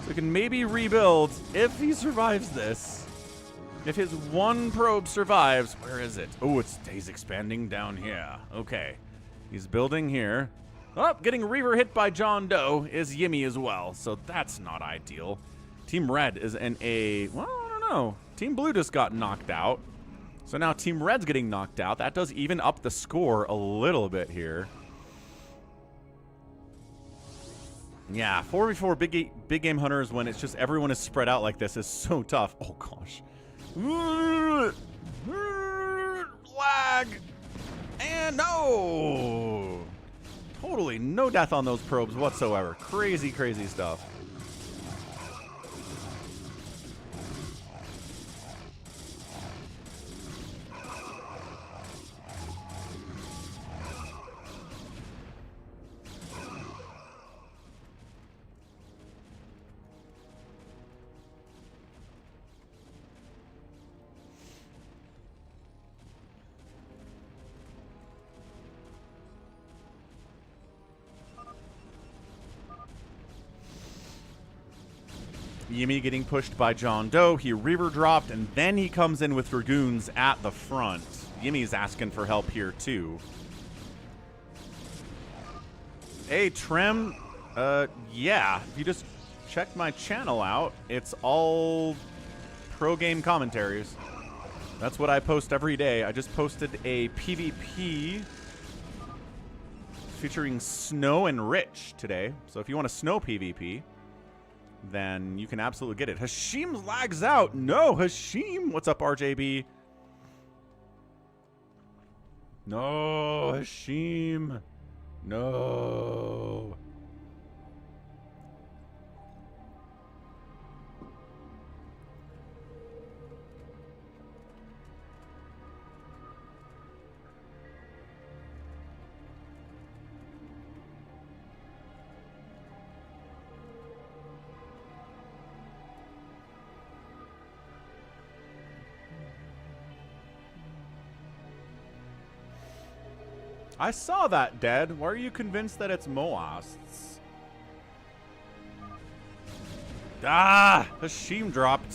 So he can maybe rebuild if he survives this. If his 1 probe survives. Where is it? Oh, he's expanding down here. Okay. He's building here. Oh, getting Reaver hit by John Doe is Yimmy as well, so that's not ideal. Team Red is in a... Well, I don't know. Team Blue just got knocked out. So now Team Red's getting knocked out. That does even up the score a little bit here. Yeah, 4v4 big game hunters when it's just everyone is spread out like this is so tough. Oh, gosh. Lag! And no! Totally no death on those probes whatsoever. Crazy, crazy stuff. Yimi getting pushed by John Doe. He Reaver dropped, and then he comes in with Dragoons at the front. Yimi's asking for help here, too. Hey, Trem. Yeah. If you just check my channel out, it's all pro game commentaries. That's what I post every day. I just posted a PvP featuring Snow and Rich today. So if you want a Snow PvP, then you can absolutely get it. Hashim lags out. No, Hashim. What's up, RJB? No, Hashim. No. I saw that, Dead. Why are you convinced that it's Moasts? Ah! Hashim dropped.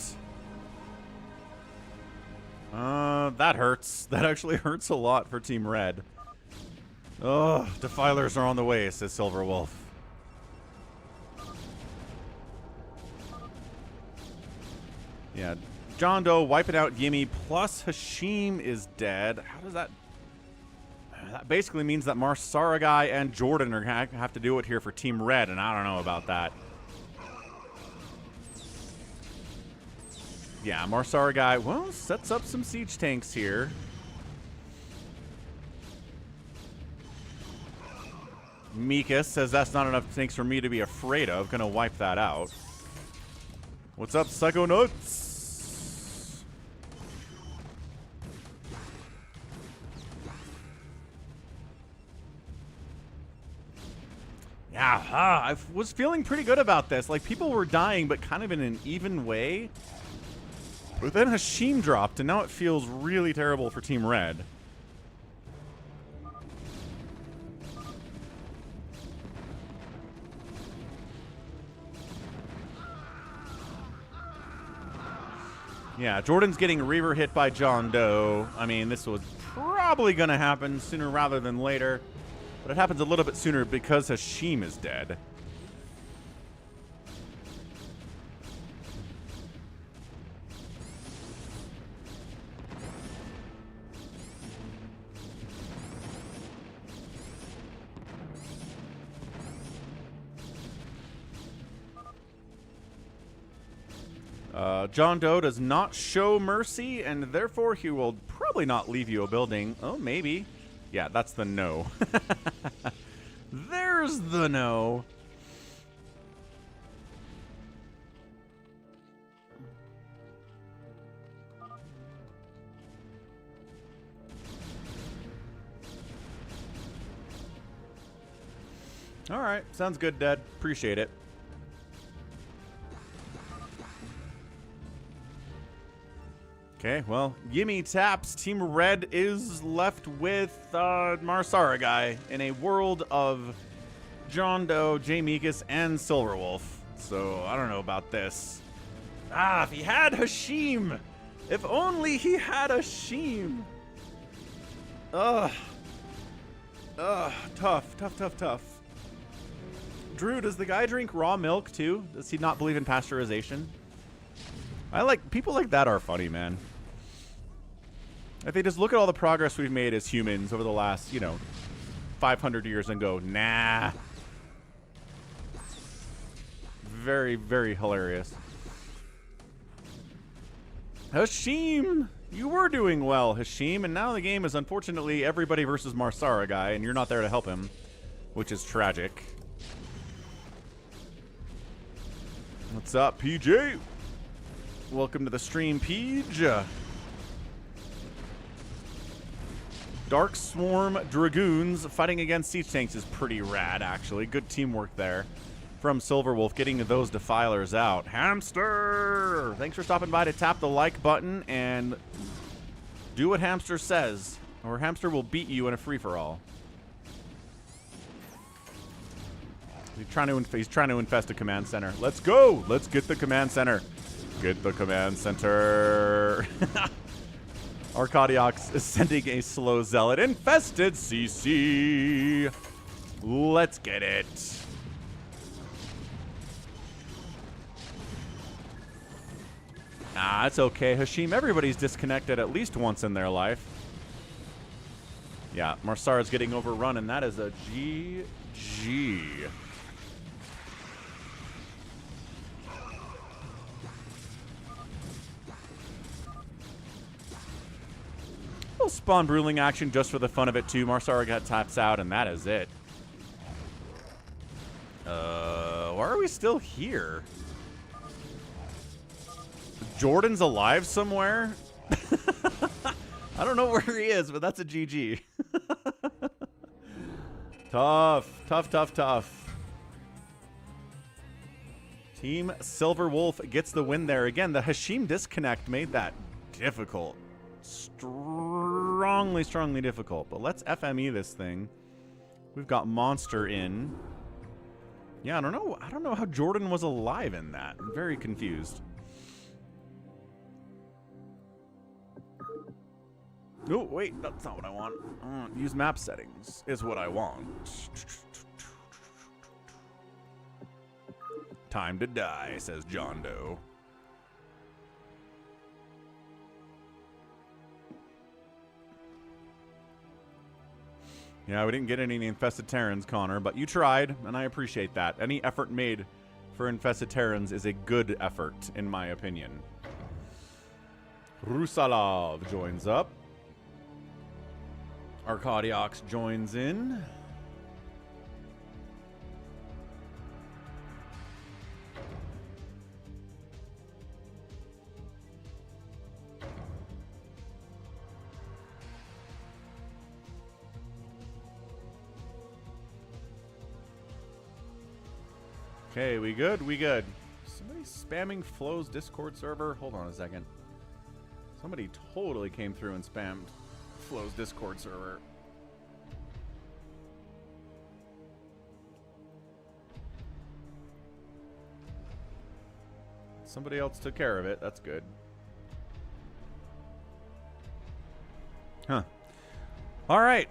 That hurts. That actually hurts a lot for Team Red. Oh, Defilers are on the way, says Silver Wolf. Yeah, John Doe wiping out Yimi, plus Hashim is dead. How does that... That basically means that Marsaragai and Jordan are gonna have to do it here for Team Red, and I don't know about that. Yeah, Marsaragai, well, sets up some siege tanks here. Mika says that's not enough tanks for me to be afraid of. Gonna wipe that out. What's up, Psychonauts? Yeah, I was feeling pretty good about this. Like, people were dying, but kind of in an even way. But then Hashim dropped, and now it feels really terrible for Team Red. Yeah, Jordan's getting Reaver hit by John Doe. I mean, this was probably going to happen sooner rather than later. But it happens a little bit sooner because Hashim is dead. John Doe does not show mercy, and therefore he will probably not leave you a building. Oh, maybe. Yeah, that's the no. There's the no. All right, sounds good, Dad. Appreciate it. Okay, well, Yimi taps. Team Red is left with Marsaragai in a world of John Doe, Jay Mikas, and Silverwolf. So, I don't know about this. Ah, if he had Hashim! If only he had Hashim! Ugh. Ugh, tough. Drew, does the guy drink raw milk, too? Does he not believe in pasteurization? People like that are funny, man. If they just look at all the progress we've made as humans over the last, 500 years and go, nah. Very, very hilarious. Hashim! You were doing well, Hashim, and now the game is unfortunately everybody versus Marsaragai, and you're not there to help him, which is tragic. What's up, PJ? Welcome to the stream, Peach. Dark Swarm Dragoons fighting against siege tanks is pretty rad, actually. Good teamwork there from Silverwolf, getting those Defilers out. Hamster! Thanks for stopping by to tap the like button and do what Hamster says, or Hamster will beat you in a free-for-all. He's trying to infest a command center. Let's go. Let's get the command center. Get the command center. Arcadiox is sending a slow zealot. Infested CC. Let's get it. Ah, it's okay, Hashim. Everybody's disconnected at least once in their life. Yeah, Marsara's getting overrun, and that is a GG. Little spawn bruling action just for the fun of it, too. Marsara got taps out, and that is it. Why are we still here? Jordan's alive somewhere? I don't know where he is, but that's a GG. Tough. Team Silver Wolf gets the win there. Again, the Hashim disconnect made that difficult. Strongly difficult. But let's FME this thing. We've got Monster in. Yeah, I don't know how Jordan was alive in that. I'm very confused. Oh, wait, that's not what I want. Use map settings is what I want. Time to die, says John Doe. Yeah, we didn't get any infested Terrans, Connor, but you tried, and I appreciate that. Any effort made for infested Terrans is a good effort, in my opinion. Rusalov joins up. Arcadiox joins in. Okay, we good? We good. Somebody spamming Flo's Discord server? Hold on a second. Somebody totally came through and spammed Flo's Discord server. Somebody else took care of it. That's good. Huh. All right.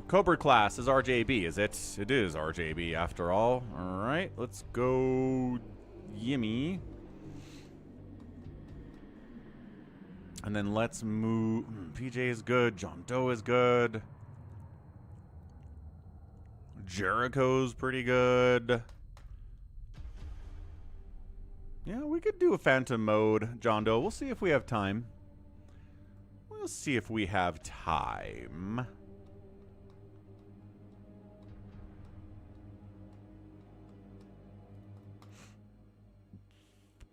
Cobra class is RJB, is it? It is RJB after all. All right, let's go Yimmy. And then let's move. PJ is good. John Doe is good. Jericho's pretty good. Yeah, we could do a phantom mode, John Doe. We'll see if we have time. We'll see if we have time.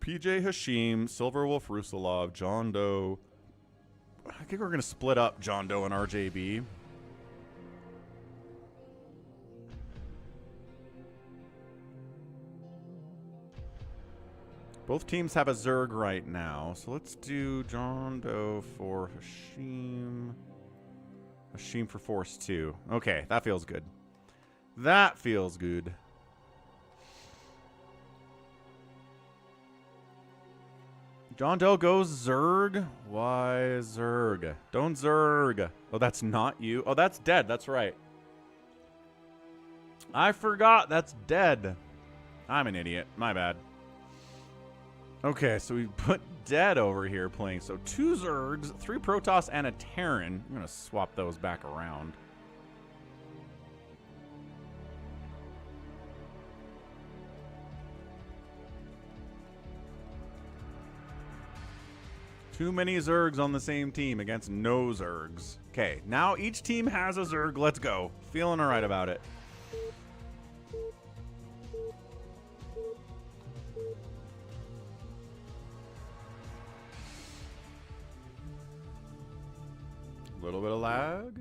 PJ Hashim, Silverwolf Rusalov, John Doe. I think we're going to split up John Doe and RJB. Both teams have a Zerg right now, so let's do John Doe for Hashim. Hashim for Force 2. Okay, that feels good. That feels good. John Doe goes Zerg. Why Zerg? Don't Zerg. Oh, that's not you. Oh, that's dead. That's right. I forgot. That's dead. I'm an idiot. My bad. Okay, so we put dead over here playing. So 2 Zergs, 3 Protoss, and a Terran. I'm going to swap those back around. Too many Zergs on the same team against no Zergs. Okay, now each team has a Zerg. Let's go. Feeling all right about it. A little bit of lag.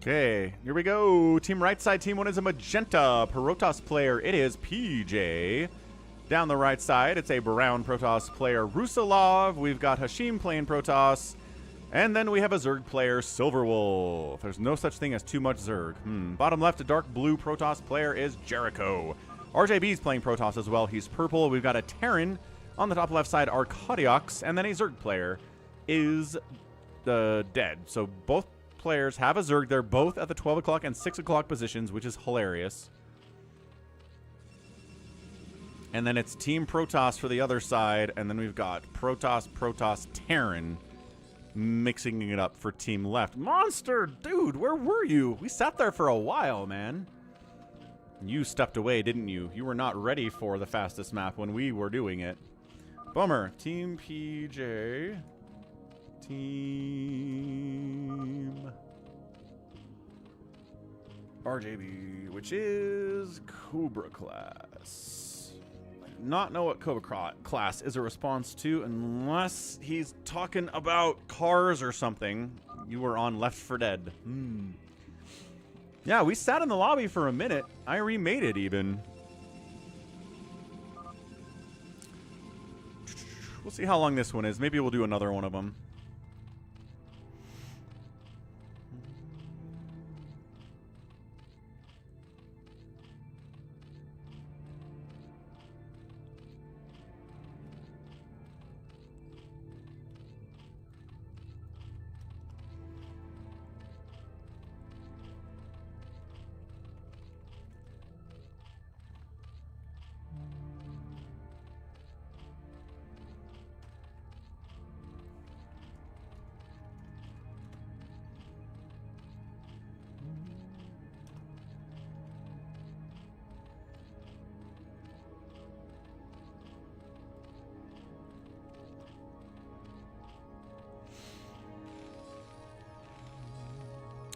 Okay, here we go. Team right side, team 1 is a magenta Protoss player. It is PJ. Down the right side, it's a brown Protoss player, Rusalov. We've got Hashim playing Protoss. And then we have a Zerg player, Silverwolf. There's no such thing as too much Zerg. Bottom left, a dark blue Protoss player is Jericho. RJB's playing Protoss as well. He's purple. We've got a Terran on the top left side, Arcadiox. And then a Zerg player is dead. So both players have a Zerg. They're both at the 12 o'clock and 6 o'clock positions, which is hilarious. And then it's Team Protoss for the other side. And then we've got Protoss, Terran mixing it up for team left. Monster, dude, where were you? We sat there for a while, man. You stepped away, didn't you? You were not ready for the fastest map when we were doing it. Bummer. Team PJ. Team RJB, which is Cobra class. Not know what Cobra class is a response to unless he's talking about cars or something. You were on Left 4 Dead. Yeah, we sat in the lobby for a minute. I remade it even. We'll see how long this one is. Maybe we'll do another one of them.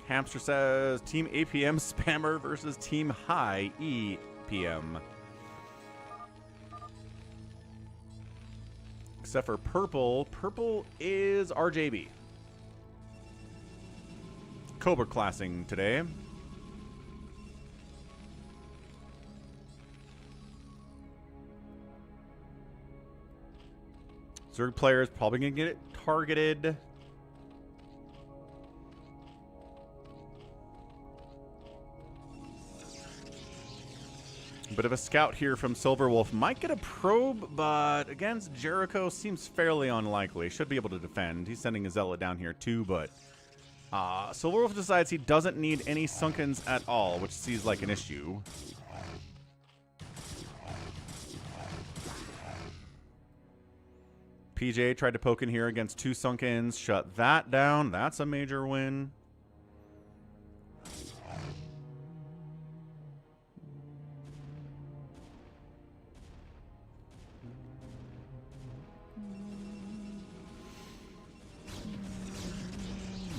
Hamster says Team APM Spammer versus Team High EPM. Except for purple. Purple is RJB. Cobra classing today. Zerg player is probably going to get it targeted. Bit of a scout here from Silverwolf. Might get a probe, but against Jericho seems fairly unlikely. Should be able to defend. He's sending a zealot down here too, but Silverwolf decides he doesn't need any Sunkens at all, which seems like an issue. PJ tried to poke in here against 2 Sunkens. Shut that down. That's a major win.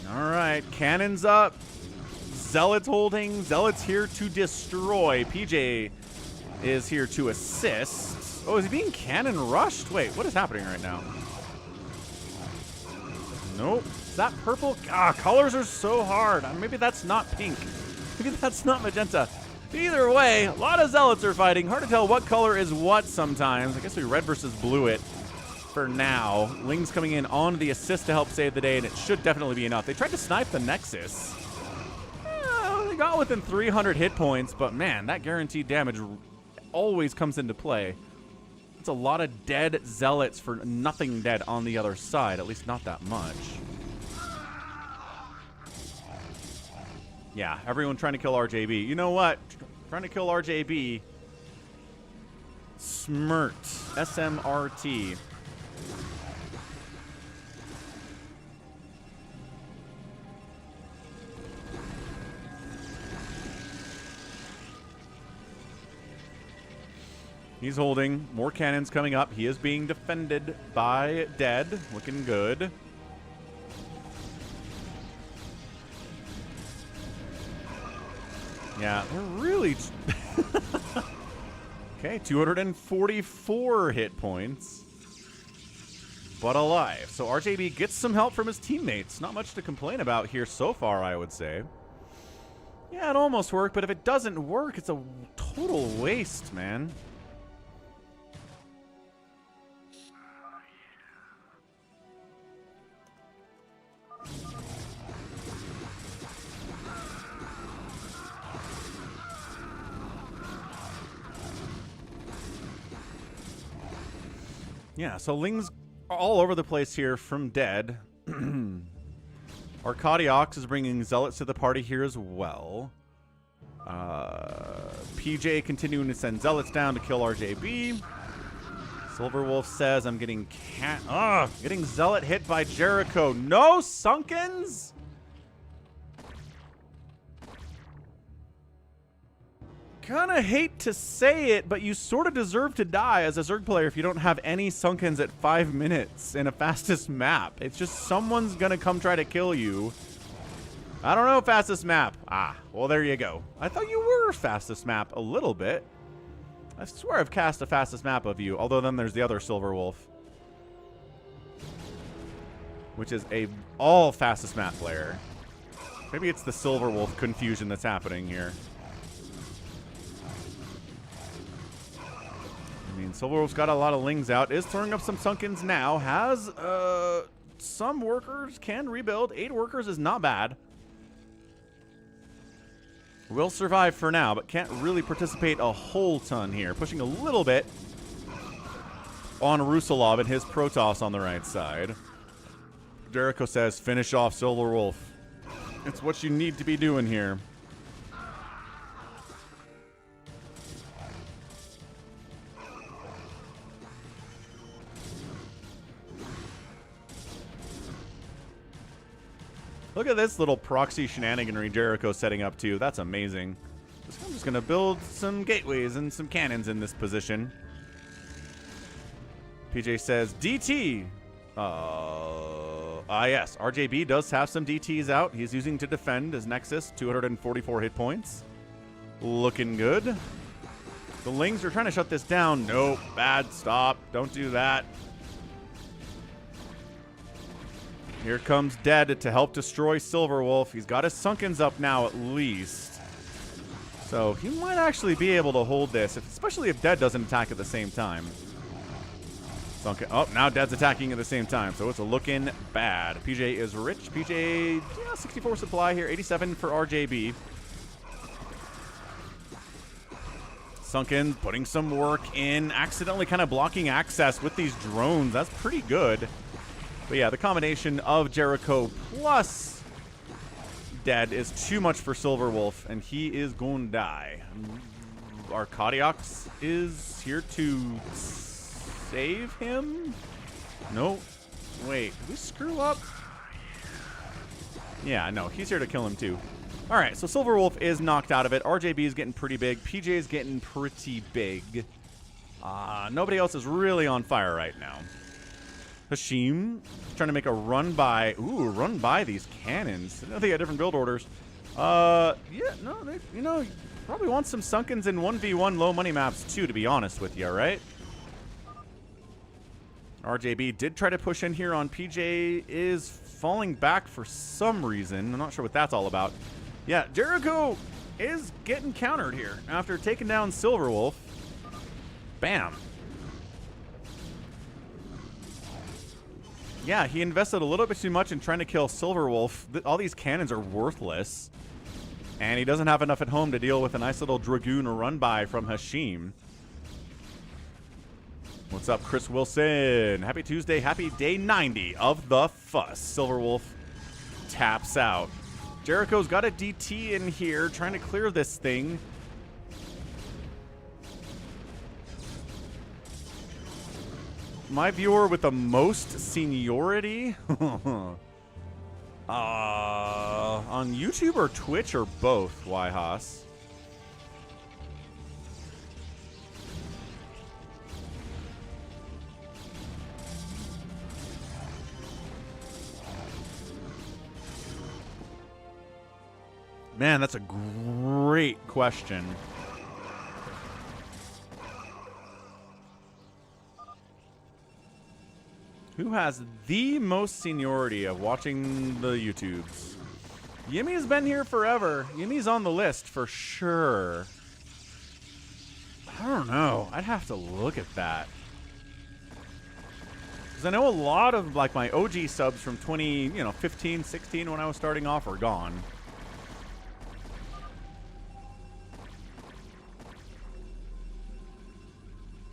All right, cannons up. Zealots holding. Zealots here to destroy. PJ is here to assist. Oh, is he being cannon rushed? Wait, what is happening right now? Nope. Is that purple? Ah, colors are so hard. Maybe that's not pink. Maybe that's not magenta. Either way, a lot of zealots are fighting. Hard to tell what color is what sometimes. I guess we red versus blue it. For now, Ling's coming in on the assist to help save the day, and it should definitely be enough. They tried to snipe the Nexus. They got within 300 hit points, but man, that guaranteed damage always comes into play. It's a lot of dead zealots for nothing dead on the other side, at least not that much. Yeah, everyone trying to kill RJB. You know what? Trying to kill RJB. Smirt. SMRT. He's holding. More cannons coming up. He is being defended by Dead. Looking good. Yeah, they're really... Okay, 244 hit points. But alive. So RJB gets some help from his teammates. Not much to complain about here so far, I would say. Yeah, it almost worked, but if it doesn't work, it's a total waste, man. Yeah, so Ling's all over the place here from dead. Arcadiox is bringing Zealots to the party here as well. PJ continuing to send Zealots down to kill RJB. Silverwolf says, I'm getting getting Zealot hit by Jericho. No Sunkens? Kinda hate to say it, but you sort of deserve to die as a Zerg player if you don't have any Sunkens at 5 minutes in a fastest map. It's just someone's gonna come try to kill you. I don't know fastest map. Well, there you go. I thought you were fastest map a little bit. I swear I've cast a fastest map of you, although then there's the other Silverwolf, which is a all fastest map player. Maybe it's the Silverwolf confusion that's happening here. I mean, Silverwolf's got a lot of Lings out, is throwing up some Sunkens now, has some workers, can rebuild. 8 workers is not bad. Will survive for now, but can't really participate a whole ton here. Pushing a little bit on Rusalov and his Protoss on the right side. Jericho says, finish off Silverwolf. It's what you need to be doing here. Look at this little proxy shenaniganry Jericho setting up too. That's amazing. I'm just going to build some gateways and some cannons in this position. PJ says, DT. Yes, RJB does have some DTs out. He's using to defend his Nexus. 244 hit points. Looking good. The Lings are trying to shut this down. Nope, bad, stop. Don't do that. Here comes Dead to help destroy Silverwolf. He's got his Sunkens up now at least. So he might actually be able to hold this, especially if Dead doesn't attack at the same time. Sunken. Oh, now Dead's attacking at the same time, so it's looking bad. PJ is rich. PJ, yeah, 64 supply here, 87 for RJB. Sunken putting some work in, accidentally kind of blocking access with these drones. That's pretty good. But yeah, the combination of Jericho plus Dead is too much for Silverwolf, and he is going to die. Arcadiox is here to save him? No. Wait, did we screw up? Yeah, no, he's here to kill him too. All right, so Silverwolf is knocked out of it. RJB is getting pretty big. PJ is getting pretty big. Nobody else is really on fire right now. Hashim trying to make a run by. Ooh, run by these cannons. I know they got different build orders. Yeah, no, they, you know, probably want some Sunkens in 1v1 low money maps too, to be honest with you, right? RJB did try to push in here on PJ, is falling back for some reason. I'm not sure what that's all about. Yeah, Jericho is getting countered here after taking down Silverwolf. Bam. Yeah, he invested a little bit too much in trying to kill Silverwolf. All these cannons are worthless. And he doesn't have enough at home to deal with a nice little Dragoon run-by from Hashim. What's up, Chris Wilson? Happy Tuesday, happy day 90 of the fuss. Silverwolf taps out. Jericho's got a DT in here trying to clear this thing. My viewer with the most seniority on YouTube or Twitch or both, Yhaas? Man, that's a great question. Who has the most seniority of watching the YouTubes? Yimmy's been here forever. Yimmy's on the list for sure. I don't know. I'd have to look at that. Because I know a lot of like my OG subs from 15, 16 when I was starting off are gone.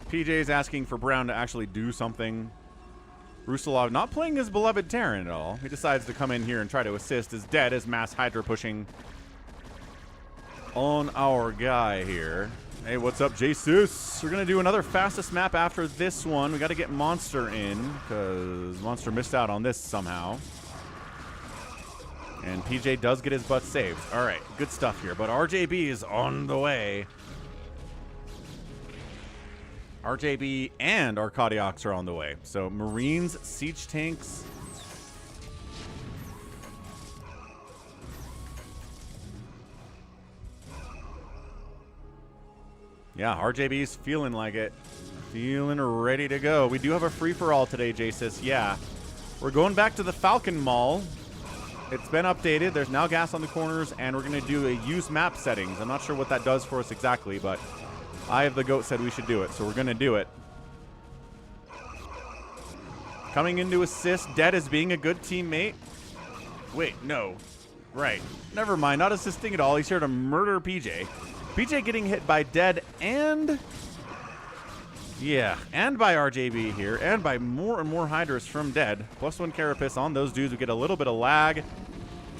PJ's asking for Brown to actually do something. Rusalov not playing his beloved Terran at all. He decides to come in here and try to assist. Is dead as mass Hydra pushing on our guy here. Hey, what's up, Jesus? We're going to do another fastest map after this one. We got to get Monster in because Monster missed out on this somehow. And PJ does get his butt saved. All right, good stuff here. But RJB is on the way. RJB and Arcadiox are on the way. So Marines, siege tanks. Yeah, RJB's feeling like it. Feeling ready to go. We do have a free-for-all today, Jasis. Yeah. We're going back to the Falcon Mall. It's been updated. There's now gas on the corners, and we're going to do a use map settings. I'm not sure what that does for us exactly, but I have the goat said we should do it, so we're going to do it. Coming in to assist. Dead as being a good teammate. Wait, no. Right. Never mind. Not assisting at all. He's here to murder PJ. PJ getting hit by Dead and... yeah, and by RJB here, and by more and more Hydras from Dead. +1 Carapace on those dudes. We get a little bit of lag.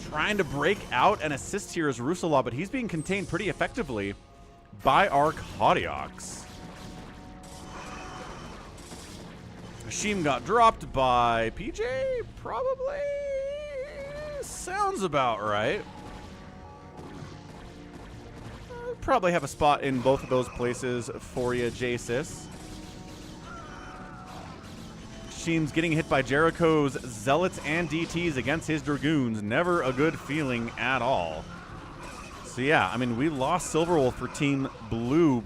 Trying to break out and assist here is Rusalov, but he's being contained pretty effectively by Arcadiox. Hashim got dropped by PJ, probably. Sounds about right. Probably have a spot in both of those places for you, Jasis. Hashim's getting hit by Jericho's Zealots and DTs against his Dragoons. Never a good feeling at all. So yeah, I mean, we lost Silverwolf for Team Blue.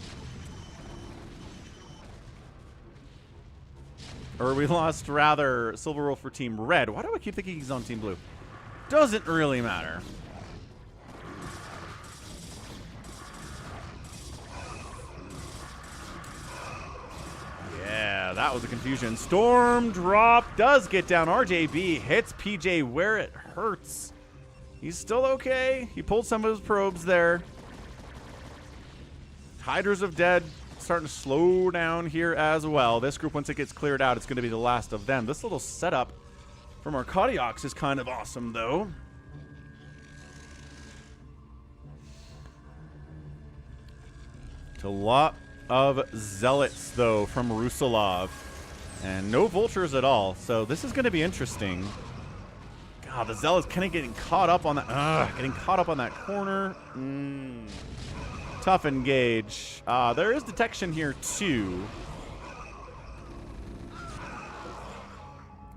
Or we lost, rather, Silverwolf for Team Red. Why do I keep thinking he's on Team Blue? Doesn't really matter. Yeah, that was a confusion. Storm drop does get down. RJB hits PJ where it hurts. He's still okay. He pulled some of his probes there. Hydras of Dead starting to slow down here as well. This group, once it gets cleared out, it's going to be the last of them. This little setup from Arcadiox is kind of awesome, though. It's a lot of Zealots, though, from Rusalov. And no Vultures at all. So this is going to be interesting. God, the Zealots kind of getting caught up on that. Getting caught up on that corner. Tough engage. There is detection here, too.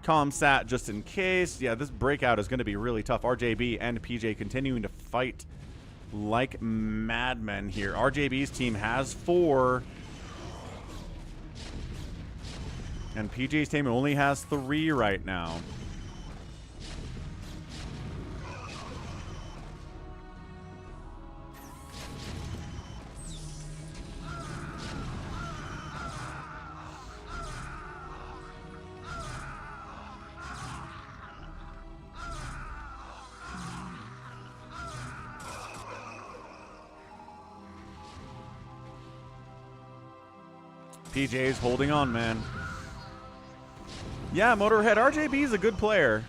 Comsat just in case. Yeah, this breakout is going to be really tough. RJB and PJ continuing to fight like madmen here. RJB's team has 4. And PJ's team only has 3 right now. PJ's holding on, man. Yeah, Motorhead, RJB is a good player.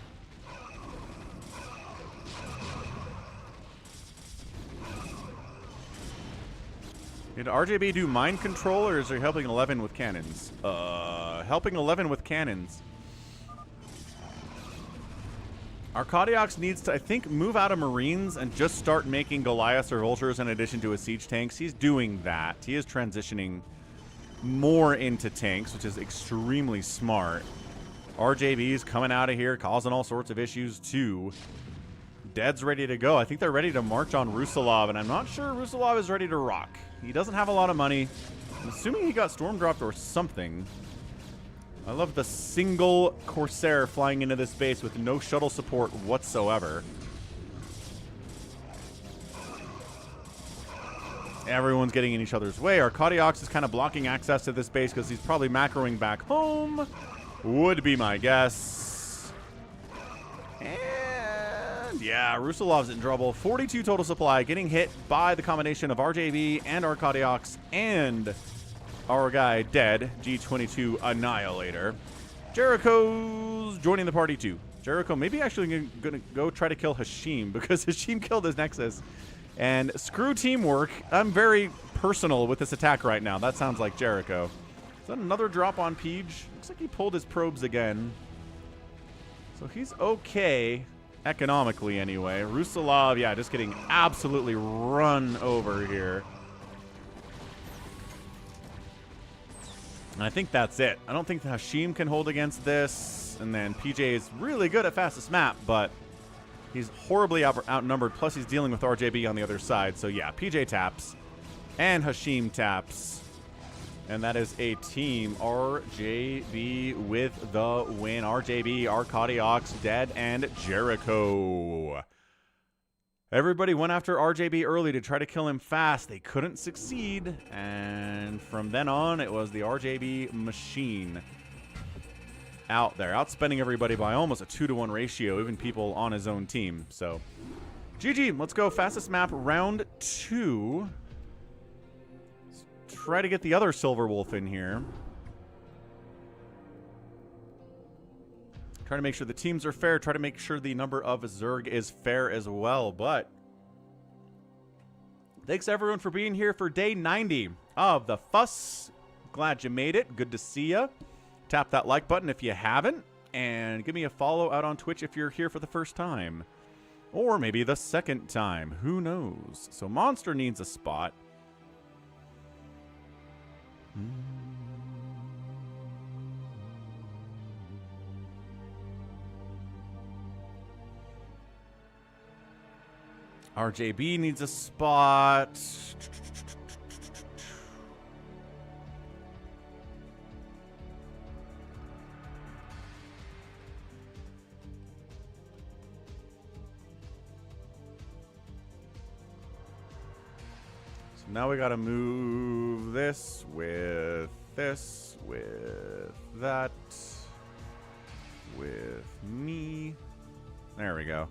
Did RJB do mind control, or is he helping 11 with cannons? Helping 11 with cannons. Arcadiox needs to, I think, move out of Marines and just start making Goliaths or Vultures in addition to his siege tanks. He's doing that. He is transitioning more into tanks, which is extremely smart. RJB's coming out of here, causing all sorts of issues too. Dead's ready to go. I think they're ready to march on Rusalov, and I'm not sure Rusalov is ready to rock. He doesn't have a lot of money. I'm assuming he got storm dropped or something. I love the single Corsair flying into this base with no shuttle support whatsoever. Everyone's getting in each other's way. Arcadiox is kind of blocking access to this base because he's probably macroing back home. Would be my guess. And yeah, Rusilov's in trouble. 42 total supply, getting hit by the combination of RJB and Arcadiox and our guy dead, G22 Annihilator. Jericho's joining the party too. Jericho maybe actually gonna go try to kill Hashim because Hashim killed his Nexus. And screw teamwork. I'm very personal with this attack right now. That sounds like Jericho. Is that another drop on Peach? Looks like he pulled his probes again. So he's okay, economically anyway. Rusilov, yeah, just getting absolutely run over here. And I think that's it. I don't think the Hashim can hold against this. And then PJ is really good at fastest map, but he's horribly outnumbered, plus he's dealing with RJB on the other side. So yeah, PJ taps and Hashim taps. And that is a team RJB with the win. RJB, Arcadiox, dead, and Jericho. Everybody went after RJB early to try to kill him fast. They couldn't succeed. And from then on, it was the RJB machine out there, outspending everybody by almost a 2-to-1 ratio, even people on his own team. So, GG. Let's go fastest map round 2. Let's try to get the other Silver Wolf in here. Try to make sure the teams are fair. Try to make sure the number of Zerg is fair as well. But thanks everyone for being here for day 90 of the Fuss. Glad you made it. Good to see ya. Tap that like button if you haven't, and give me a follow out on Twitch if you're here for the first time. Or maybe the second time. Who knows? So Monster needs a spot. RJB needs a spot. Now we gotta move this with that, with me. There we go.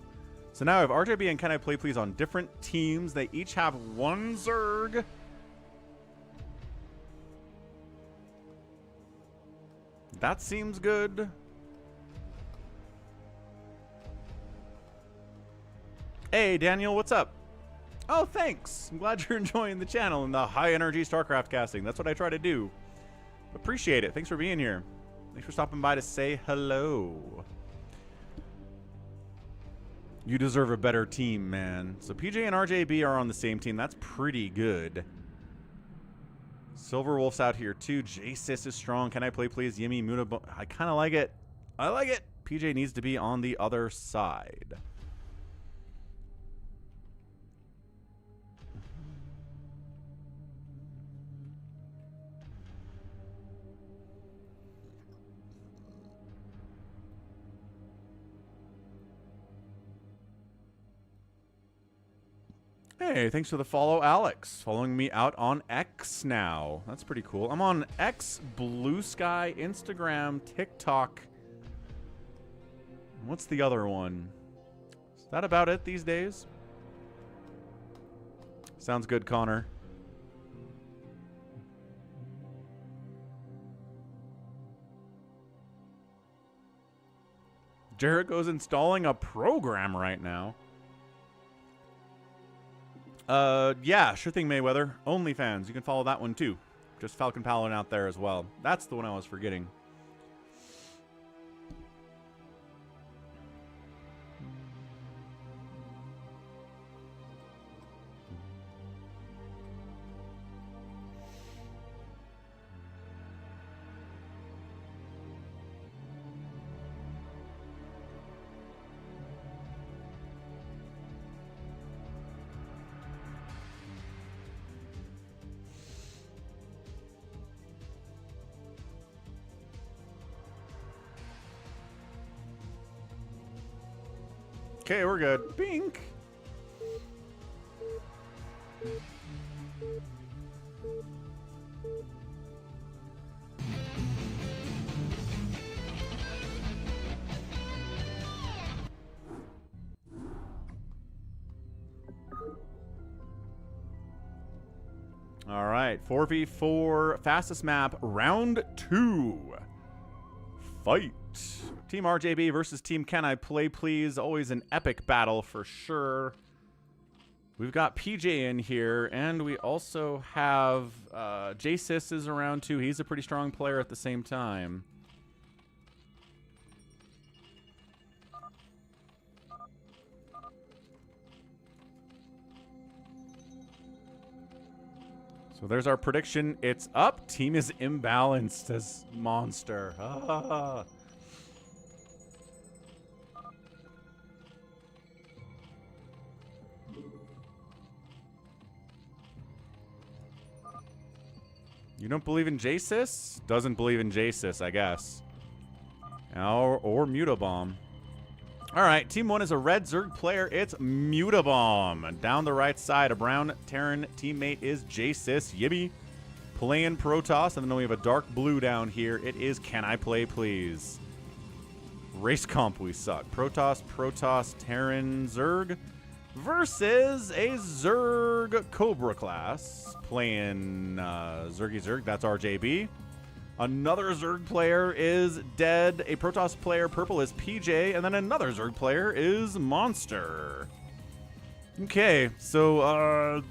So now I have RJB and Can I Play Please on different teams. They each have one Zerg. That seems good. Hey, Daniel, what's up? Oh, thanks. I'm glad you're enjoying the channel and the high-energy StarCraft casting. That's what I try to do. Appreciate it. Thanks for being here. Thanks for stopping by to say hello. You deserve a better team, man. So PJ and RJB are on the same team. That's pretty good. Silver Wolf's out here, too. J-Sis is strong. Can I Play Please? Yimmy, Muda. I kind of like it. I like it. PJ needs to be on the other side. Hey, thanks for the follow, Alex. Following me out on X now. That's pretty cool. I'm on X, Blue Sky, Instagram, TikTok. What's the other one? Is that about it these days? Sounds good, Connor. Jericho's installing a program right now. Yeah, sure thing, Mayweather. OnlyFans. You can follow that one, too. Just Falcon Paladin out there as well. That's the one I was forgetting. Okay, we're good. Bink. All right, 4v4 fastest map, round 2. Fight. Team RJB versus Team Can I Play Please. Always an epic battle for sure. We've got PJ in here, and we also have JSIS is around too. He's a pretty strong player at the same time. So there's our prediction. It's up. Team is imbalanced as monster. Ah. You don't believe in JSIS? Doesn't believe in JSIS, I guess. Or Mutabomb. All right, Team 1 is a red Zerg player. It's Mutabomb. Down the right side, a brown Terran teammate is JSIS Yibby. Playing Protoss, and then we have a dark blue down here. It is Can I Play Please. Race comp, we suck. Protoss, Terran, Zerg versus a Zerg Cobra class. Playing Zergy Zerg, that's RJB. Another Zerg player is dead. A Protoss player, purple, is PJ. And then another Zerg player is Monster. Okay, so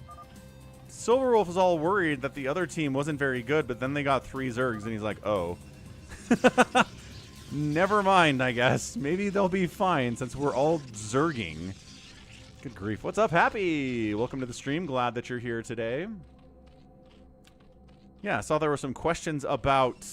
Silverwolf was all worried that the other team wasn't very good, but then they got 3 Zergs, and he's like, oh. Never mind, I guess. Maybe they'll be fine since we're all Zerging. Good grief. What's up, Happy? Welcome to the stream. Glad that you're here today. Yeah, I saw there were some questions about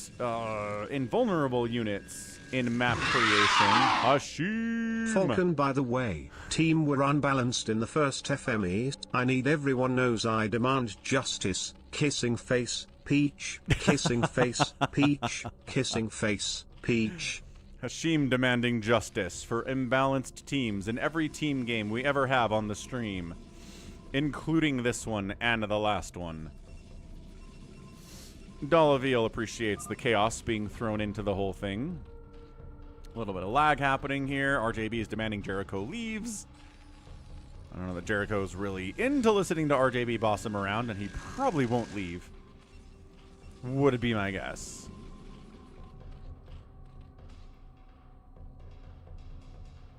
invulnerable units in map creation. Hashim! Falcon, by the way, team were unbalanced in the first FME. I need everyone knows I demand justice. Kissing face, Peach. Kissing face, Peach. Kissing face, Peach. Hashim demanding justice for imbalanced teams in every team game we ever have on the stream, including this one and the last one. Dolaviel appreciates the chaos being thrown into the whole thing. A little bit of lag happening here. RJB is demanding Jericho leaves. I don't know that Jericho's really into listening to RJB boss him around, and he probably won't leave. Would it be my guess?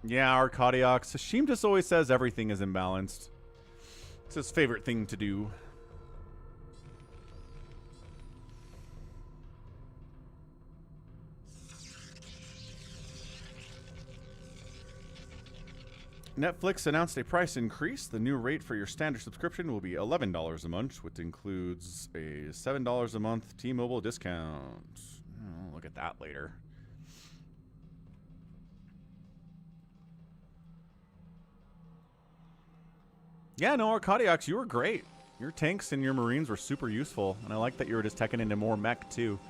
Yeah, Arcadiox. Hashim just always says everything is imbalanced. It's his favorite thing to do. Netflix announced a price increase. The new rate for your standard subscription will be $11 a month, which includes a $7 a month T-Mobile discount. I'll look at that later. Yeah, no, Arcadiox, you were great. Your tanks and your Marines were super useful, and I like that you were just teching into more mech, too.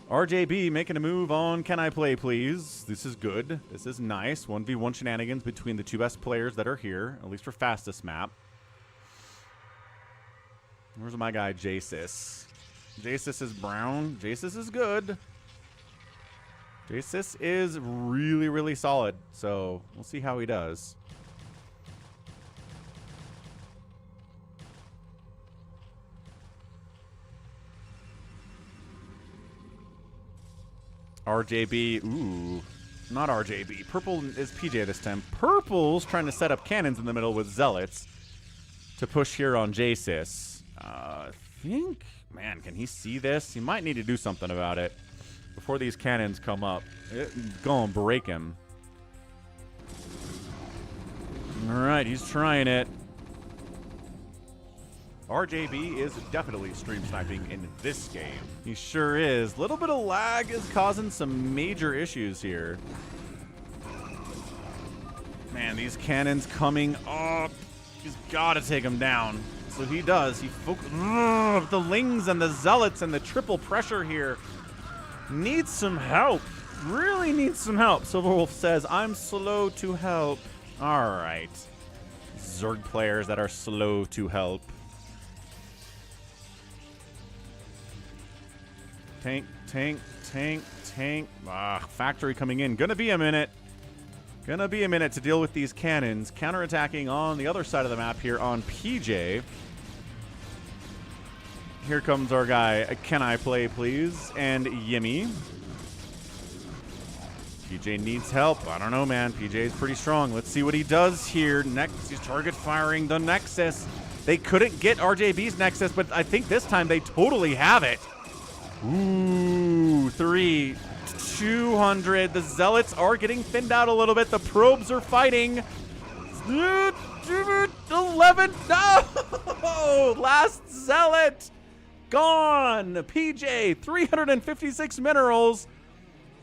RJB making a move on Can I Play Please. This is good. This is nice. 1v1 shenanigans between the 2 best players that are here, at least for fastest map. Where's my guy, JSIS? JSIS is brown. JSIS is good. JSIS is really, really solid, so we'll see how he does. RJB, ooh, not RJB. Purple is PJ this time. Purple's trying to set up cannons in the middle with Zealots to push here on JSIS. I think, man, can he see this? He might need to do something about it before these cannons come up. It's gonna break him. All right, he's trying it. RJB is definitely stream sniping in this game. He sure is. Little bit of lag is causing some major issues here. Man, these cannons coming up. He's got to take them down. So he does. He the Lings and the Zealots and the triple pressure here. Needs some help. Really needs some help. Silverwolf says, I'm slow to help. All right. Zerg players that are slow to help. Tank, tank, tank, tank. Ah, factory coming in. Gonna be a minute. Gonna be a minute to deal with these cannons. Counterattacking on the other side of the map here on PJ. Here comes our guy. Can I play, please? And Yimmy. PJ needs help. I don't know, man. PJ is pretty strong. Let's see what he does here. Next, he's target firing the Nexus. They couldn't get RJB's Nexus, but I think this time they totally have it. Ooh, 200. The Zealots are getting thinned out a little bit. The probes are fighting. 11. No! Last Zealot gone. PJ, 356 minerals.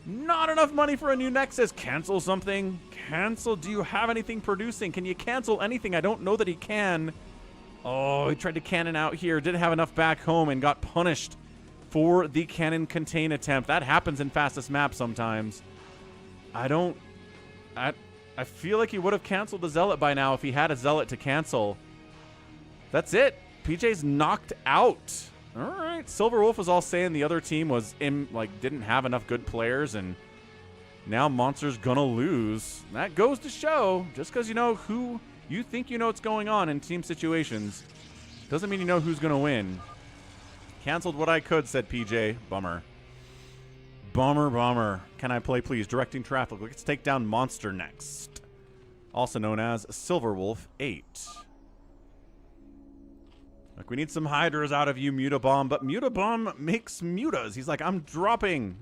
Not enough money for a new Nexus. Cancel something. Cancel. Do you have anything producing? Can you cancel anything? I don't know that he can. Oh, he tried to cannon out here. Didn't have enough back home and got punished for the cannon contain attempt. That happens in fastest map sometimes. I feel like he would have canceled the Zealot by now if he had a Zealot to cancel. That's it. PJ's knocked out. All right. Silver Wolf was all saying the other team was didn't have enough good players, and now Monster's gonna lose. That goes to show, just because you know who you think you know what's going on in team situations doesn't mean you know who's gonna win. Canceled what I could, said PJ. Bummer. Bummer, bummer. Can I play, please? Directing traffic. Let's take down Monster next. Also known as Silver Wolf 8. Look, we need some Hydras out of you, Mutabomb, but Mutabomb makes mutas. He's like, I'm dropping.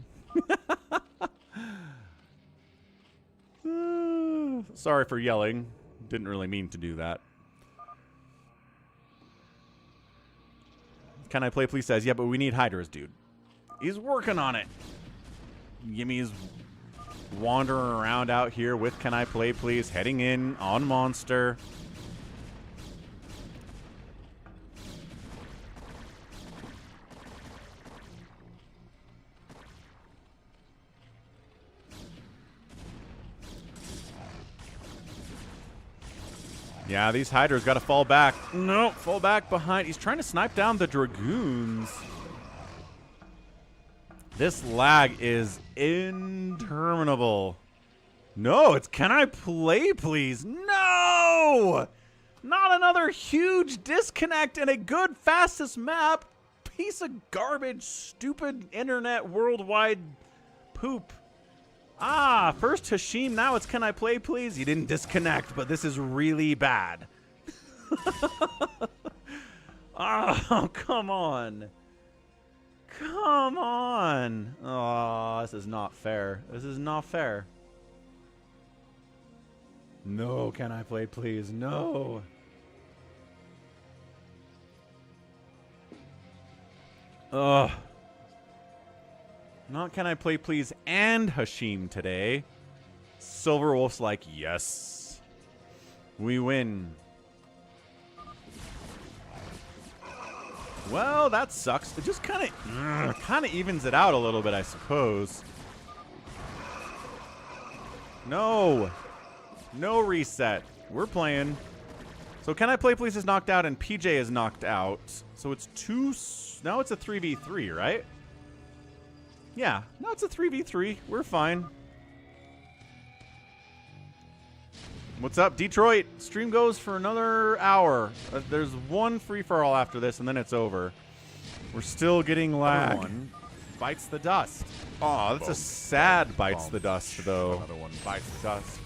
Sorry for yelling. Didn't really mean to do that. Can I play, please? Says, yeah, but we need Hydras, dude. He's working on it. Yimmy's wandering around out here with Can I play, please? Heading in on Monster. Yeah, these Hydras got to fall back. No, fall back behind. He's trying to snipe down the Dragoons. This lag is interminable. No, it's Can I play, please? No! Not another huge disconnect in a good fastest map. Piece of garbage, stupid internet worldwide poop. Ah, first Hashim, now it's Can I play, please? He didn't disconnect, but this is really bad. Oh, come on. Come on. Oh, this is not fair. This is not fair. No, Can I play, please? No. Ugh. Not Can I play, please, and Hashim today. Silver Wolf's like, yes. We win. Well, that sucks. It just kind of evens it out a little bit, I suppose. No. No reset. We're playing. So Can I play, please is knocked out, and PJ is knocked out. So it's now it's a 3v3, right? Yeah, now it's a 3v3. We're fine. What's up, Detroit? Stream goes for another hour. There's one free-for-all after this, and then it's over. We're still getting lag. One bites the dust. Oh, that's a sad bites the dust, though. Another one bites the dust.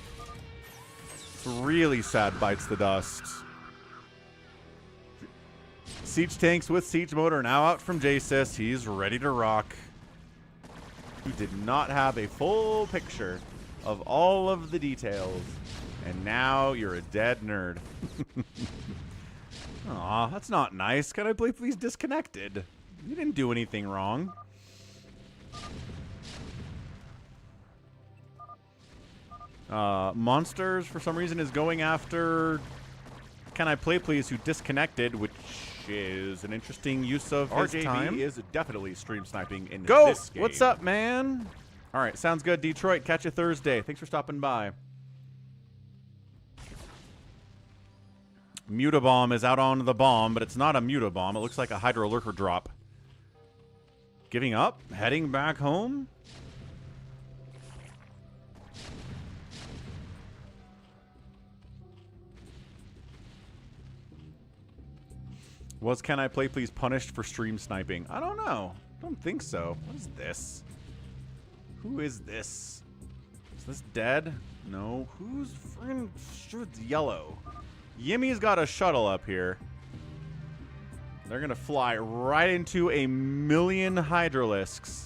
It's really sad bites the dust. Siege tanks with siege motor now out from JSIS. He's ready to rock. He did not have a full picture of all of the details. And now you're a dead nerd. Aw, that's not nice. Can I play, please? Disconnected. You didn't do anything wrong. Monsters, for some reason, is going after Can I play, please, who disconnected, which is an interesting use of his time. RJB is definitely stream sniping in Go! this game. What's up, man? All right, sounds good, Detroit. Catch you Thursday. Thanks for stopping by. Mutabomb is out on the bomb, but it's not a Mutabomb. It looks like a Hydro Lurker drop. Giving up? Heading back home? Was Can I Play Please punished for stream sniping? I don't know. I don't think so. What is this? Who is this? Is this dead? No. Who's friggin' sure it's yellow? Yimmy's got a shuttle up here. They're gonna fly right into a million hydralisks.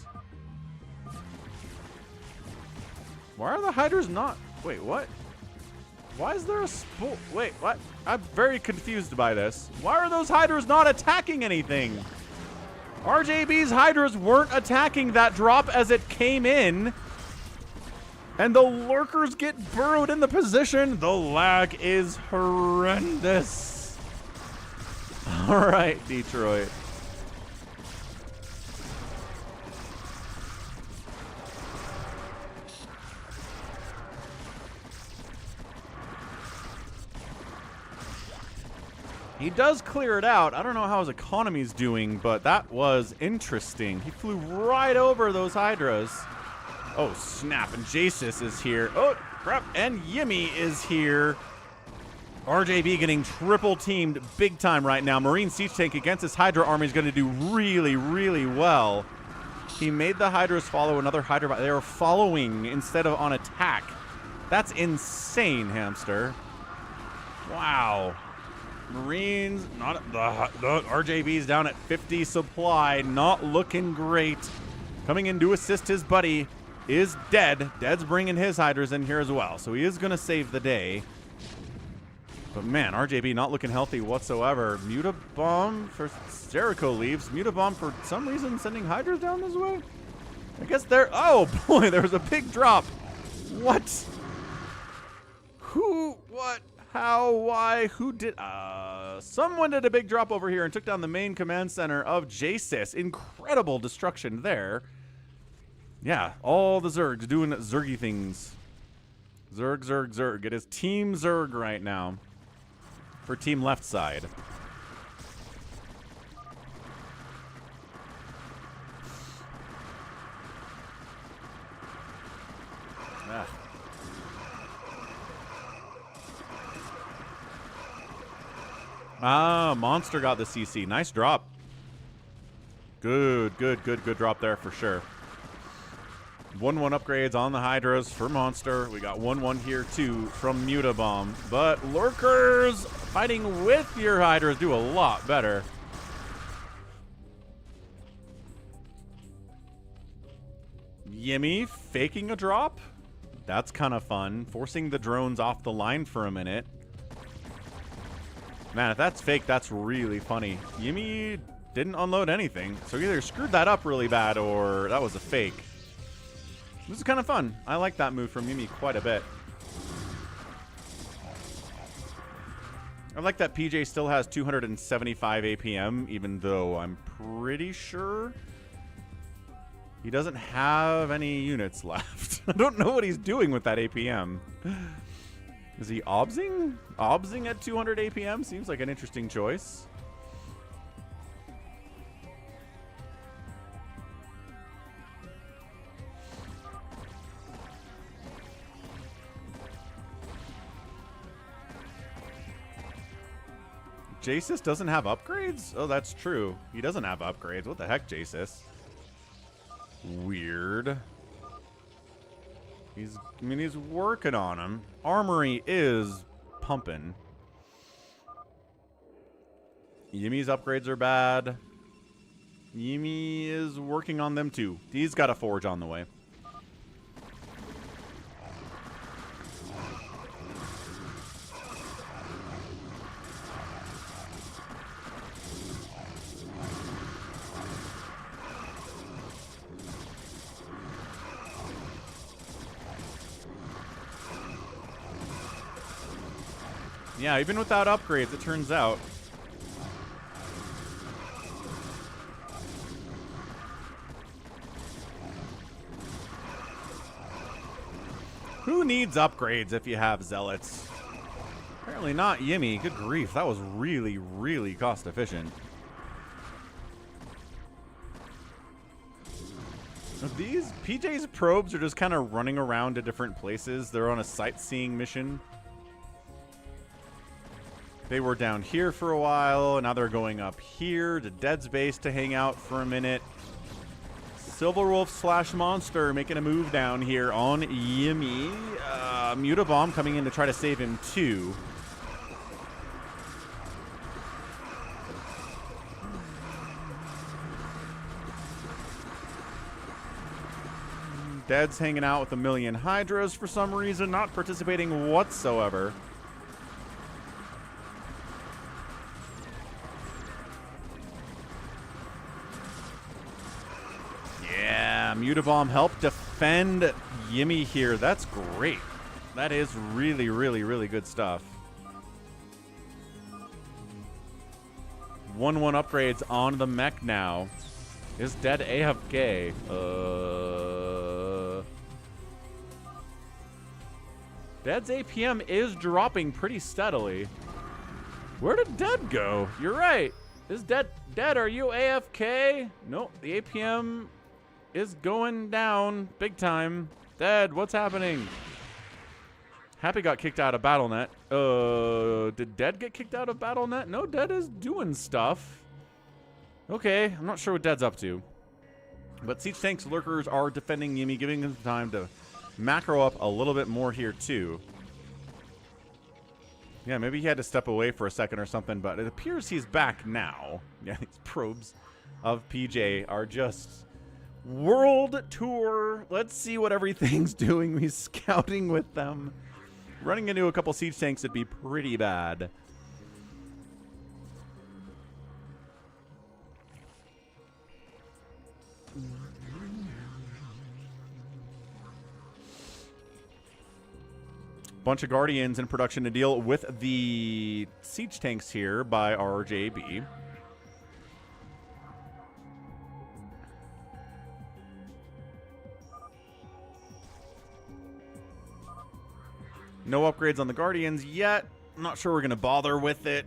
Why are the hydras not? Wait, what? Why is there a wait, what? I'm very confused by this. Why are those hydras not attacking anything? RJB's hydras weren't attacking that drop as it came in. And the lurkers get burrowed in the position. The lag is horrendous. All right, Detroit. He does clear it out. I don't know how his economy's doing, but that was interesting. He flew right over those hydras. Oh, snap. And Jasis is here. Oh, crap. And Yimmy is here. RJB getting triple teamed big time right now. Marine Siege Tank against this Hydra army is going to do really, really well. He made the Hydras follow another Hydra. They were following instead of on attack. That's insane, Hamster. Wow. Marines, not the RJB's down at 50 supply. Not looking great. Coming in to assist his buddy is Dead. Dead's bringing his Hydras in here as well, so he is going to save the day. But man, RJB not looking healthy whatsoever. Mutabomb for Jericho leaves. Mutabomb for some reason sending Hydras down this way. I guess they're... Oh boy, there was a big drop. What? Who? What? How? Why? Who did? Someone did a big drop over here and took down the main command center of Jasis. Incredible destruction there. Yeah, all the Zergs doing Zergy things. Zerg, Zerg, Zerg. It is Team Zerg right now for Team Left Side. Monster got the CC. Nice drop. Good drop there for sure. 1-1 upgrades on the Hydras for Monster. We got 1-1 here too from Mutabomb. But Lurkers fighting with your Hydras do a lot better. Yimmy faking a drop. That's kind of fun. Forcing the drones off the line for a minute. Man, if that's fake, that's really funny. Yimmy didn't unload anything, so either screwed that up really bad or that was a fake. This is kind of fun. I like that move from Yimmy quite a bit. I like that PJ still has 275 APM, even though I'm pretty sure he doesn't have any units left. I don't know what he's doing with that APM. Is he obsing? Obsing at 200 APM seems like an interesting choice. Jasis doesn't have upgrades? Oh, that's true. He doesn't have upgrades. What the heck, Jasis? Weird. He's working on him. Armory is pumping. Yimmy's upgrades are bad. Yimmy is working on them too. He's got a forge on the way. Yeah, even without upgrades, it turns out. Who needs upgrades if you have Zealots? Apparently not Yimmy. Good grief, that was really, really cost efficient. These PJ's probes are just kind of running around to different places. They're on a sightseeing mission. They were down here for a while, and now they're going up here to Dead's base to hang out for a minute. Silverwolf slash Monster making a move down here on Yimmy. Mutabomb coming in to try to save him too. Dead's hanging out with a million Hydras for some reason, not participating whatsoever. Yeah, Mutabomb helped defend Yimmy here. That's great. That is really, really, really good stuff. 1-1 upgrades on the mech now. Is Dead AFK? Dead's APM is dropping pretty steadily. Where did Dead go? You're right. Is Dead, are you AFK? Nope, the APM is going down big time. Dead, what's happening? Happy got kicked out of BattleNet. Did Dead get kicked out of BattleNet? No, Dead is doing stuff. Okay, I'm not sure what Dead's up to. But Siege Tanks Lurkers are defending Yimmy, giving him time to macro up a little bit more here too. Yeah, maybe he had to step away for a second or something, but it appears he's back now. Yeah, these probes of PJ are just world tour. Let's see what everything's doing. He's scouting with them. Running into a couple siege tanks would be pretty bad. Bunch of Guardians in production to deal with the siege tanks here by RJB. No upgrades on the Guardians yet. I'm not sure we're going to bother with it.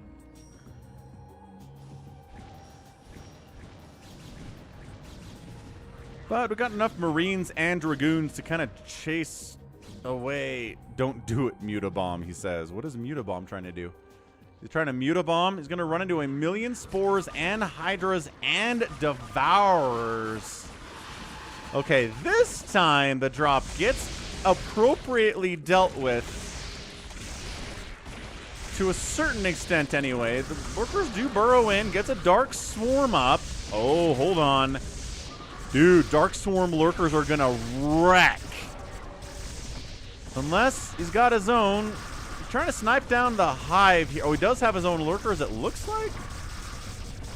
But we got enough Marines and Dragoons to kind of chase away. Don't do it, Mutabomb, he says. What is Mutabomb trying to do? He's trying to Mutabomb. He's going to run into a million Spores and Hydras and Devourers. Okay, this time the drop gets appropriately dealt with. To a certain extent, anyway. The workers do burrow in, gets a Dark Swarm up. Oh, hold on. Dude, Dark Swarm Lurkers are going to wreck. Unless he's got his own. He's trying to snipe down the Hive here. Oh, he does have his own Lurkers, it looks like.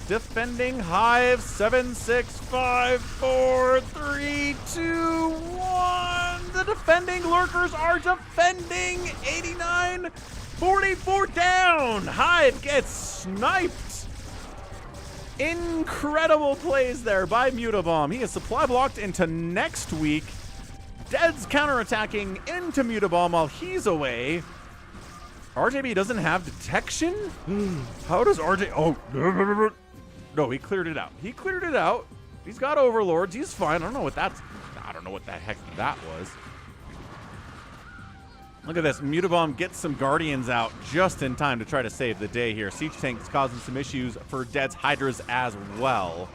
Defending Hive. 7, 6, 5, 4, 3, 2, 1. The defending Lurkers are defending. 89, 44 down. Hive gets sniped. Incredible plays there by Mutabomb. He is supply blocked into next week. Dead's counterattacking into Mutabomb while he's away. RJB doesn't have detection? How does RJ... Oh, no, he cleared it out. He cleared it out. He's got overlords. He's fine. I don't know what that's... I don't know what the heck that was. Look at this. Mutabomb gets some Guardians out just in time to try to save the day here. Siege Tank's causing some issues for Dead's Hydras as well.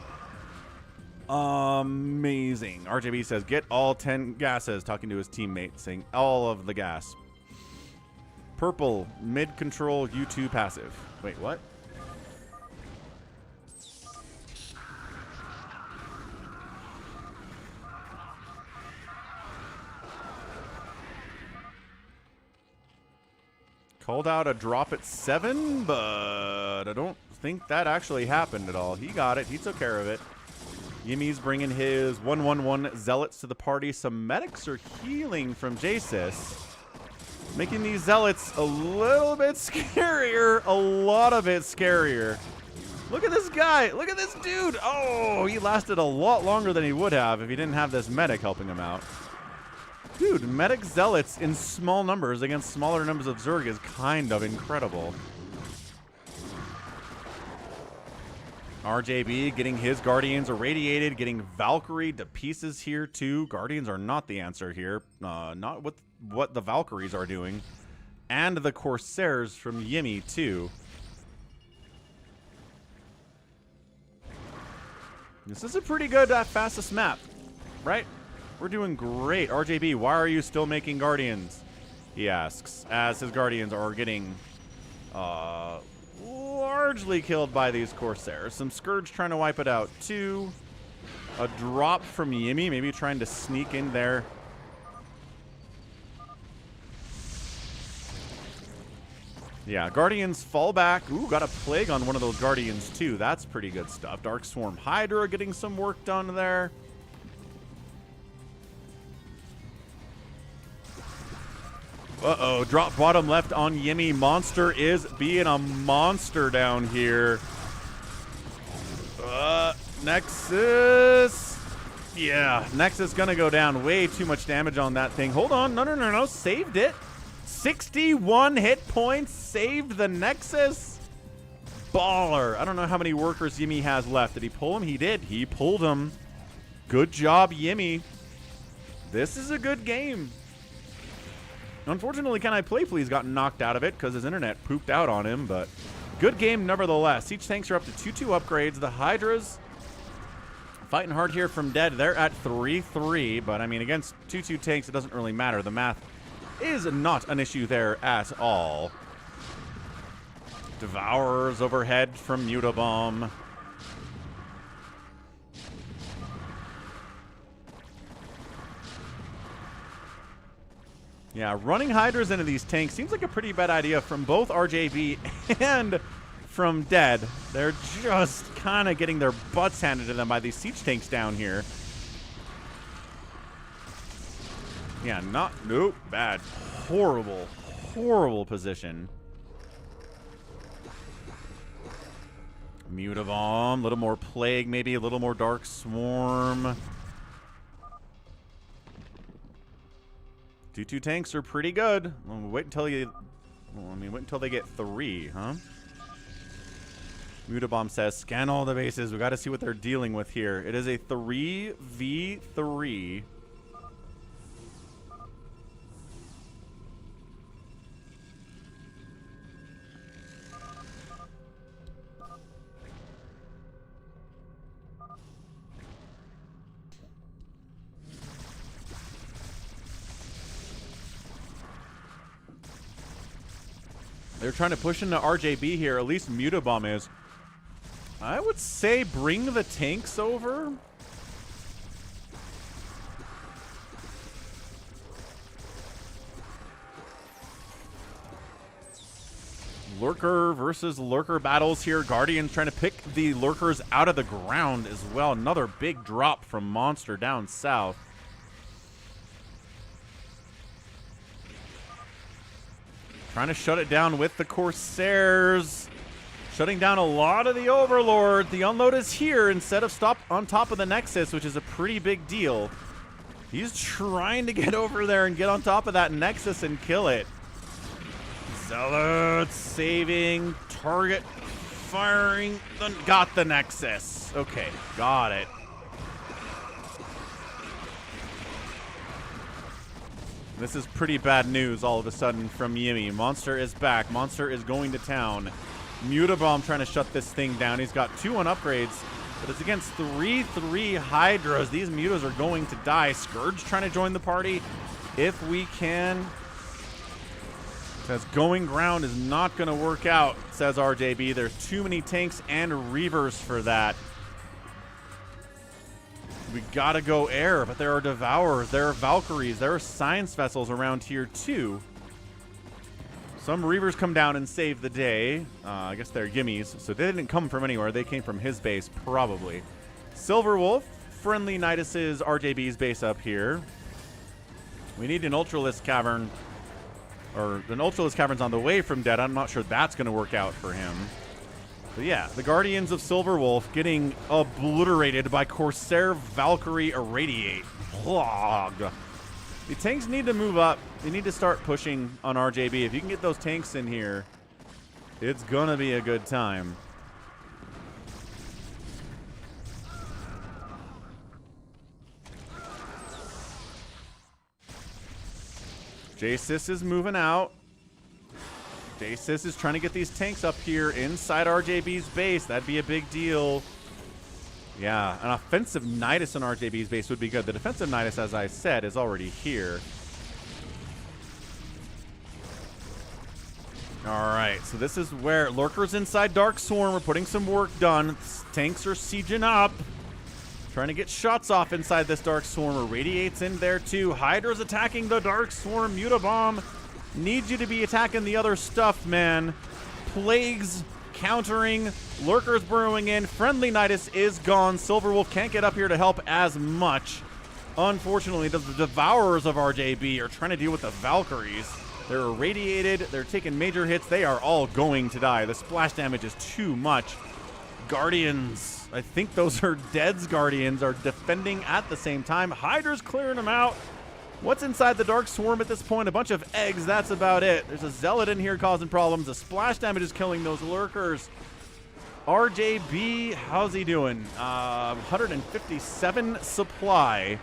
Amazing. RJB says, get all 10 gases, talking to his teammate, saying all of the gas. Purple, mid-control, U2 passive. Wait, what? Called out a drop at 7, but I don't think that actually happened at all. He got it. He took care of it. Yimmy's bringing his 1-1-1 Zealots to the party. Some medics are healing from Jasis, making these Zealots a little bit scarier. A lot of it scarier. Look at this guy. Look at this dude. Oh, he lasted a lot longer than he would have if he didn't have this medic helping him out. Dude, medic Zealots in small numbers against smaller numbers of Zerg is kind of incredible. RJB getting his Guardians irradiated, getting Valkyrie to pieces here too. Guardians are not the answer here. Not with what the Valkyries are doing. And the Corsairs from Yimmy too. This is a pretty good fastest map, right? We're doing great. RJB, why are you still making Guardians? He asks, as his Guardians are getting largely killed by these Corsairs. Some Scourge trying to wipe it out too. A drop from Yimmy, maybe trying to sneak in there. Yeah, Guardians fall back. Ooh, got a Plague on one of those Guardians too. That's pretty good stuff. Dark Swarm Hydra getting some work done there. Uh-oh, drop bottom left on Yimmy. Monster is being a monster down here. Nexus. Yeah, Nexus gonna go down. Way too much damage on that thing. Hold on, no, saved it. 61 hit points, saved the Nexus. Baller. I don't know how many workers Yimmy has left. Did he pull him? He did. He pulled him. Good job, Yimmy. This is a good game. Unfortunately, Can I Play Please got knocked out of it because his internet pooped out on him, but good game nevertheless. Siege tanks are up to 2-2 upgrades. The Hydras fighting hard here from Dead. They're at 3-3, but I mean, against 2-2 tanks, it doesn't really matter. The math is not an issue there at all. Devourers overhead from Mutabomb. Yeah, running Hydras into these tanks seems like a pretty bad idea from both RJB and from Dead. They're just kind of getting their butts handed to them by these siege tanks down here. Yeah, nope, bad. Horrible, horrible position. Mutabomb, a little more Plague, maybe a little more Dark Swarm. 2-2 tanks are pretty good. Well, wait until they get 3, huh? Mutabomb says, scan all the bases. We got to see what they're dealing with here. It is a 3v3. They're trying to push into RJB here. At least Mutabomb is. I would say bring the tanks over. Lurker versus Lurker battles here. Guardians trying to pick the Lurkers out of the ground as well. Another big drop from Monster down south. Trying to shut it down with the Corsairs. Shutting down a lot of the Overlord. The unload is here instead of stop on top of the Nexus, which is a pretty big deal. He's trying to get over there and get on top of that Nexus and kill it. Zealot saving. Target firing. Got the Nexus. Okay, got it. This is pretty bad news all of a sudden from Yimmy. Monster is back. Monster is going to town. Mutabomb trying to shut this thing down. He's got 2 on upgrades, but it's against 3-3 Hydras. These Mutas are going to die. Scourge trying to join the party if we can. Says going ground is not going to work out, says RJB. There's too many tanks and Reavers for that. We gotta go air, but there are Devourers, there are Valkyries, there are Science Vessels around here too. Some Reavers come down and save the day. I guess they're Yimmies, so they didn't come from anywhere. They came from his base, probably. Silver Wolf, friendly Nidus's RJB's base up here. We need an Ultralisk Cavern, or an Ultralisk Cavern's on the way from Dead. I'm not sure that's gonna work out for him. But yeah, the Guardians of Silver Wolf getting obliterated by Corsair Valkyrie Irradiate. Plog. The tanks need to move up. They need to start pushing on RJB. If you can get those tanks in here, it's gonna be a good time. J-Sys is moving out. J-Sys is trying to get these tanks up here inside RJB's base. That'd be a big deal. Yeah, an offensive Nidus on RJB's base would be good. The defensive Nidus, as I said, is already here. All right, so this is where Lurkers inside Dark Swarm are putting some work done. Tanks are sieging up. Trying to get shots off inside this Dark Swarm. Irradiates in there too. Hydra's attacking the Dark Swarm. Mutabomb needs you to be attacking the other stuff, man. Plagues countering. Lurkers burrowing in. Friendly Nidus is gone. Silverwolf can't get up here to help as much. Unfortunately, the Devourers of RJB are trying to deal with the Valkyries. They're irradiated. They're taking major hits. They are all going to die. The splash damage is too much. Guardians, I think those are Dead's Guardians, are defending at the same time. Hydra's clearing them out. What's inside the Dark Swarm at this point? A bunch of eggs. That's about it. There's a Zealot in here causing problems. The splash damage is killing those Lurkers. RJB, how's he doing? 157 supply.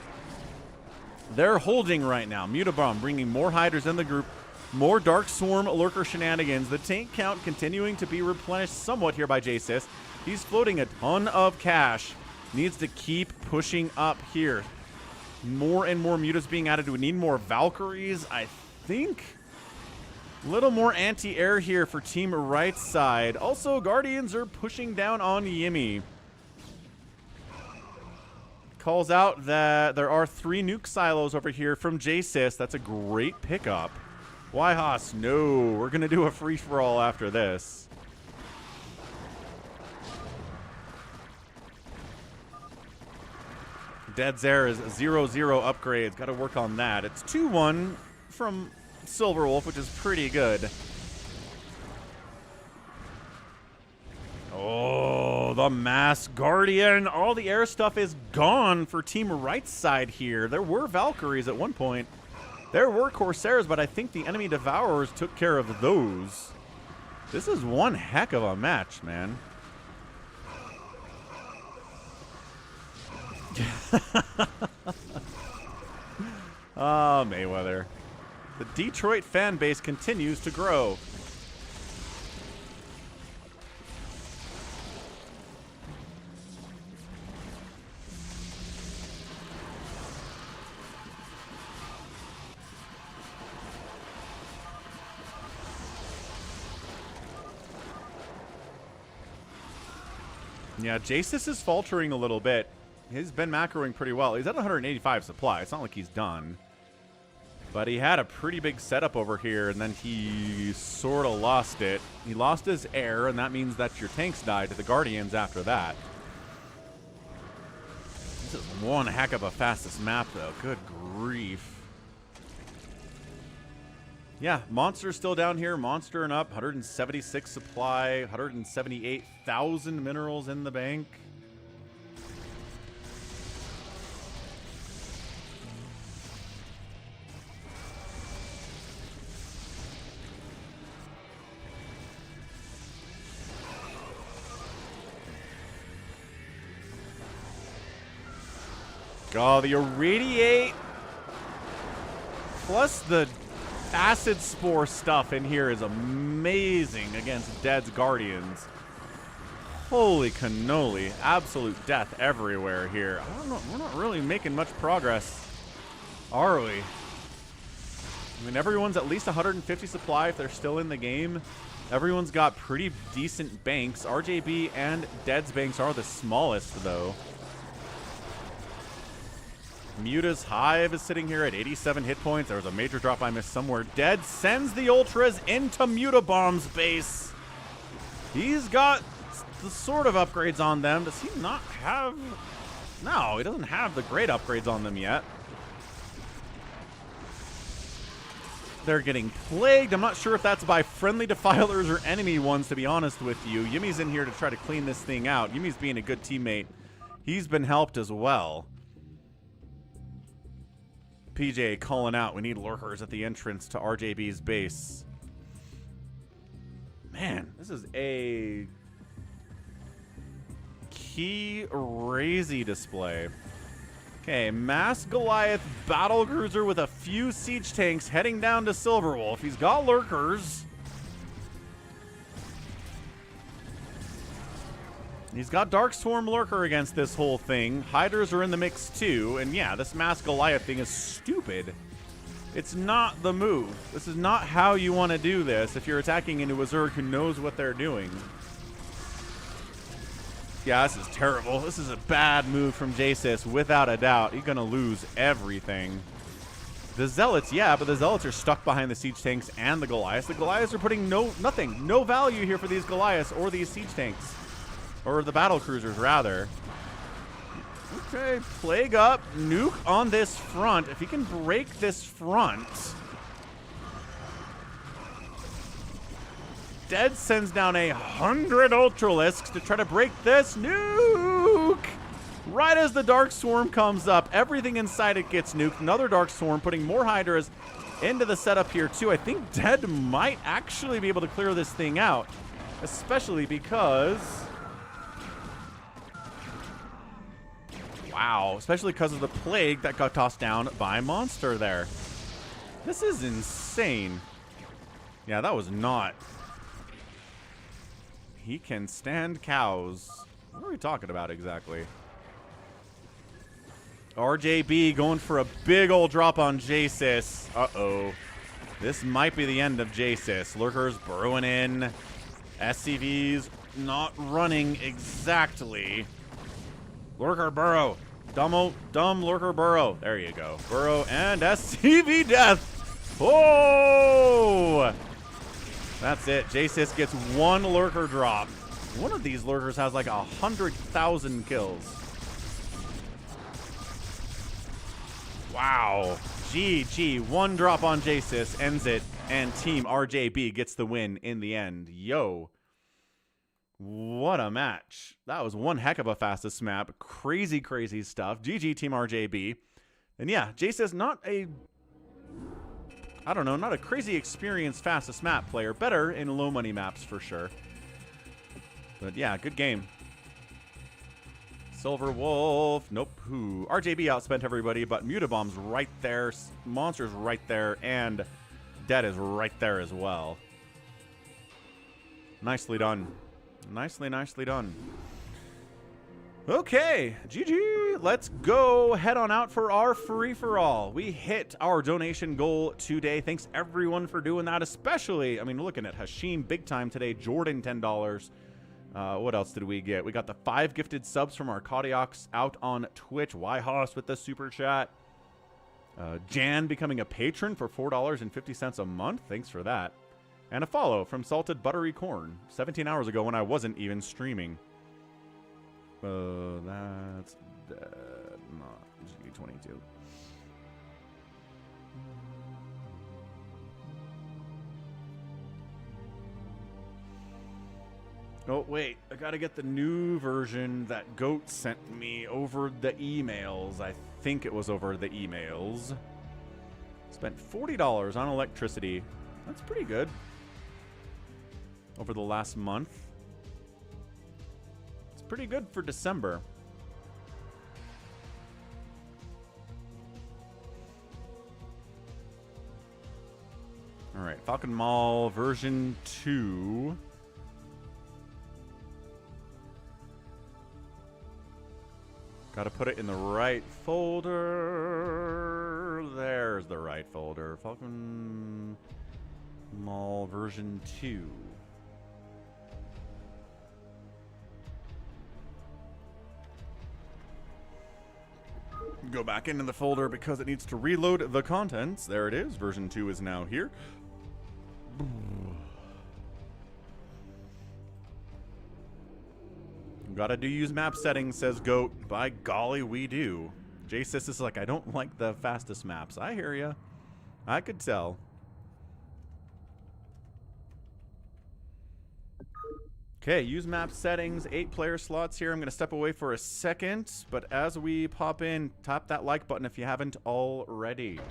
They're holding right now. Mutabomb bringing more Hydras in the group. More Dark Swarm Lurker shenanigans. The tank count continuing to be replenished somewhat here by J-Sys. He's floating a ton of cash. Needs to keep pushing up here. More and more mutas being added. We need more Valkyries, I think. A little more anti-air here for Team Right side. Also, Guardians are pushing down on Yimmy. Calls out that there are 3 nuke silos over here from J-Sys. That's a great pickup. Why, Haas? No, we're going to do a free-for-all after this. Dead's Air is 0-0 upgrades. Got to work on that. It's 2-1 from Silverwolf, which is pretty good. Oh, the Mass Guardian. All the air stuff is gone for Team Right side here. There were Valkyries at one point. There were Corsairs, but I think the enemy Devourers took care of those. This is one heck of a match, man. Ah, Mayweather. The Detroit fan base continues to grow. Yeah, J-Sys is faltering a little bit. He's been macroing pretty well. He's at 185 supply. It's not like he's done. But he had a pretty big setup over here, and then he sort of lost it. He lost his air, and that means that your tanks died to the Guardians after that. This is one heck of a fastest map, though. Good grief. Yeah, Monster's still down here. Monster and up. 176 supply. 178,000 minerals in the bank. Oh, the Irradiate plus the Acid Spore stuff in here is amazing against Dead's Guardians. Holy cannoli. Absolute death everywhere here. I don't know. We're not really making much progress, are we? I mean, everyone's at least 150 supply if they're still in the game. Everyone's got pretty decent banks. RJB and Dead's banks are the smallest, though. Muta's Hive is sitting here at 87 hit points. There was a major drop I missed somewhere. Dead sends the Ultras into Mutabomb's base. He's got the sort of upgrades on them. Does he not have... No, he doesn't have the great upgrades on them yet. They're getting plagued. I'm not sure if that's by friendly defilers or enemy ones, to be honest with you. Yumi's in here to try to clean this thing out. Yumi's being a good teammate. He's been helped as well. PJ calling out, we need lurkers at the entrance to RJB's base. Man, this is a crazy display. Okay, Mass Goliath battle cruiser with a few siege tanks heading down to Silverwolf. He's got lurkers. He's got Dark Swarm Lurker against this whole thing. Hydras are in the mix too. And yeah, this Mass Goliath thing is stupid. It's not the move. This is not how you want to do this if you're attacking into a Zerg who knows what they're doing. Yeah, this is terrible. This is a bad move from JSIS, without a doubt. He's going to lose everything. The Zealots, yeah, but the Zealots are stuck behind the siege tanks and the Goliaths. The Goliaths are putting no value here for these Goliaths or these siege tanks. Or the battle cruisers, rather. Okay, Plague up. Nuke on this front. If he can break this front. Dead sends down 100 Ultralisks to try to break this. Nuke! Right as the Dark Swarm comes up, everything inside it gets nuked. Another Dark Swarm, putting more Hydras into the setup here, too. I think Dead might actually be able to clear this thing out. Especially because... Wow, especially because of the Plague that got tossed down by Monster there. This is insane. Yeah, that was not... He can stand cows. What are we talking about exactly? RJB going for a big old drop on JSIS. Uh-oh. This might be the end of JSIS. Lurkers burrowing in. SCVs not running exactly. Lurker burrow. Dumb lurker burrow. There you go. Burrow and SCV death. Oh! That's it. JSIS gets one lurker drop. One of these lurkers has like 100,000 kills. Wow. GG. One drop on JSIS ends it, and Team RJB gets the win in the end. Yo. What a match. That was one heck of a fastest map. Crazy, crazy stuff. GG Team RJB. And yeah, JSIS not a... I don't know, not a crazy experienced fastest map player. Better in low money maps for sure. But yeah, good game. Silver Wolf. Nope. Who? RJB outspent everybody, but Mutabomb's right there. Monster's right there. And Dead is right there as well. Nicely done. Nicely done. Okay, GG. Let's go head on out for our free-for-all. We hit our donation goal today. Thanks, everyone, for doing that, especially, I mean, looking at Hashim big time today. Jordan, $10. What else did we get? We got the 5 gifted subs from our Kodiaks out on Twitch. Yhoss with the super chat. Jan becoming a patron for $4.50 a month. Thanks for that. And a follow from Salted Buttery Corn 17 hours ago when I wasn't even streaming. That's not G22. Oh, wait. I gotta get the new version that Goat sent me over the emails. I think it was over the emails. Spent $40 on electricity. That's pretty good. Over the last month. It's pretty good for December. All right, Falcon Mall version 2. Got to put it in the right folder. There's the right folder. Falcon Mall version 2. Go back into the folder because it needs to reload the contents. There it is. Version 2 is now here. Gotta do use map settings, says Goat. By golly, we do. JSIS is like, I don't like the fastest maps. I hear ya. I could tell. Okay, use map settings, 8 player slots here. I'm going to step away for a second, but as we pop in, tap that like button if you haven't already.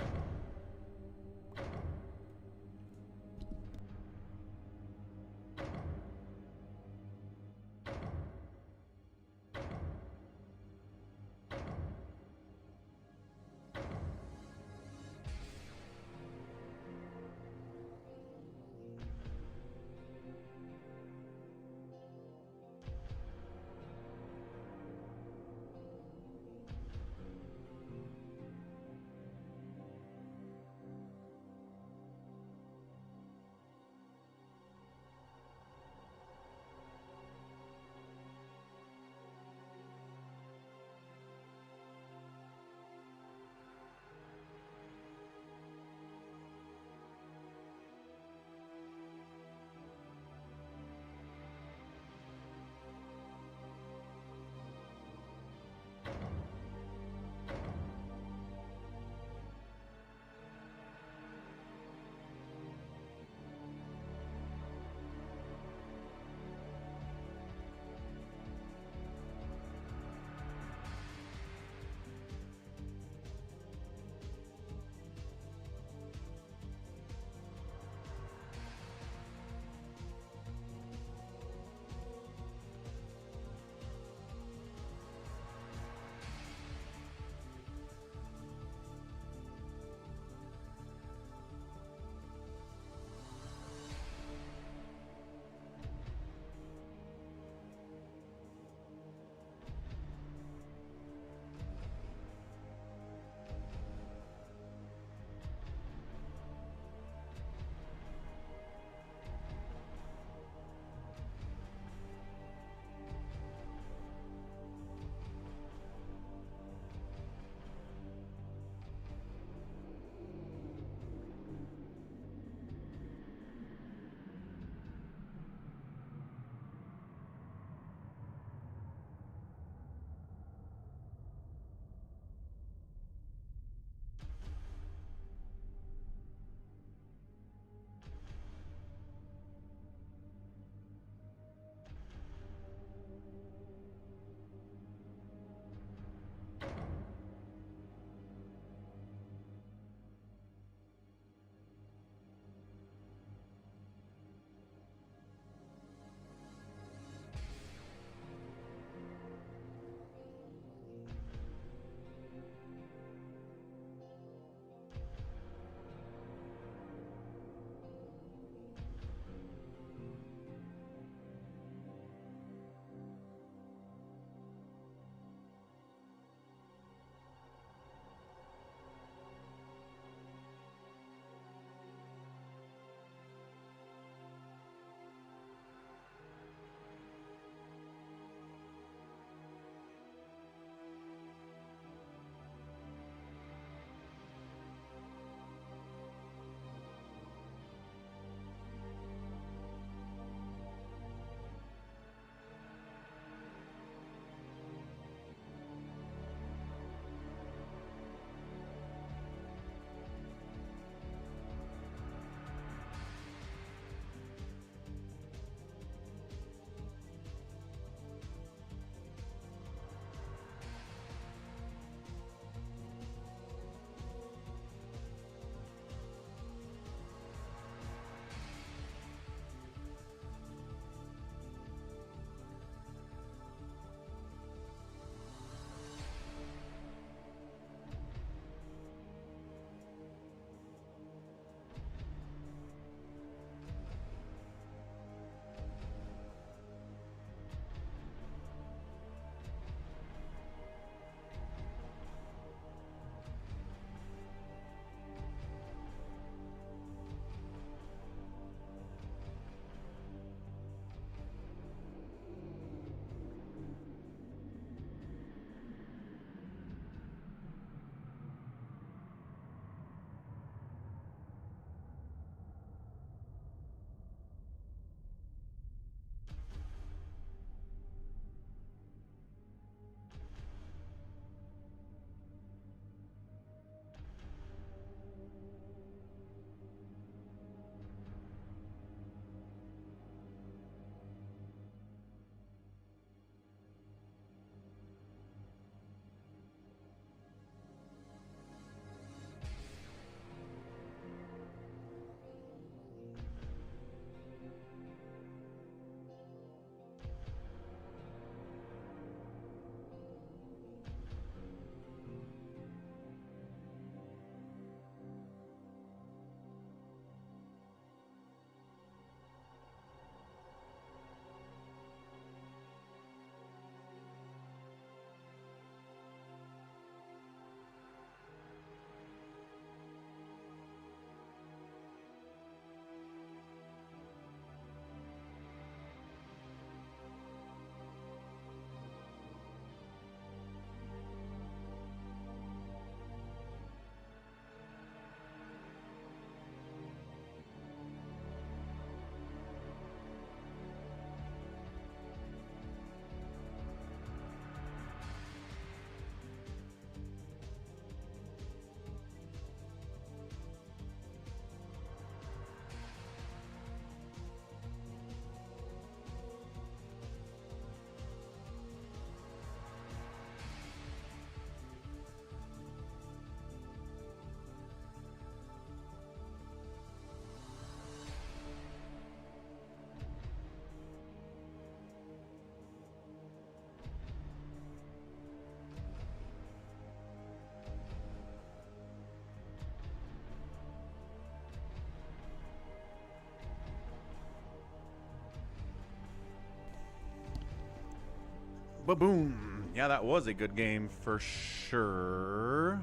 Ba-boom. Yeah, that was a good game for sure.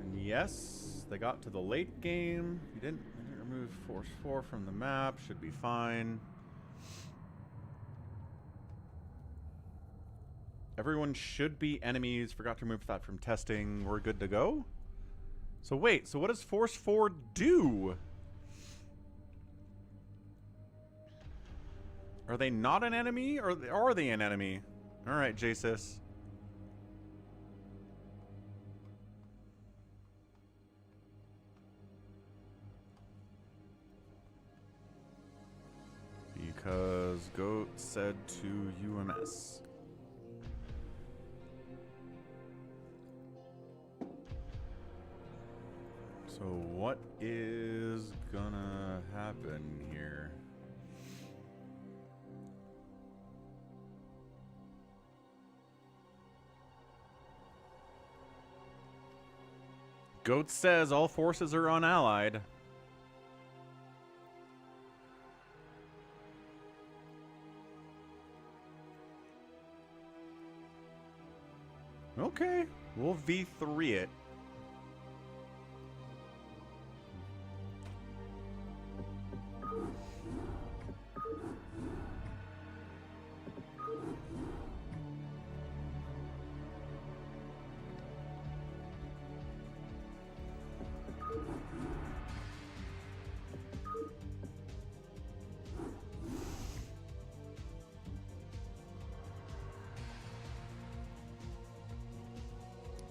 And yes, they got to the late game. You didn't remove Force 4 from the map. Should be fine. Everyone should be enemies. Forgot to remove that from testing. We're good to go. So wait, so what does Force 4 do? Are they not an enemy, or are they an enemy? All right, Jasis. Because Goat said to UMS. So what is gonna happen here? Goat says all forces are unallied. Okay, we'll V3 it.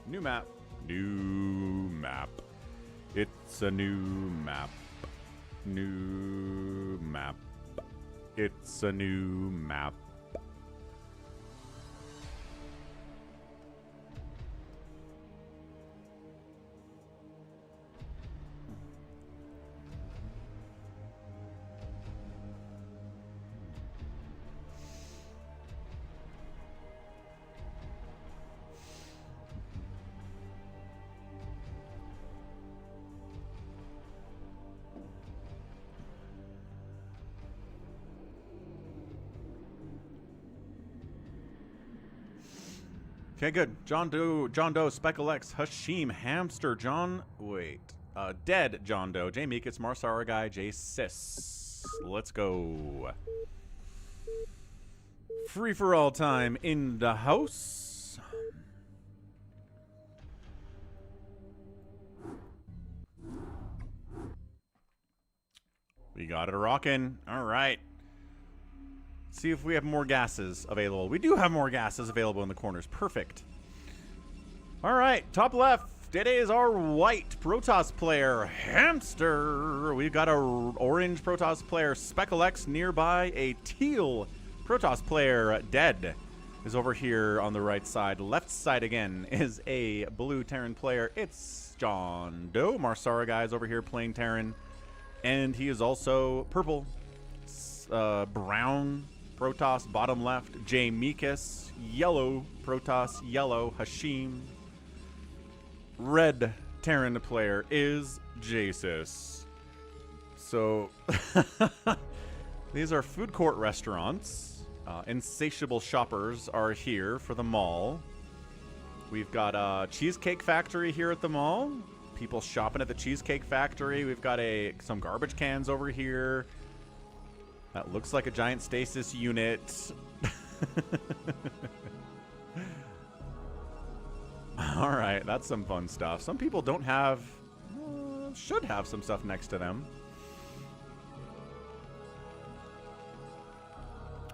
New map. New map. It's a new map. New map. It's a new map. Okay, good. John Doe, Speckle X, Hashim, Hamster, Dead John Doe, J Meekits, Marsara Guy, J Sis. Let's go. Free for all time in the house. We got it rocking. All right. See if we have more gases available. We do have more gases available in the corners. Perfect. All right, top left. It is our white Protoss player, Hamster. We've got our orange Protoss player, Speckle X, nearby. A teal Protoss player, Dead, is over here on the right side. Left side again is a blue Terran player. It's John Doe. Marsara guy is over here playing Terran. And he is also purple. Brown Protoss, bottom left. J Meekis. Yellow Protoss, yellow. Hashim. Red Terran player is Jasis. So, these are food court restaurants. Insatiable shoppers are here for the mall. We've got a Cheesecake Factory here at the mall. People shopping at the Cheesecake Factory. We've got some garbage cans over here. That looks like a giant stasis unit. All right, that's some fun stuff. Some people don't have, should have some stuff next to them.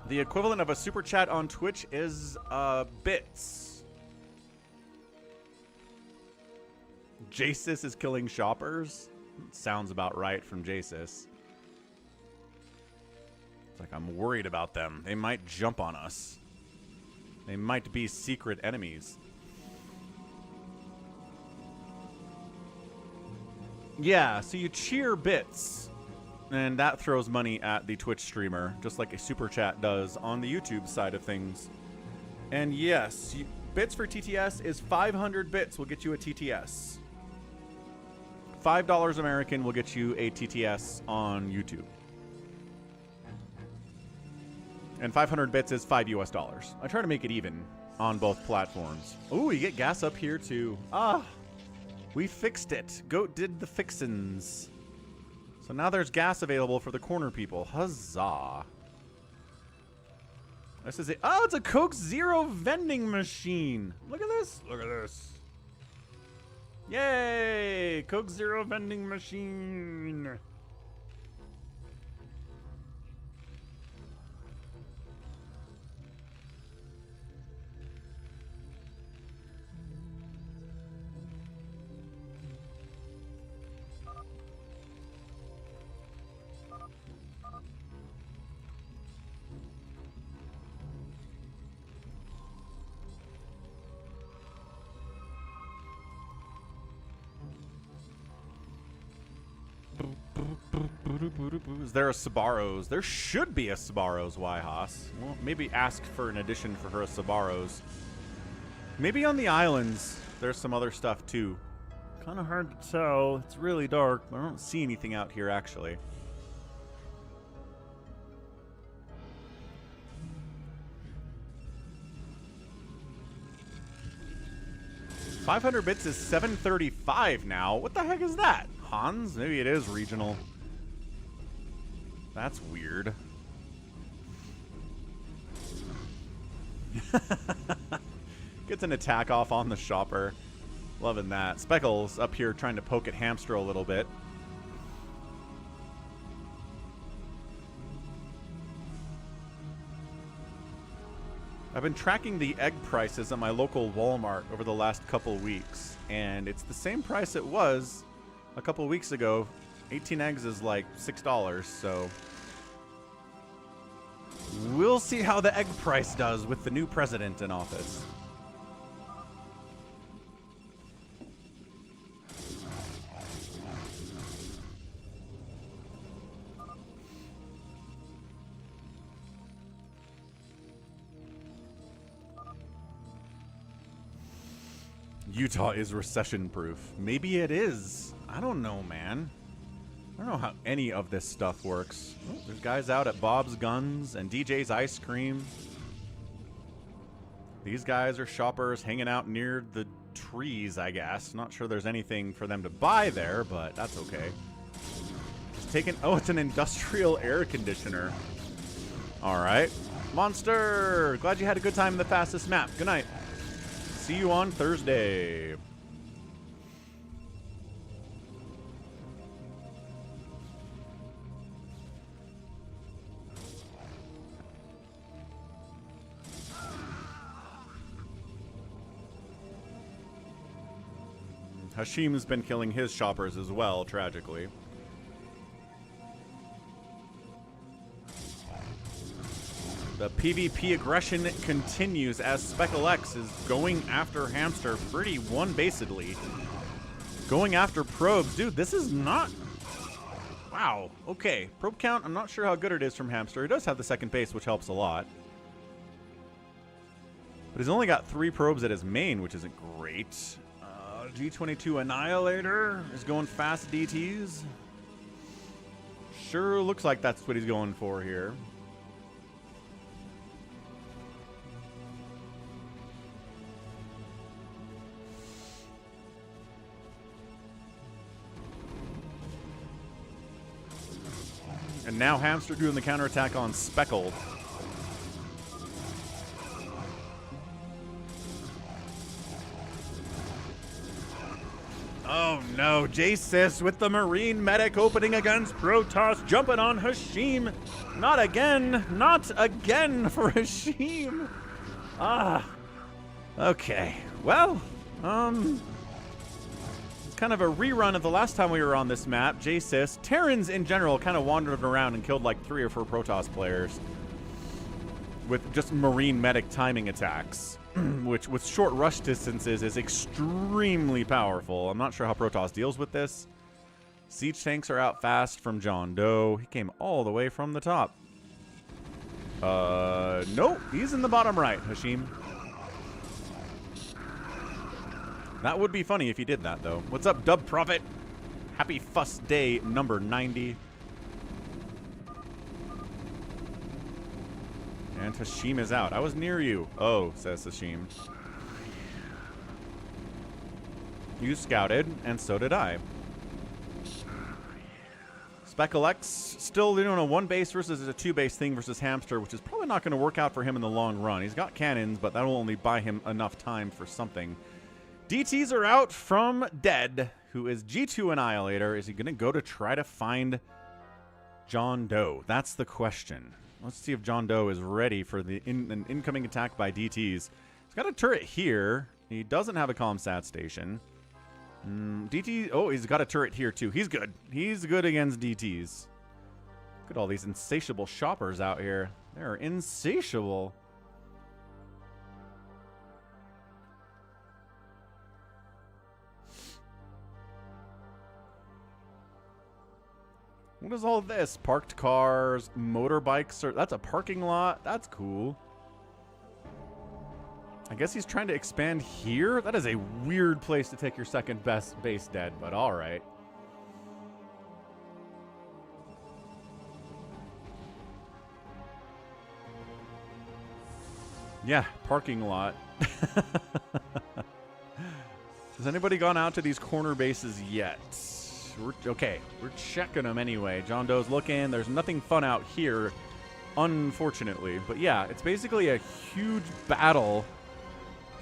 The equivalent of a super chat on Twitch is bits. Jasis is killing shoppers. Sounds about right from Jasis. It's like, I'm worried about them. They might jump on us. They might be secret enemies. Yeah, so you cheer bits, and that throws money at the Twitch streamer, just like a super chat does on the YouTube side of things. And yes, bits for TTS is 500 bits will get you a TTS. $5 American will get you a TTS on YouTube. And 500 bits is $5 US. I try to make it even on both platforms. Ooh, you get gas up here too. Ah, we fixed it. Goat did the fixins. So now there's gas available for the corner people. Huzzah. This is it. Oh, it's a Coke Zero vending machine. Look at this. Look at this. Yay! Coke Zero vending machine. Is there a Sabaros? There should be a Sabaros, Haas. Well, maybe ask for an addition for her a Sabaros. Maybe on the islands there's some other stuff too. Kind of hard to tell. It's really dark. I don't see anything out here actually. $500 bits is $735 now. What the heck is that? Hans? Maybe it is regional. That's weird. Gets an attack off on the shopper. Loving that. Speckles up here trying to poke at Hamster a little bit. I've been tracking the egg prices at my local Walmart over the last couple weeks, and it's the same price it was a couple weeks ago. 18 eggs is like $6, so we'll see how the egg price does with the new president in office. Utah is recession proof. Maybe it is. I don't know, man. I don't know how any of this stuff works. Oh, there's guys out at Bob's Guns and DJ's Ice Cream. These guys are shoppers hanging out near the trees, I guess. Not sure there's anything for them to buy there, but that's okay. Just taking... Oh, it's an industrial air conditioner. All right. Monster! Glad you had a good time in the fastest map. Good night. See you on Thursday. Hashim's been killing his shoppers as well, tragically. The PvP aggression continues as SpeckleX is going after Hamster pretty one-basedly. Going after probes. Dude, this is not... Wow. Okay. Probe count, I'm not sure how good it is from Hamster. He does have the second base, which helps a lot. But he's only got 3 probes at his main, which isn't great. G22 Annihilator is going fast DTs. Sure looks like that's what he's going for here. And now Hamster doing the counterattack on Speckle. Oh no, J-Sis with the Marine Medic opening against Protoss, jumping on Hashim. Not again, not again for Hashim. Ah, okay. Well, it's kind of a rerun of the last time we were on this map. J-Sis, Terrans in general kind of wandered around and killed like 3 or 4 Protoss players with just Marine Medic timing attacks. Which, with short rush distances, is extremely powerful. I'm not sure how Protoss deals with this. Siege tanks are out fast from John Doe. He came all the way from the top. Nope. He's in the bottom right, Hashim. That would be funny if he did that, though. What's up, Dub Prophet? Happy Fuss Day number 90. And Hashim is out. I was near you. Oh, says Hashim. You scouted, and so did I. Speckle X still doing a 1 base versus a 2 base thing versus Hamster, which is probably not going to work out for him in the long run. He's got cannons, but that will only buy him enough time for something. DTs are out from Dead, who is G2 Annihilator. Is he going to go to try to find John Doe? That's the question. Let's see if John Doe is ready for an incoming attack by DTs. He's got a turret here. He doesn't have a ComSat station. DT, oh, he's got a turret here too. He's good. He's good against DTs. Look at all these insatiable shoppers out here. They're insatiable. What is all this? Parked cars, motorbikes, that's a parking lot. That's cool. I guess he's trying to expand here? That is a weird place to take your second best base, Dead, but all right. Yeah, parking lot. Has anybody gone out to these corner bases yet? Okay, we're checking them anyway. John Doe's looking. There's nothing fun out here, unfortunately. But yeah, it's basically a huge battle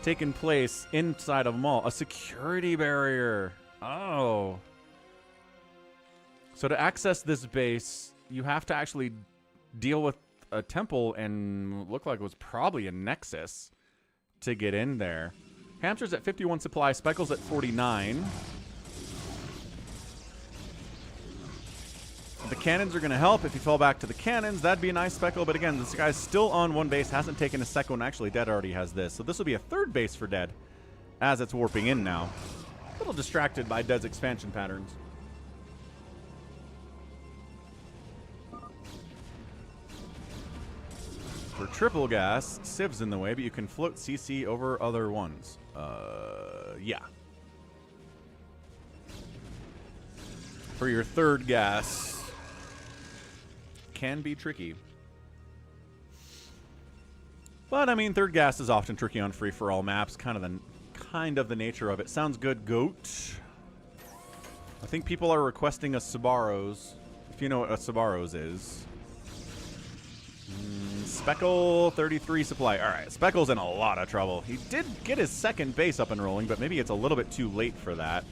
taking place inside of a mall. A security barrier. Oh. So to access this base, you have to actually deal with a temple and look like it was probably a nexus to get in there. Hamster's at 51 supply, Speckle's at 49. The cannons are going to help. If you fall back to the cannons, that'd be a nice Speckle. But again, this guy's still on 1 base, hasn't taken a second one. Actually, Dead already has this. So this will be a 3rd base for Dead as it's warping in now. A little distracted by Dead's expansion patterns. For triple gas, Civ's in the way, but you can float CC over other ones. Yeah. For your 3rd gas, can be tricky. But I mean, 3rd gas is often tricky on free-for-all maps. Kind of the nature of it. Sounds good, Goat. I think people are requesting a Subaru's. If you know what a Subaru's is. Speckle, 33 supply. All right, Speckle's in a lot of trouble. He did get his 2nd base up and rolling, but maybe it's a little bit too late for that.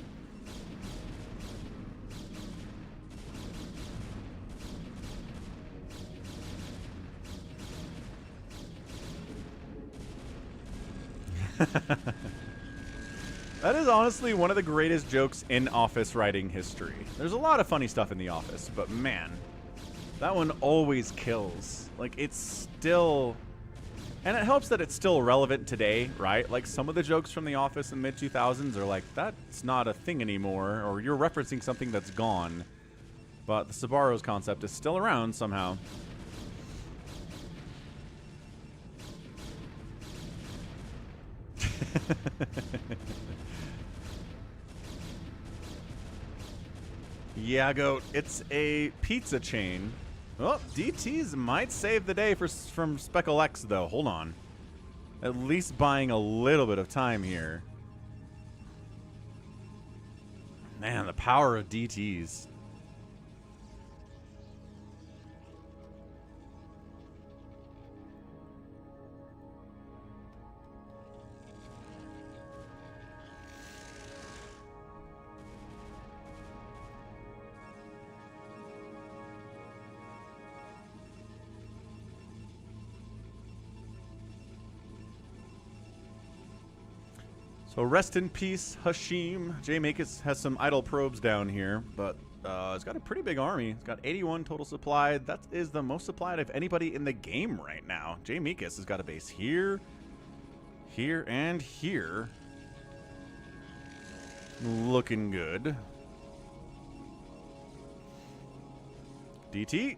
That is honestly one of the greatest jokes in Office writing history. There's a lot of funny stuff in The Office, but man, that one always kills. Like, it's still... And it helps that it's still relevant today, right? Like, some of the jokes from The Office in mid-2000s are like, that's not a thing anymore, or you're referencing something that's gone. But the Subaru's concept is still around somehow. Yeah, Goat. It's a pizza chain. Oh, DTs might save the day from Speckle X, though. Hold on. At least buying a little bit of time here. Man, the power of DTs. So rest in peace, Hashim. Jay Makis has some idle probes down here, but he's got a pretty big army. He's got 81 total supply. That is the most supplied of anybody in the game right now. Jay Makis has got a base here, here, and here. Looking good. DT?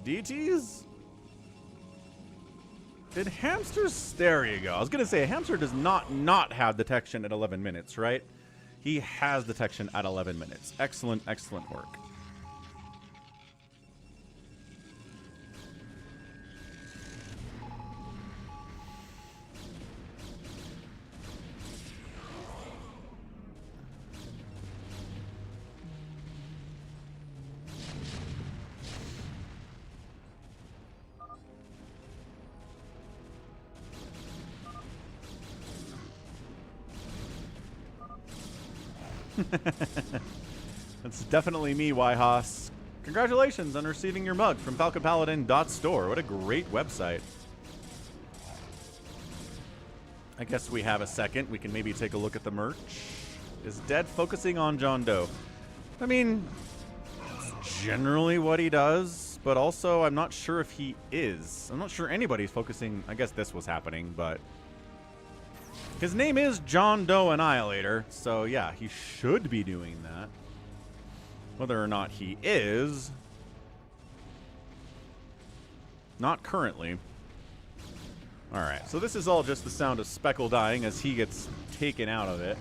DTs? Did hamsters... There you go. I was going to say, a hamster does not have detection at 11 minutes, right? He has detection at 11 minutes. Excellent, excellent work. That's definitely me, Yhaas. Congratulations on receiving your mug from FalconPaladin.store. What a great website. I guess we have a second. We can maybe take a look at the merch. Is Dead focusing on John Doe? I mean, it's generally what he does, but also I'm not sure if he is. I'm not sure anybody's focusing. I guess this was happening, but his name is John Doe Annihilator, so yeah, he should be doing that. Whether or not he is, not currently. Alright, so this is all just the sound of Speckle dying as he gets taken out of it.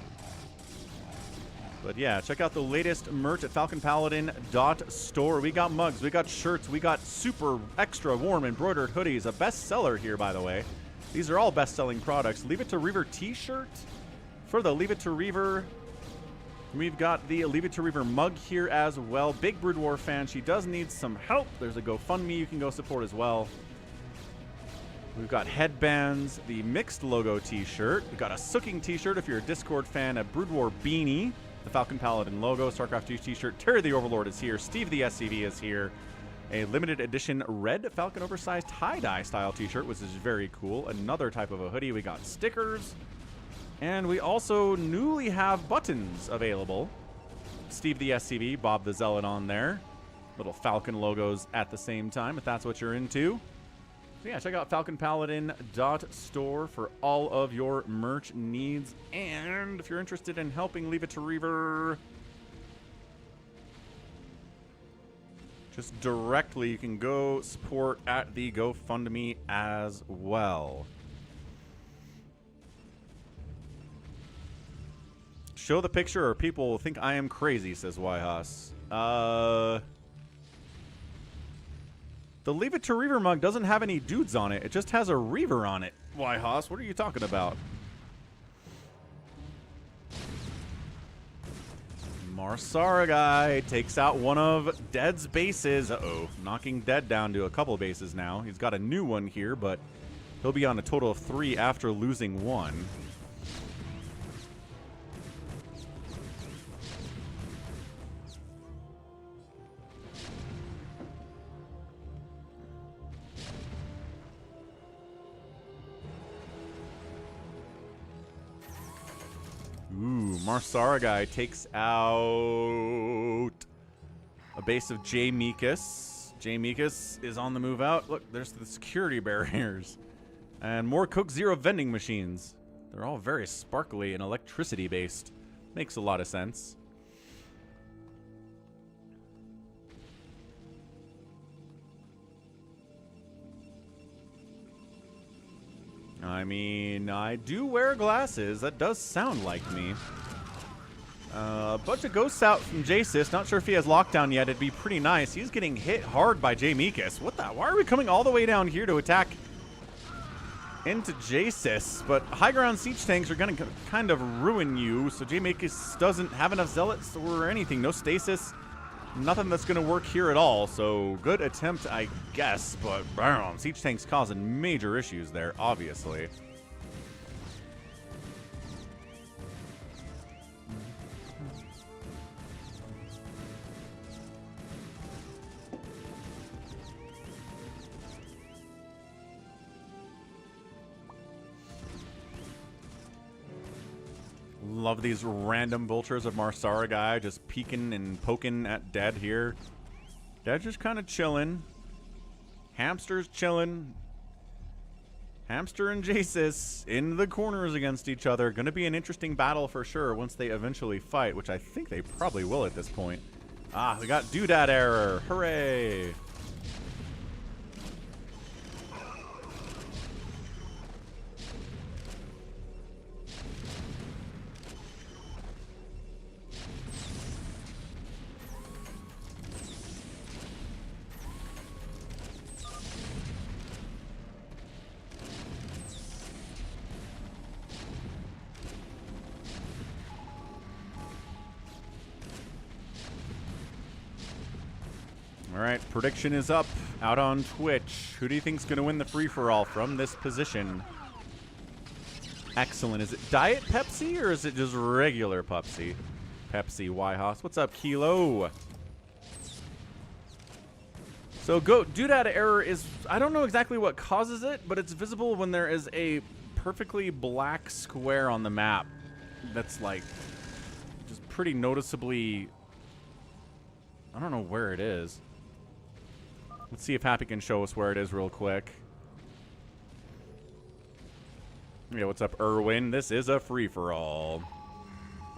But yeah, check out the latest merch at FalconPaladin.store. We got mugs, we got shirts, we got super extra warm embroidered hoodies. A bestseller here, by the way. These are all best-selling products. Leave It to Reaver t-shirt for the Leave It to Reaver. We've got the Leave It to Reaver mug here as well. Big Brood War fan. She does need some help. There's a GoFundMe you can go support as well. We've got headbands, the mixed logo t-shirt. We've got a Sooking t-shirt if you're a Discord fan. A Brood War beanie. The Falcon Paladin logo. StarCraft 2 t-shirt. Terry the Overlord is here. Steve the SCV is here. A limited edition red Falcon oversized tie-dye style t-shirt, which is very cool. Another type of a hoodie. We got stickers. And we also newly have buttons available. Steve the SCV, Bob the Zealot on there. Little Falcon logos at the same time, if that's what you're into. So yeah, check out FalconPaladin.store for all of your merch needs. And if you're interested in helping Leave It to Reaver, just directly, you can go support at the GoFundMe as well. Show the picture or people will think I am crazy, says Yhaas. The Leave It to Reaver mug doesn't have any dudes on it. It just has a Reaver on it. Yhaas, what are you talking about? Marsara guy takes out one of Dead's bases. Uh-oh, knocking Dead down to a couple of bases now. He's got a new one here, but he'll be on a total of 3 after losing 1. Ooh, Marsara guy takes out a base of J. Meekus. J. Meekus is on the move out. Look, there's the security barriers. And more Coke Zero vending machines. They're all very sparkly and electricity based. Makes a lot of sense. I mean, I do wear glasses. That does sound like me. A bunch of ghosts out from Jasis. Not sure if he has lockdown yet. It'd be pretty nice. He's getting hit hard by J. Meekus. What the? Why are we coming all the way down here to attack into Jasis? But high ground siege tanks are going to kind of ruin you. So J. Meekus doesn't have enough zealots or anything. No stasis. Nothing that's going to work here at all. So good attempt, I guess. But bam, siege tanks causing major issues there, obviously. Love these random vultures of Marsara guy just peeking and poking at Dead here. Dead just kind of chilling. Hamster's chilling. Hamster and Jasis in the corners against each other. Going to be an interesting battle for sure once they eventually fight, which I think they probably will at this point. Ah, we got Doodad error. Hooray! All right, prediction is up out on Twitch. Who do you think's going to win the free-for-all from this position? Excellent. Is it Diet Pepsi or is it just regular Pepsi? Pepsi Yhos. What's up, Kilo? So doodad error is, I don't know exactly what causes it, but it's visible when there is a perfectly black square on the map that's like just pretty noticeably, I don't know where it is. Let's see if Happy can show us where it is real quick. Yeah, what's up, Irwin? This is a free-for-all.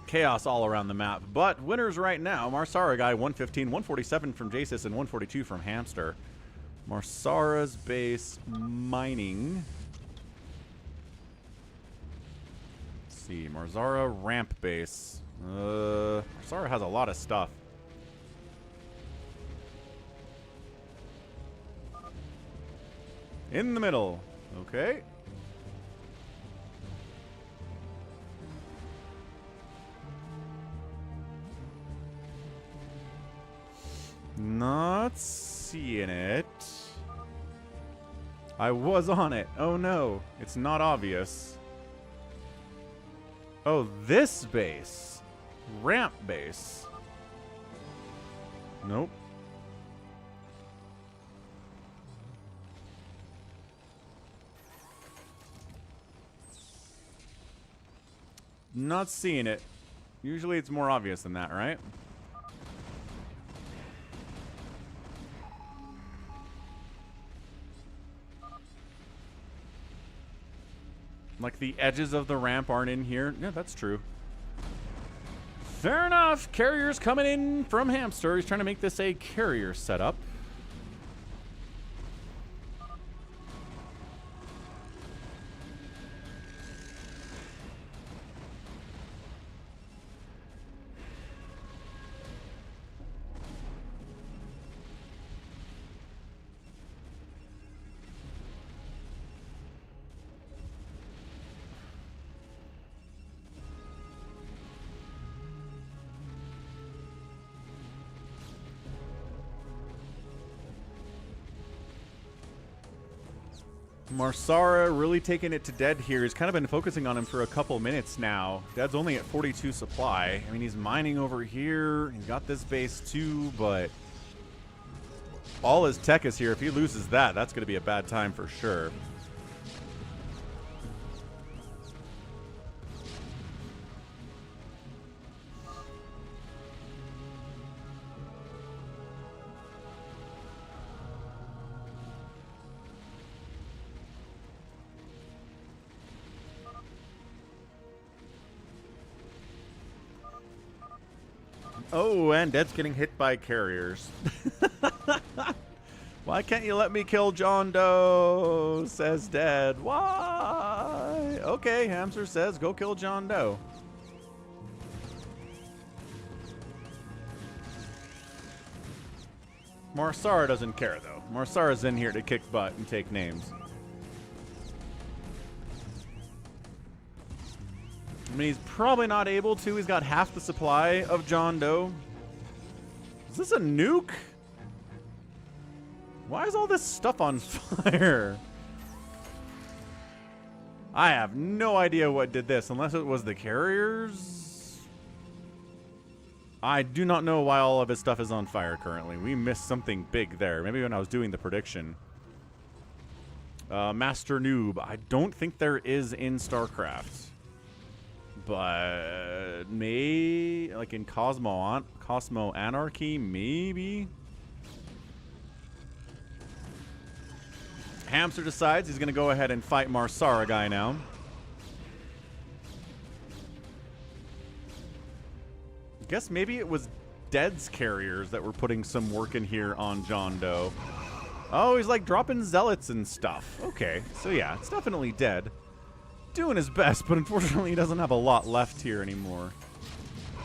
Chaos all around the map, but winners right now. Marsara guy 115, 147 from Jasis, and 142 from Hamster. Marsara's base mining. Let's see, Marsara ramp base. Marsara has a lot of stuff. In the middle. Okay. Not seeing it. I was on it. Oh no, it's not obvious. Oh, this base. Ramp base. Nope. Not seeing it. Usually it's more obvious than that, right? Like the edges of the ramp aren't in here. Yeah, that's true. Fair enough. Carrier's coming in from Hamster. He's trying to make this a carrier setup. Marsara really taking it to Dead here. He's kind of been focusing on him for a couple minutes now. Dead's only at 42 supply. I mean, he's mining over here. He's got this base too, but all his tech is here. If he loses that, that's going to be a bad time for sure. Oh, and Dead's getting hit by carriers. Why can't you let me kill John Doe? Says Dead. Why? Okay, Hamster says go kill John Doe. Marsara doesn't care, though. Marsara's in here to kick butt and take names. I mean, he's probably not able to. He's got half the supply of John Doe. Is this a nuke? Why is all this stuff on fire? I have no idea what did this, unless it was the carriers. I do not know why all of his stuff is on fire currently. We missed something big there. Maybe when I was doing the prediction. Master Noob. I don't think there is in StarCraft. But maybe like in Cosmo Anarchy, maybe. Hamster decides he's going to go ahead and fight Marsara guy now. I guess maybe it was Dead's carriers that were putting some work in here on John Doe. Oh, he's like dropping zealots and stuff. Okay, so yeah, it's definitely Dead. Doing his best, but unfortunately he doesn't have a lot left here anymore.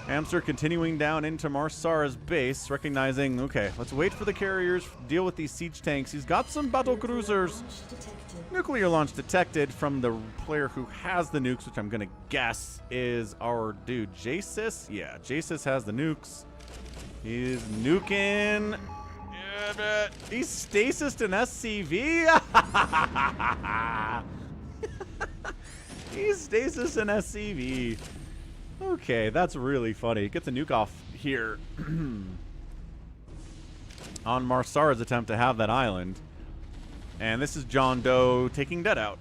Hamster continuing down into Marsara's base, recognizing, okay, let's wait for the carriers, deal with these siege tanks. He's got some battle cruisers. Nuclear launch detected from the player who has the nukes, which I'm going to guess is our dude Jasis. Yeah, Jasis has the nukes. He's nuking. Yeah, he's stasis an SCV. He's stasis an SCV. Okay, that's really funny. Gets a nuke off here on Marsara's attempt to have that island. And this is John Doe taking Dead out.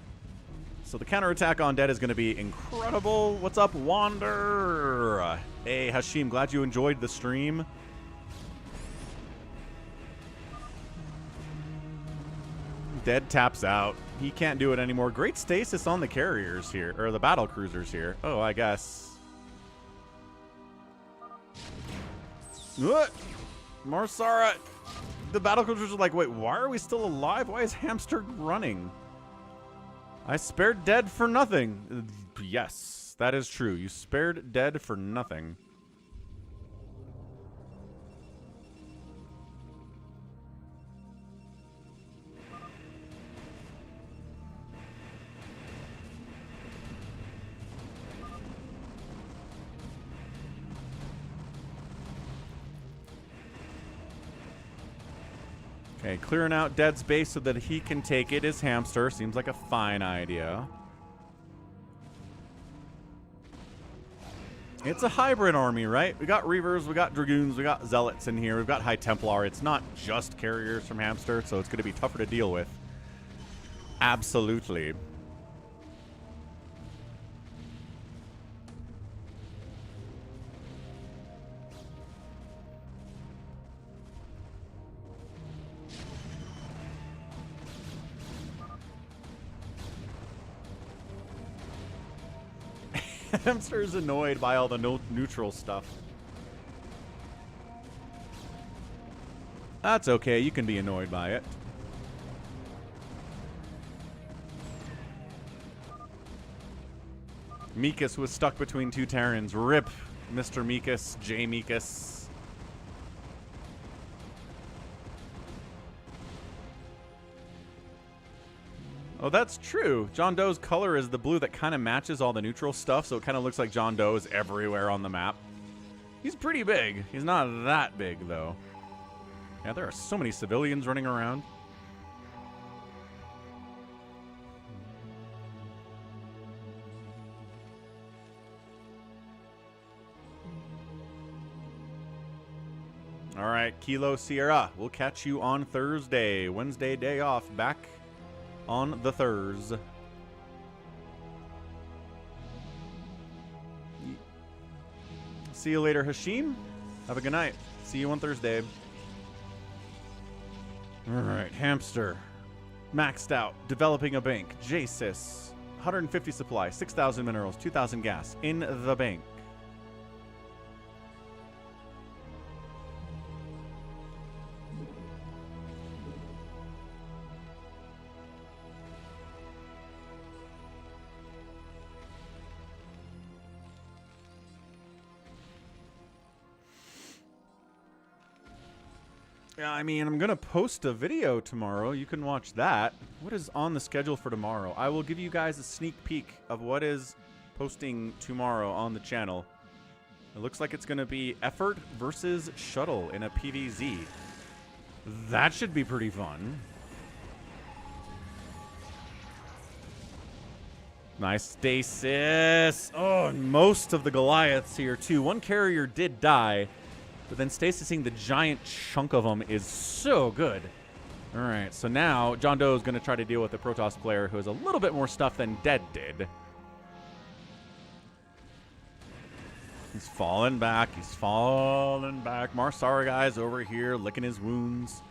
So the counterattack on Dead is going to be incredible. What's up, Wander? Hey, Hashim, glad you enjoyed the stream. Dead taps out. He can't do it anymore. Great stasis on the carriers here, or the battle cruisers here. Oh, I guess. What? Marsara. The battle cruisers are like, wait, why are we still alive? Why is Hamster running? I spared Dead for nothing. Yes, that is true. You spared Dead for nothing. Okay, clearing out Dead's base so that he can take it is Hamster. Seems like a fine idea. It's a hybrid army, right? We got Reavers, we got Dragoons, we got Zealots in here. We've got High Templar. It's not just carriers from Hamster, so it's going to be tougher to deal with. Absolutely. Hamster's annoyed by all the neutral stuff. That's okay. You can be annoyed by it. Mikas was stuck between two Terrans. Rip, Mr. Mikas, J. Mikas. Oh, that's true. John Doe's color is the blue that kind of matches all the neutral stuff, so it kind of looks like John Doe is everywhere on the map. He's pretty big. He's not that big, though. Yeah, there are so many civilians running around. All right, Kilo Sierra. We'll catch you on Thursday. Wednesday, day off. Back on the Thurs. See you later, Hashim. Have a good night. See you on Thursday. All right, Hamster. Maxed out. Developing a bank. JSIS. 150 supply. 6,000 minerals. 2,000 gas. In the bank. Yeah, I mean, I'm going to post a video tomorrow. You can watch that. What is on the schedule for tomorrow? I will give you guys a sneak peek of what is posting tomorrow on the channel. It looks like it's going to be Effort versus Shuttle in a PvZ. That should be pretty fun. Nice stasis. Oh, and most of the Goliaths here, too. One carrier did die. But then stasising the giant chunk of them is so good. All right, so now John Doe is going to try to deal with the Protoss player who has a little bit more stuff than Dead did. He's falling back. He's falling back. Marsara guy's over here licking his wounds.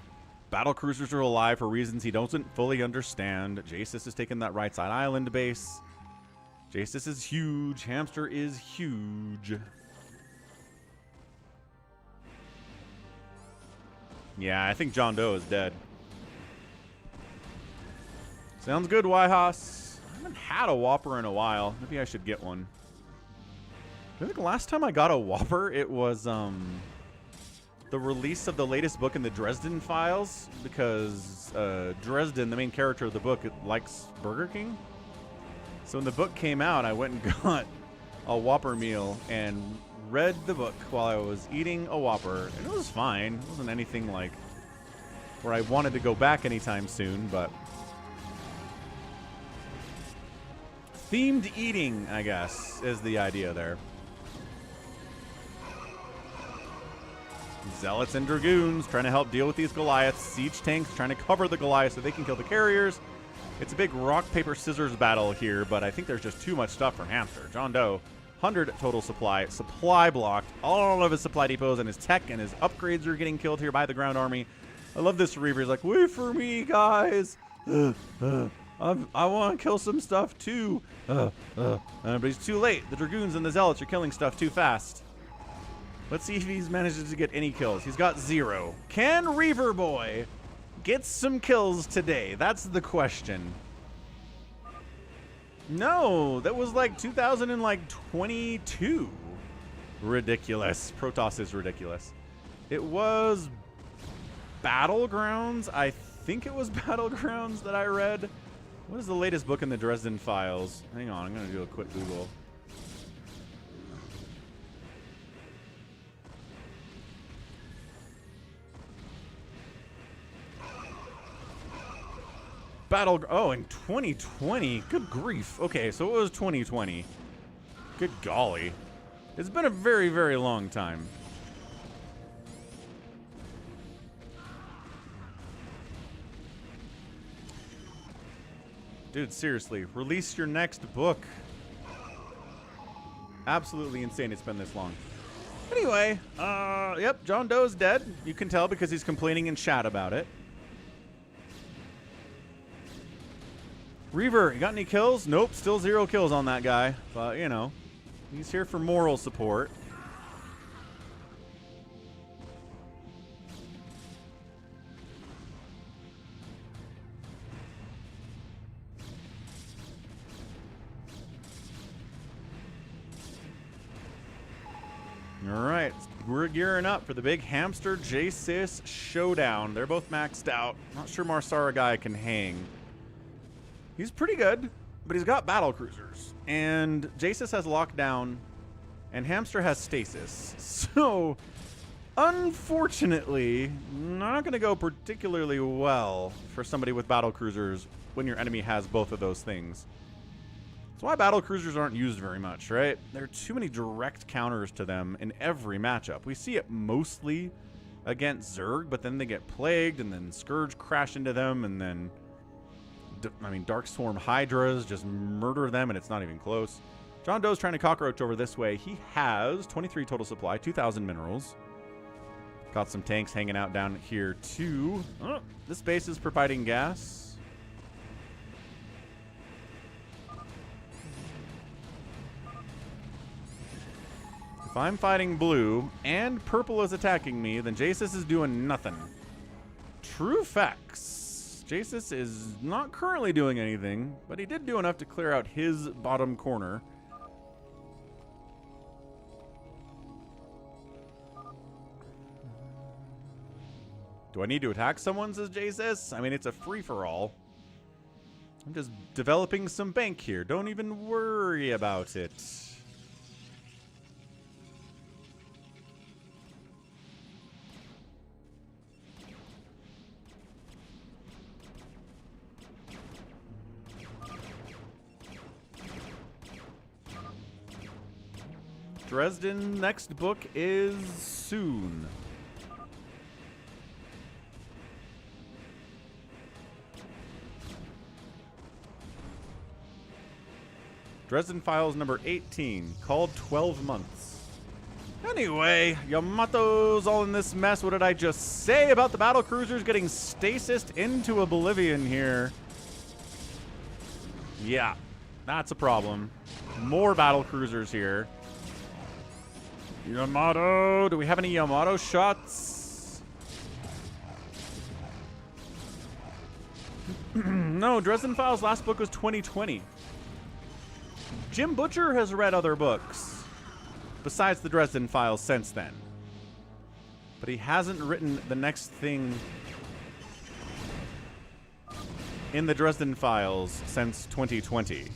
Battle cruisers are alive for reasons he doesn't fully understand. Jasis is taking that right side island base. Jasis is huge. Hamster is huge. Yeah, I think John Doe is dead. Sounds good, Wyhas. I haven't had a Whopper in a while. Maybe I should get one. I think the last time I got a Whopper, it was the release of the latest book in the Dresden Files, because Dresden, the main character of the book, likes Burger King. So when the book came out, I went and got a Whopper meal and read the book while I was eating a Whopper, and it was fine. It wasn't anything like where I wanted to go back anytime soon, but themed eating, I guess, is the idea there. Zealots and Dragoons trying to help deal with these Goliaths. Siege tanks trying to cover the Goliaths so they can kill the carriers. It's a big rock, paper, scissors battle here, but I think there's just too much stuff for Hamster. John Doe, 100 total supply. Supply blocked. All of his supply depots and his tech and his upgrades are getting killed here by the ground army. I love this Reaver. He's like, wait for me, guys. I want to kill some stuff, too. But he's too late. The Dragoons and the Zealots are killing stuff too fast. Let's see if he's managed to get any kills. He's got 0. Can Reaver Boy get some kills today? That's the question. No, that was like 2022. Ridiculous. Protoss is ridiculous. It was Battlegrounds. I think it was Battlegrounds that I read. What is the latest book in the Dresden Files? Hang on, I'm going to do a quick Google. Oh, in 2020. Good grief. Okay, so it was 2020. Good golly. It's been a very, very long time. Dude, seriously, release your next book. Absolutely insane it's been this long. Anyway, yep, John Doe's dead. You can tell because he's complaining in chat about it. Reaver, you got any kills? Nope, still 0 kills on that guy. But, you know, he's here for moral support. All right, we're gearing up for the big Hamster J-Sys showdown. They're both maxed out. Not sure Marsara guy can hang. He's pretty good, but he's got battle cruisers. And J-Sys has lockdown, and Hamster has stasis. So, unfortunately, not going to go particularly well for somebody with battle cruisers when your enemy has both of those things. That's why battle cruisers aren't used very much, right? There are too many direct counters to them in every matchup. We see it mostly against Zerg, but then they get plagued, and then Scourge crash into them, and then Darkstorm Hydras just murder them, and it's not even close. John Doe's trying to cockroach over this way. He has 23 total supply, 2,000 minerals. Got some tanks hanging out down here, too. Oh, this base is providing gas. If I'm fighting blue and purple is attacking me, then J-Sys is doing nothing. True facts. J-Sys is not currently doing anything, but he did do enough to clear out his bottom corner. Do I need to attack someone, says J-Sys? I mean, it's a free-for-all. I'm just developing some bank here. Don't even worry about it. Dresden next book is soon. Dresden Files number 18, called 12 Months. Anyway, Yamato's all in this mess. What did I just say about the battle cruisers getting stasis into oblivion here? Yeah, that's a problem. More battle cruisers here. Yamato, do we have any Yamato shots? No, Dresden Files last book was 2020. Jim Butcher has read other books besides the Dresden Files since then. But he hasn't written the next thing in the Dresden Files since 2020.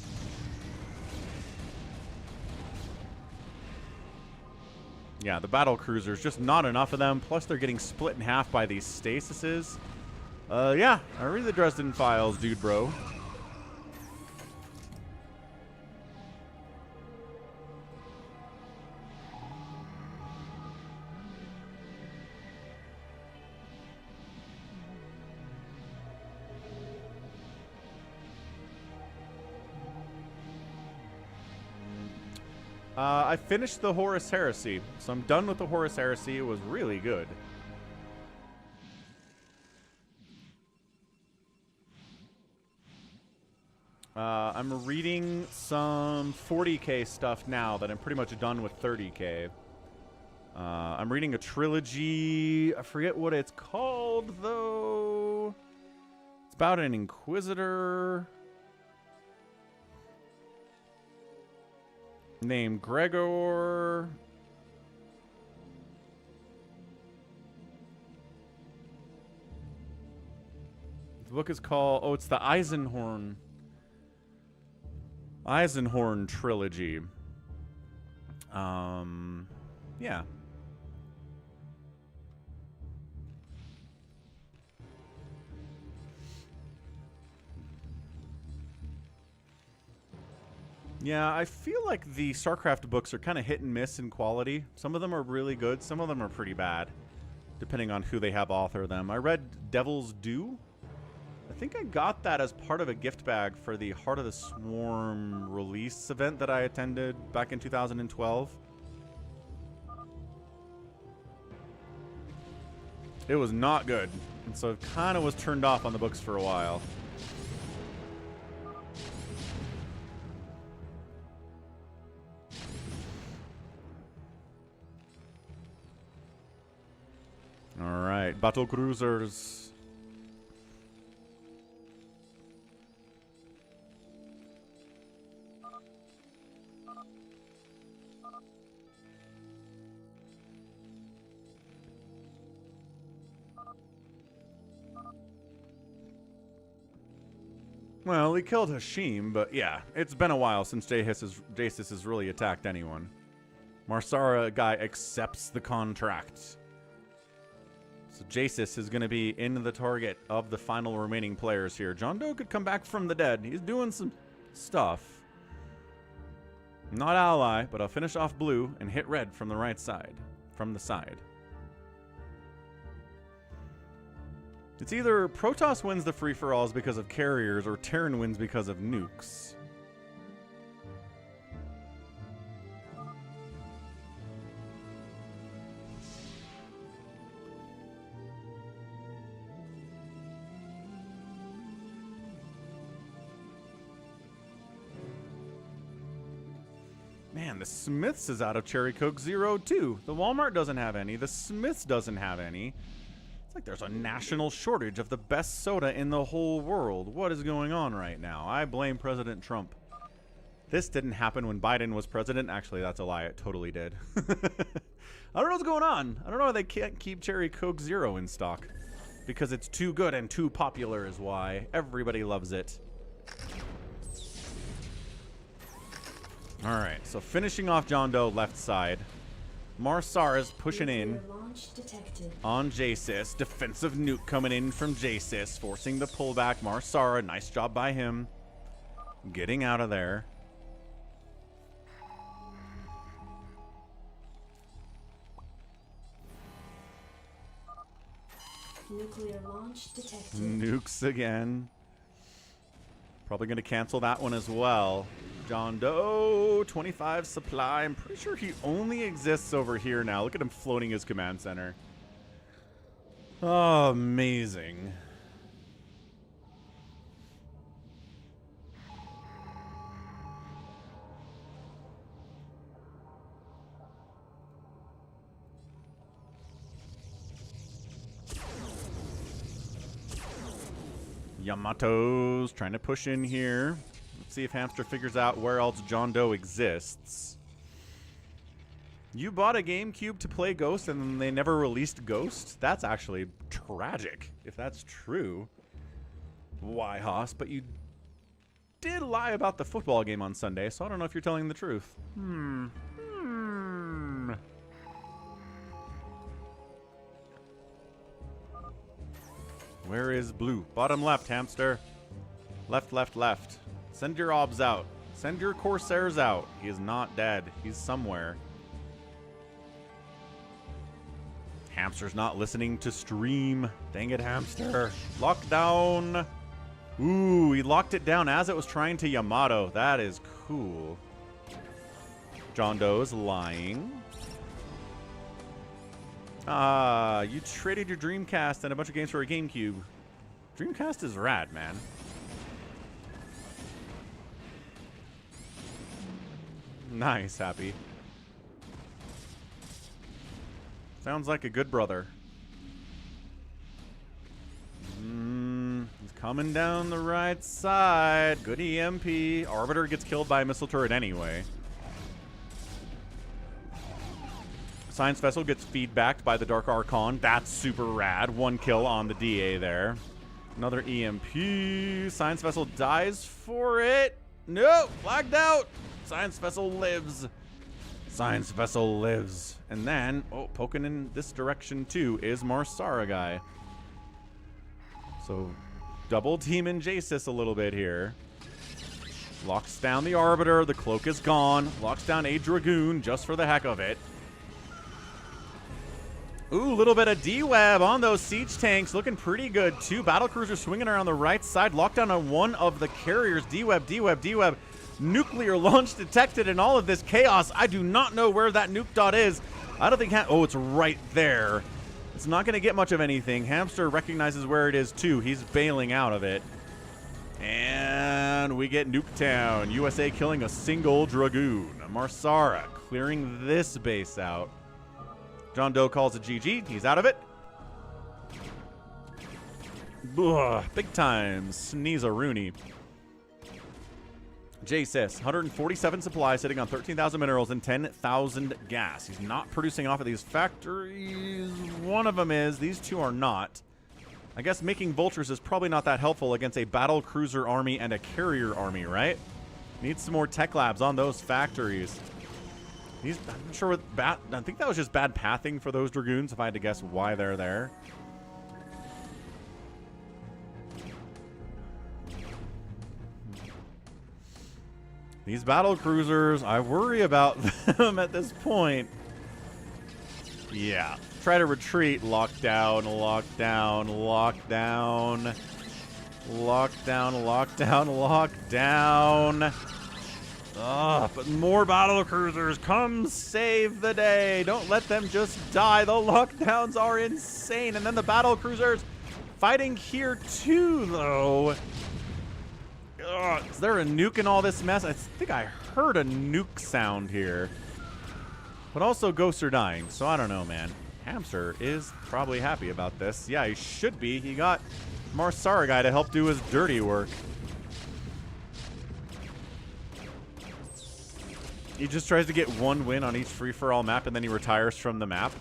Yeah, the battle cruisers, just not enough of them. Plus, they're getting split in half by these stasises. Yeah, I read the Dresden Files, dude, bro. I finished the Horus Heresy, so I'm done with the Horus Heresy. It was really good. I'm reading some 40K stuff now that I'm pretty much done with 30K. I'm reading a trilogy. I forget what it's called, though. It's about an Inquisitor named Gregor. The book is called... Oh, it's the Eisenhorn trilogy. Yeah. Yeah, I feel like the StarCraft books are kind of hit and miss in quality. Some of them are really good, some of them are pretty bad, depending on who they have author them. I read Devil's Due. I think I got that as part of a gift bag for the Heart of the Swarm release event that I attended back in 2012. It was not good, and so it kind of was turned off on the books for a while. All right, battle cruisers. Well, he killed Hashim, but yeah, it's been a while since Jasis has really attacked anyone. Marsara guy accepts the contract. So Jasis is going to be in the target of the final remaining players here. John Doe could come back from the dead. He's doing some stuff. Not ally, but I'll finish off blue and hit red from the right side. From the side. It's either Protoss wins the free-for-alls because of carriers or Terran wins because of nukes. Man, the Smiths is out of Cherry Coke Zero too. The Walmart doesn't have any. The Smiths doesn't have any. It's like there's a national shortage of the best soda in the whole world. What is going on right now? I blame President Trump. This didn't happen when Biden was president. Actually, that's a lie. It totally did. I don't know what's going on. I don't know why they can't keep Cherry Coke Zero in stock. Because it's too good and too popular is why. Everybody loves it. Alright, so finishing off John Doe left side. Marsar is pushing in on Jasis. Defensive nuke coming in from Jasis, forcing the pullback. Marsara, nice job by him. Getting out of there. Nuclear launch detected. Nukes again. Probably going to cancel that one as well. John Doe, 25 supply. I'm pretty sure he only exists over here now. Look at him floating his command center. Oh, amazing. Yamato's trying to push in here. Let's see if Hamster figures out where else John Doe exists. You bought a GameCube to play Ghost and then they never released Ghost? That's actually tragic, if that's true. Why, Haas? But you did lie about the football game on Sunday, so I don't know if you're telling the truth. Where is blue? Bottom left, Hamster. Left, left, left. Send your obs out. Send your Corsairs out. He is not dead. He's somewhere. Hamster's not listening to stream. Dang it, Hamster. Lockdown. Ooh, he locked it down as it was trying to Yamato. That is cool. John Doe's lying. You traded your Dreamcast and a bunch of games for a GameCube. Dreamcast is rad, man. Nice, Happy. Sounds like a good brother. He's coming down the right side. Good EMP. Arbiter gets killed by a missile turret anyway. Science Vessel gets feedbacked by the Dark Archon. That's super rad. 1 kill on the DA there. Another EMP. Science Vessel dies for it. No, flagged out. Science Vessel lives. Science Vessel lives. And then, oh, poking in this direction too is Marsara guy. So, double teaming Jasis a little bit here. Locks down the Arbiter. The cloak is gone. Locks down a Dragoon just for the heck of it. Ooh, a little bit of D-Web on those siege tanks. Looking pretty good, too. Battlecruiser swinging around the right side. Lockdown on one of the carriers. D-Web, D-Web, D-Web. Nuclear launch detected in all of this chaos. I do not know where that nuke dot is. I don't think... oh, it's right there. It's not going to get much of anything. Hamster recognizes where it is, too. He's bailing out of it. And we get Nuketown. USA killing a single Dragoon. Marsara clearing this base out. John Doe calls it GG. He's out of it. Ugh, big time. Sneeze-a-rooney. Jasis, 147 supplies sitting on 13,000 minerals and 10,000 gas. He's not producing off of these factories. One of them is. These two are not. I guess making vultures is probably not that helpful against a battle cruiser army and a carrier army, right? Needs some more tech labs on those factories. I'm not sure what I think that was just bad pathing for those Dragoons, if I had to guess why they're there. These battle cruisers, I worry about them at this point. Yeah. Try to retreat. Lockdown, lockdown, lockdown. Lockdown, lockdown, lockdown. But more battle cruisers. Come save the day. Don't let them just die. The lockdowns are insane. And then the battle cruisers fighting here too, though. Is there a nuke in all this mess? I think I heard a nuke sound here. But also ghosts are dying, so I don't know, man. Hamster is probably happy about this. Yeah, he should be. He got Marsara guy to help do his dirty work. He just tries to get one win on each free-for-all map, and then he retires from the map.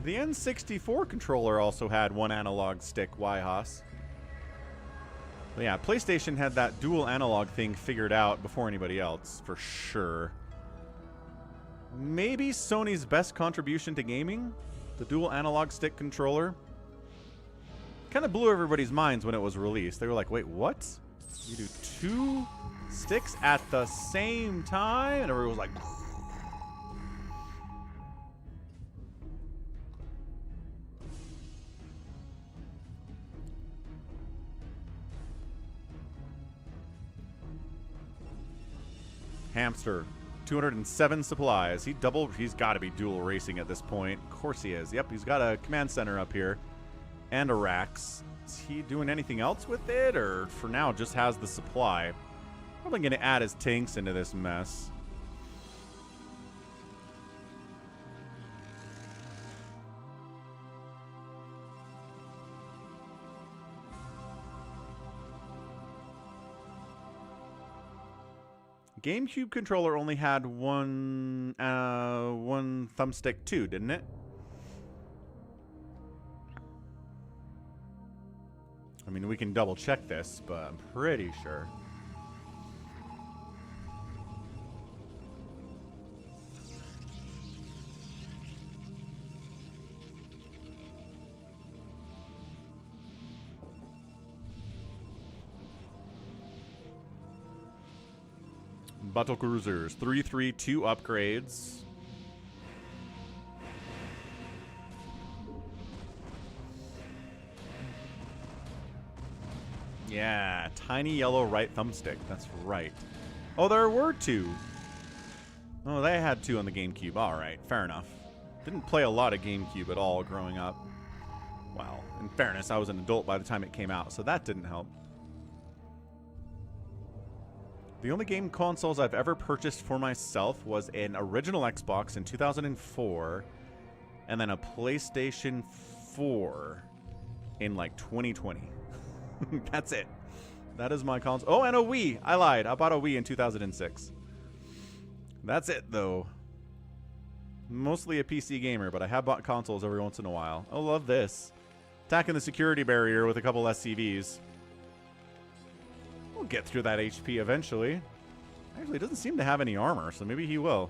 The N64 controller also had one analog stick, Haas. But yeah, PlayStation had that dual analog thing figured out before anybody else, for sure. Maybe Sony's best contribution to gaming? The dual analog stick controller? Kind of blew everybody's minds when it was released. They were like, wait, what? You do 2 sticks at the same time? And everyone was like... Hamster, 207 supplies. He's got to be dual racing at this point. Of course he is. Yep, he's got a command center up here and a Rax. Is he doing anything else with it, or for now just has the supply? Probably going to add his tanks into this mess. GameCube controller only had one thumbstick too, didn't it? I mean, we can double check this, but I'm pretty sure. Battle cruisers, 332 upgrades. Yeah, tiny yellow right thumbstick. That's right. Oh, there were 2. Oh, they had 2 on the GameCube. All right, fair enough. Didn't play a lot of GameCube at all growing up. Well, in fairness, I was an adult by the time it came out, so that didn't help. The only game consoles I've ever purchased for myself was an original Xbox in 2004, and then a PlayStation 4 in like 2020. That's it. That is my console. Oh, and a Wii. I lied. I bought a Wii in 2006. That's it, though. Mostly a PC gamer, but I have bought consoles every once in a while. I love this. Attacking the security barrier with a couple SCVs. We'll get through that HP eventually. Actually, he doesn't seem to have any armor, so maybe he will.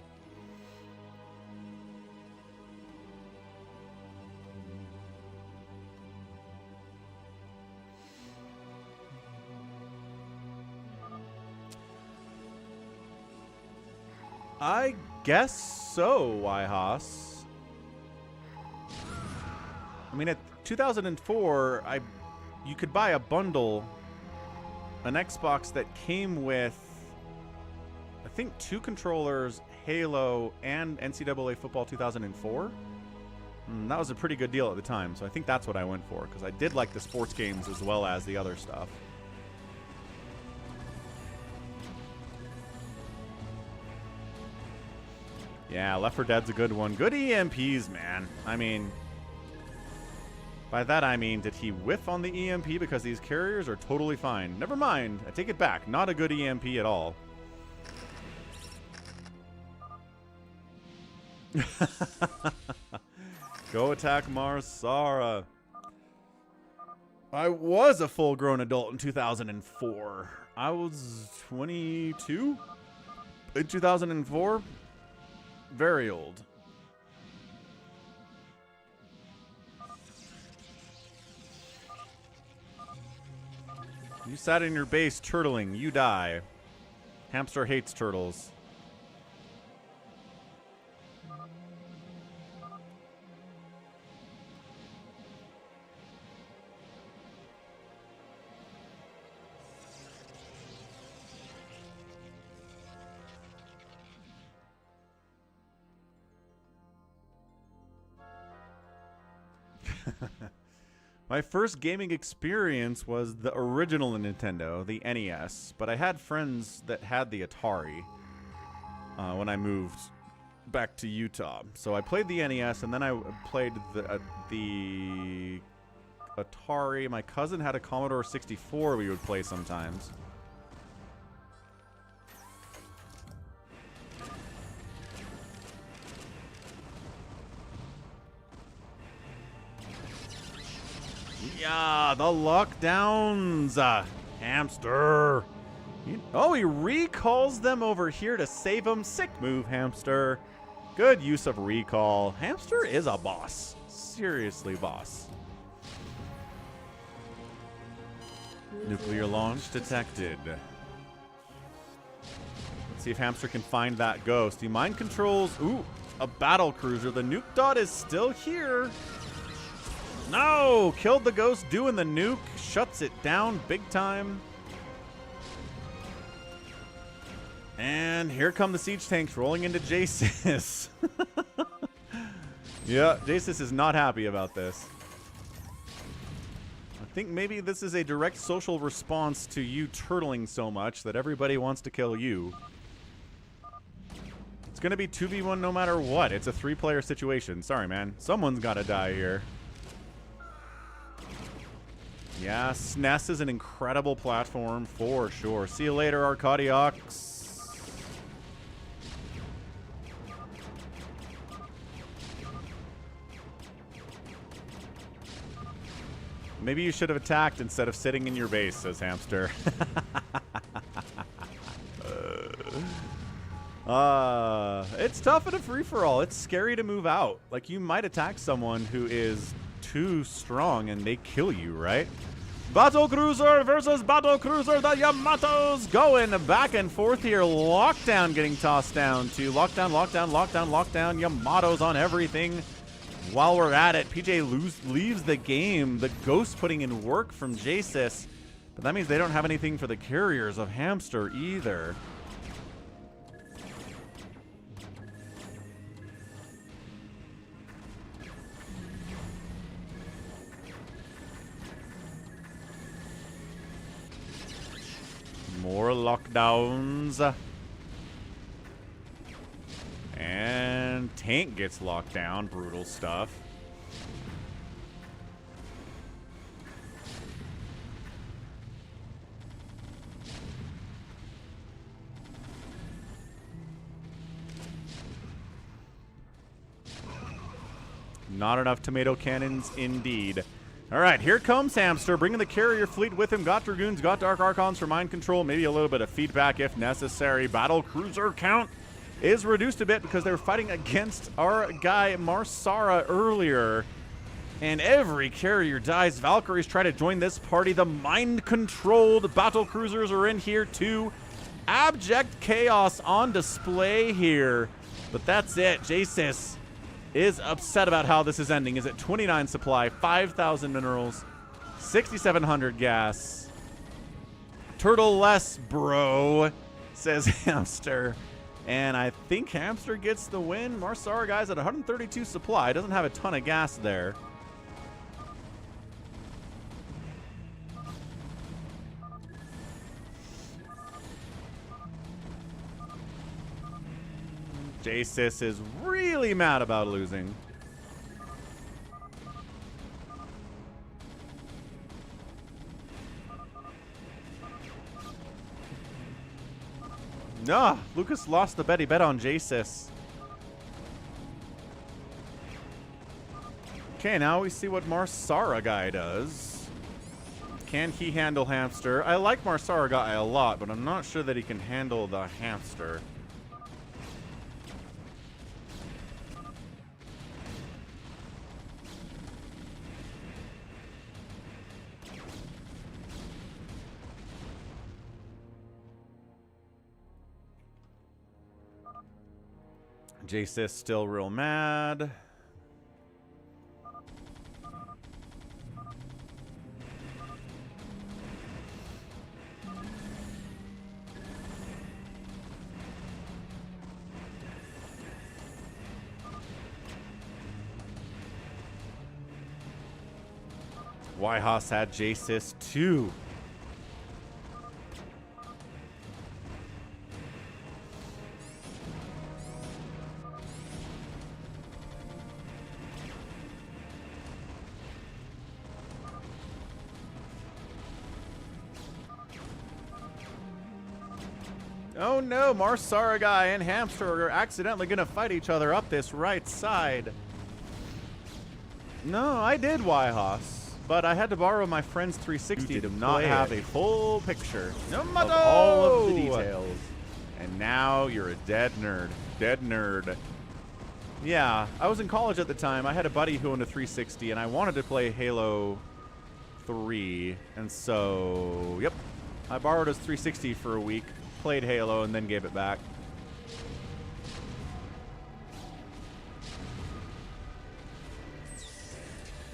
I guess so, Yhas. I mean, at 2004, you could buy a bundle, an Xbox that came with, I think, 2 controllers, Halo, and NCAA Football 2004. That was a pretty good deal at the time, so I think that's what I went for, because I did like the sports games as well as the other stuff. Yeah, Left 4 Dead's a good one. Good EMPs, man. I mean, by that I mean, did he whiff on the EMP? Because these carriers are totally fine. Never mind. I take it back. Not a good EMP at all. Go attack Marsara. I was a full-grown adult in 2004. I was 22 in 2004. Very old. You sat in your base turtling. You die. Hamster hates turtles. My first gaming experience was the original Nintendo, the NES, but I had friends that had the Atari when I moved back to Utah. So I played the NES, and then I played the Atari. My cousin had a Commodore 64 we would play sometimes. Yeah, the lockdowns. Hamster. Oh, he recalls them over here to save him. Sick move, Hamster. Good use of recall. Hamster is a boss. Seriously, boss. Nuclear launch detected. Let's see if Hamster can find that ghost. He mind controls. Ooh, a battle cruiser. The nuke dot is still here. No! Killed the ghost doing the nuke. Shuts it down big time. And here come the siege tanks rolling into Jasis. Yeah, Jasis is not happy about this. I think maybe this is a direct social response to you turtling so much that everybody wants to kill you. It's going to be 2v1 no matter what. It's a 3-player situation. Sorry, man. Someone's got to die here. Yeah, SNES is an incredible platform for sure. See you later, Arcadiox. Maybe you should have attacked instead of sitting in your base, says Hamster. It's tough in a free-for-all. It's scary to move out. Like, you might attack someone who is too strong and they kill you, right? Battle Cruiser versus Battle Cruiser. The Yamato's going back and forth here. Lockdown getting tossed down to lockdown, lockdown, lockdown, lockdown. Yamato's on everything. While we're at it, PJ leaves the game. The ghost putting in work from Jasis. But But that means they don't have anything for the carriers of Hamster either. More lockdowns. And tank gets locked down. Brutal stuff. Not enough tomato cannons, indeed. All right, here comes Hamster, bringing the carrier fleet with him. Got Dragoons, got Dark Archons for mind control, maybe a little bit of feedback if necessary. Battle cruiser count is reduced a bit because they were fighting against our guy Marsara earlier. And every carrier dies. Valkyries try to join this party. The mind-controlled battle cruisers are in here too. Abject chaos on display here. But that's it. Jasis is upset about how this is ending. Is it 29 supply, 5,000 minerals, 6,700 gas. Turtle less, bro, says Hamster. And I think Hamster gets the win. Marsara, guys, at 132 supply. Doesn't have a ton of gas there. Jasis is really mad about losing. Nah, Lucas lost the bet he bet on Jasis. Okay, now we see what Marsara guy does. Can he handle Hamster? I like Marsara guy a lot, but I'm not sure that he can handle the Hamster. Jasis still real mad. Wyhas had Jasis too. Oh no, Marsara guy and Hamster are accidentally going to fight each other up this right side. No, I did Wyhas, but I had to borrow my friend's 360 to not have a full picture of all of the details. And now you're a dead nerd. Dead nerd. Yeah, I was in college at the time. I had a buddy who owned a 360, and I wanted to play Halo 3. And so, yep, I borrowed his 360 for a week. Played Halo and then gave it back.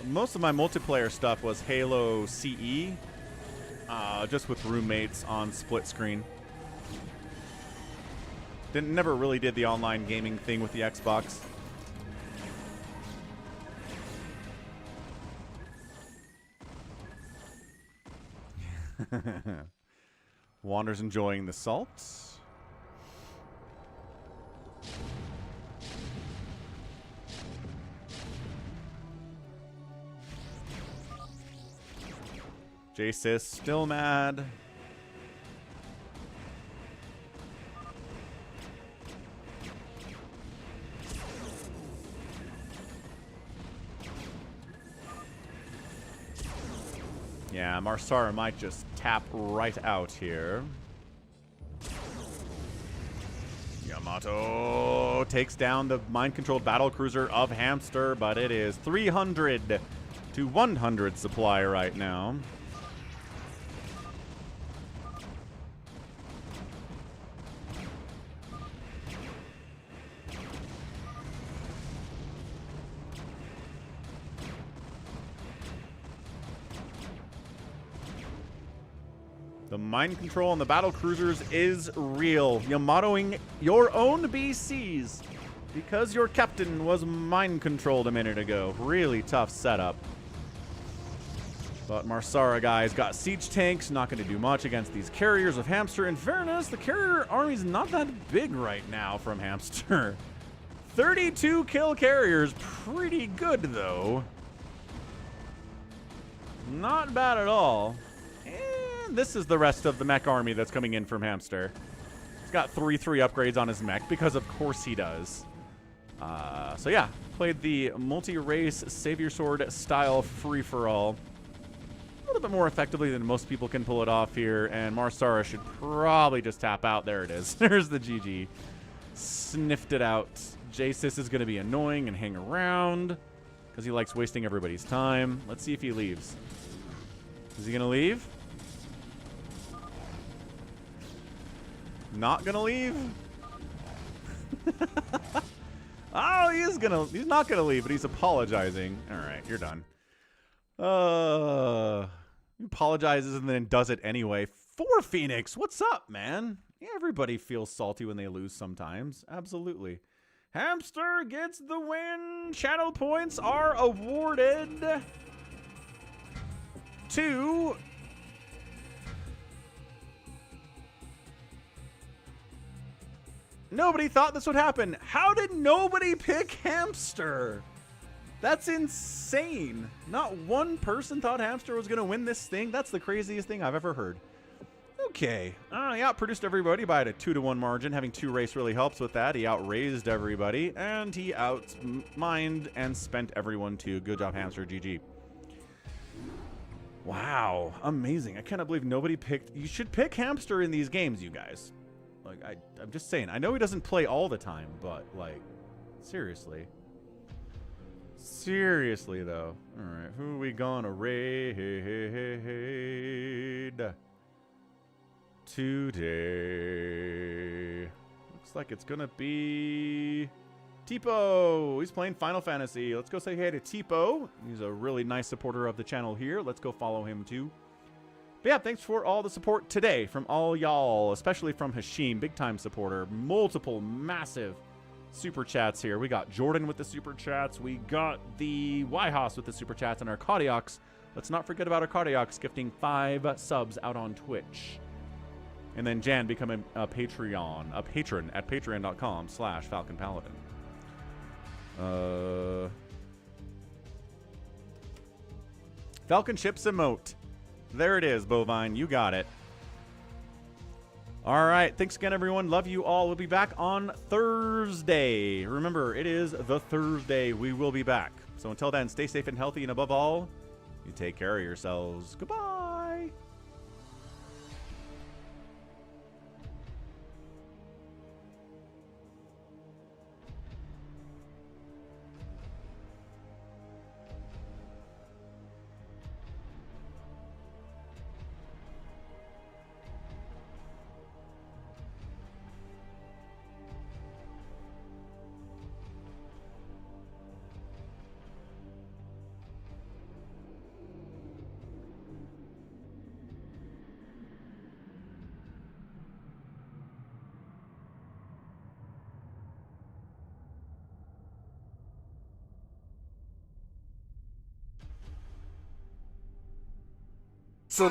Most of my multiplayer stuff was Halo CE, just with roommates on split screen. Never really did the online gaming thing with the Xbox. Wander's enjoying the salt. Jasis still mad. Yeah, Marsara might just tap right out here. Yamato takes down the mind-controlled battlecruiser of Hamster, but it is 300 to 100 supply right now. The mind control on the battle cruisers is real. Yamatoing your own BCs because your captain was mind controlled a minute ago. Really tough setup. But Marsara guys got siege tanks, not going to do much against these carriers of Hamster. In fairness, the carrier army's not that big right now from Hamster. 32 kill carriers, pretty good though. Not bad at all. And this is the rest of the mech army that's coming in from Hamster. He's got 3/3 upgrades on his mech, because of course he does. So yeah, played the multi-race Savior Sword style free-for-all. A little bit more effectively than most people can pull it off here, and Marsara should probably just tap out. There it is. There's the GG. Sniffed it out. Jasis is going to be annoying and hang around because he likes wasting everybody's time. Let's see if he leaves. Is he going to leave? Not going to leave? Oh, he's not going to leave, but he's apologizing. All right, you're done. He apologizes and then does it anyway. For Phoenix, what's up, man? Yeah, everybody feels salty when they lose sometimes. Absolutely. Hamster gets the win. Channel points are awarded to nobody thought this would happen. How did nobody pick Hamster? That's insane. Not one person thought Hamster was going to win this thing. That's the craziest thing I've ever heard. Okay. He outproduced everybody by a 2-to-1 margin. Having 2 race really helps with that. He outraised everybody, and he outmined and spent everyone too. Good job, Hamster. GG. Wow. Amazing. I cannot believe nobody picked... You should pick Hamster in these games, you guys. Like, I'm just saying. I know he doesn't play all the time, but, like, seriously. Seriously, though. All right, who are we gonna raid today? Looks like it's gonna be Tipo. He's playing Final Fantasy. Let's go say hey to Tipo. He's a really nice supporter of the channel here. Let's go follow him too. But yeah, thanks for all the support today from all y'all, especially from Hashim, big time supporter. Multiple massive super chats here. We got Jordan with the super chats. We got the Yhaus with the super chats, and Arcadiox. Let's not forget about Arcadiox gifting 5 subs out on Twitch. And then Jan becoming a patron at patreon.com/FalconPaladin. Falcon Ships emote. There it is, Bovine. You got it. All right. Thanks again, everyone. Love you all. We'll be back on Thursday. Remember, it is the Thursday. We will be back. So until then, stay safe and healthy. And above all, you take care of yourselves. Goodbye. So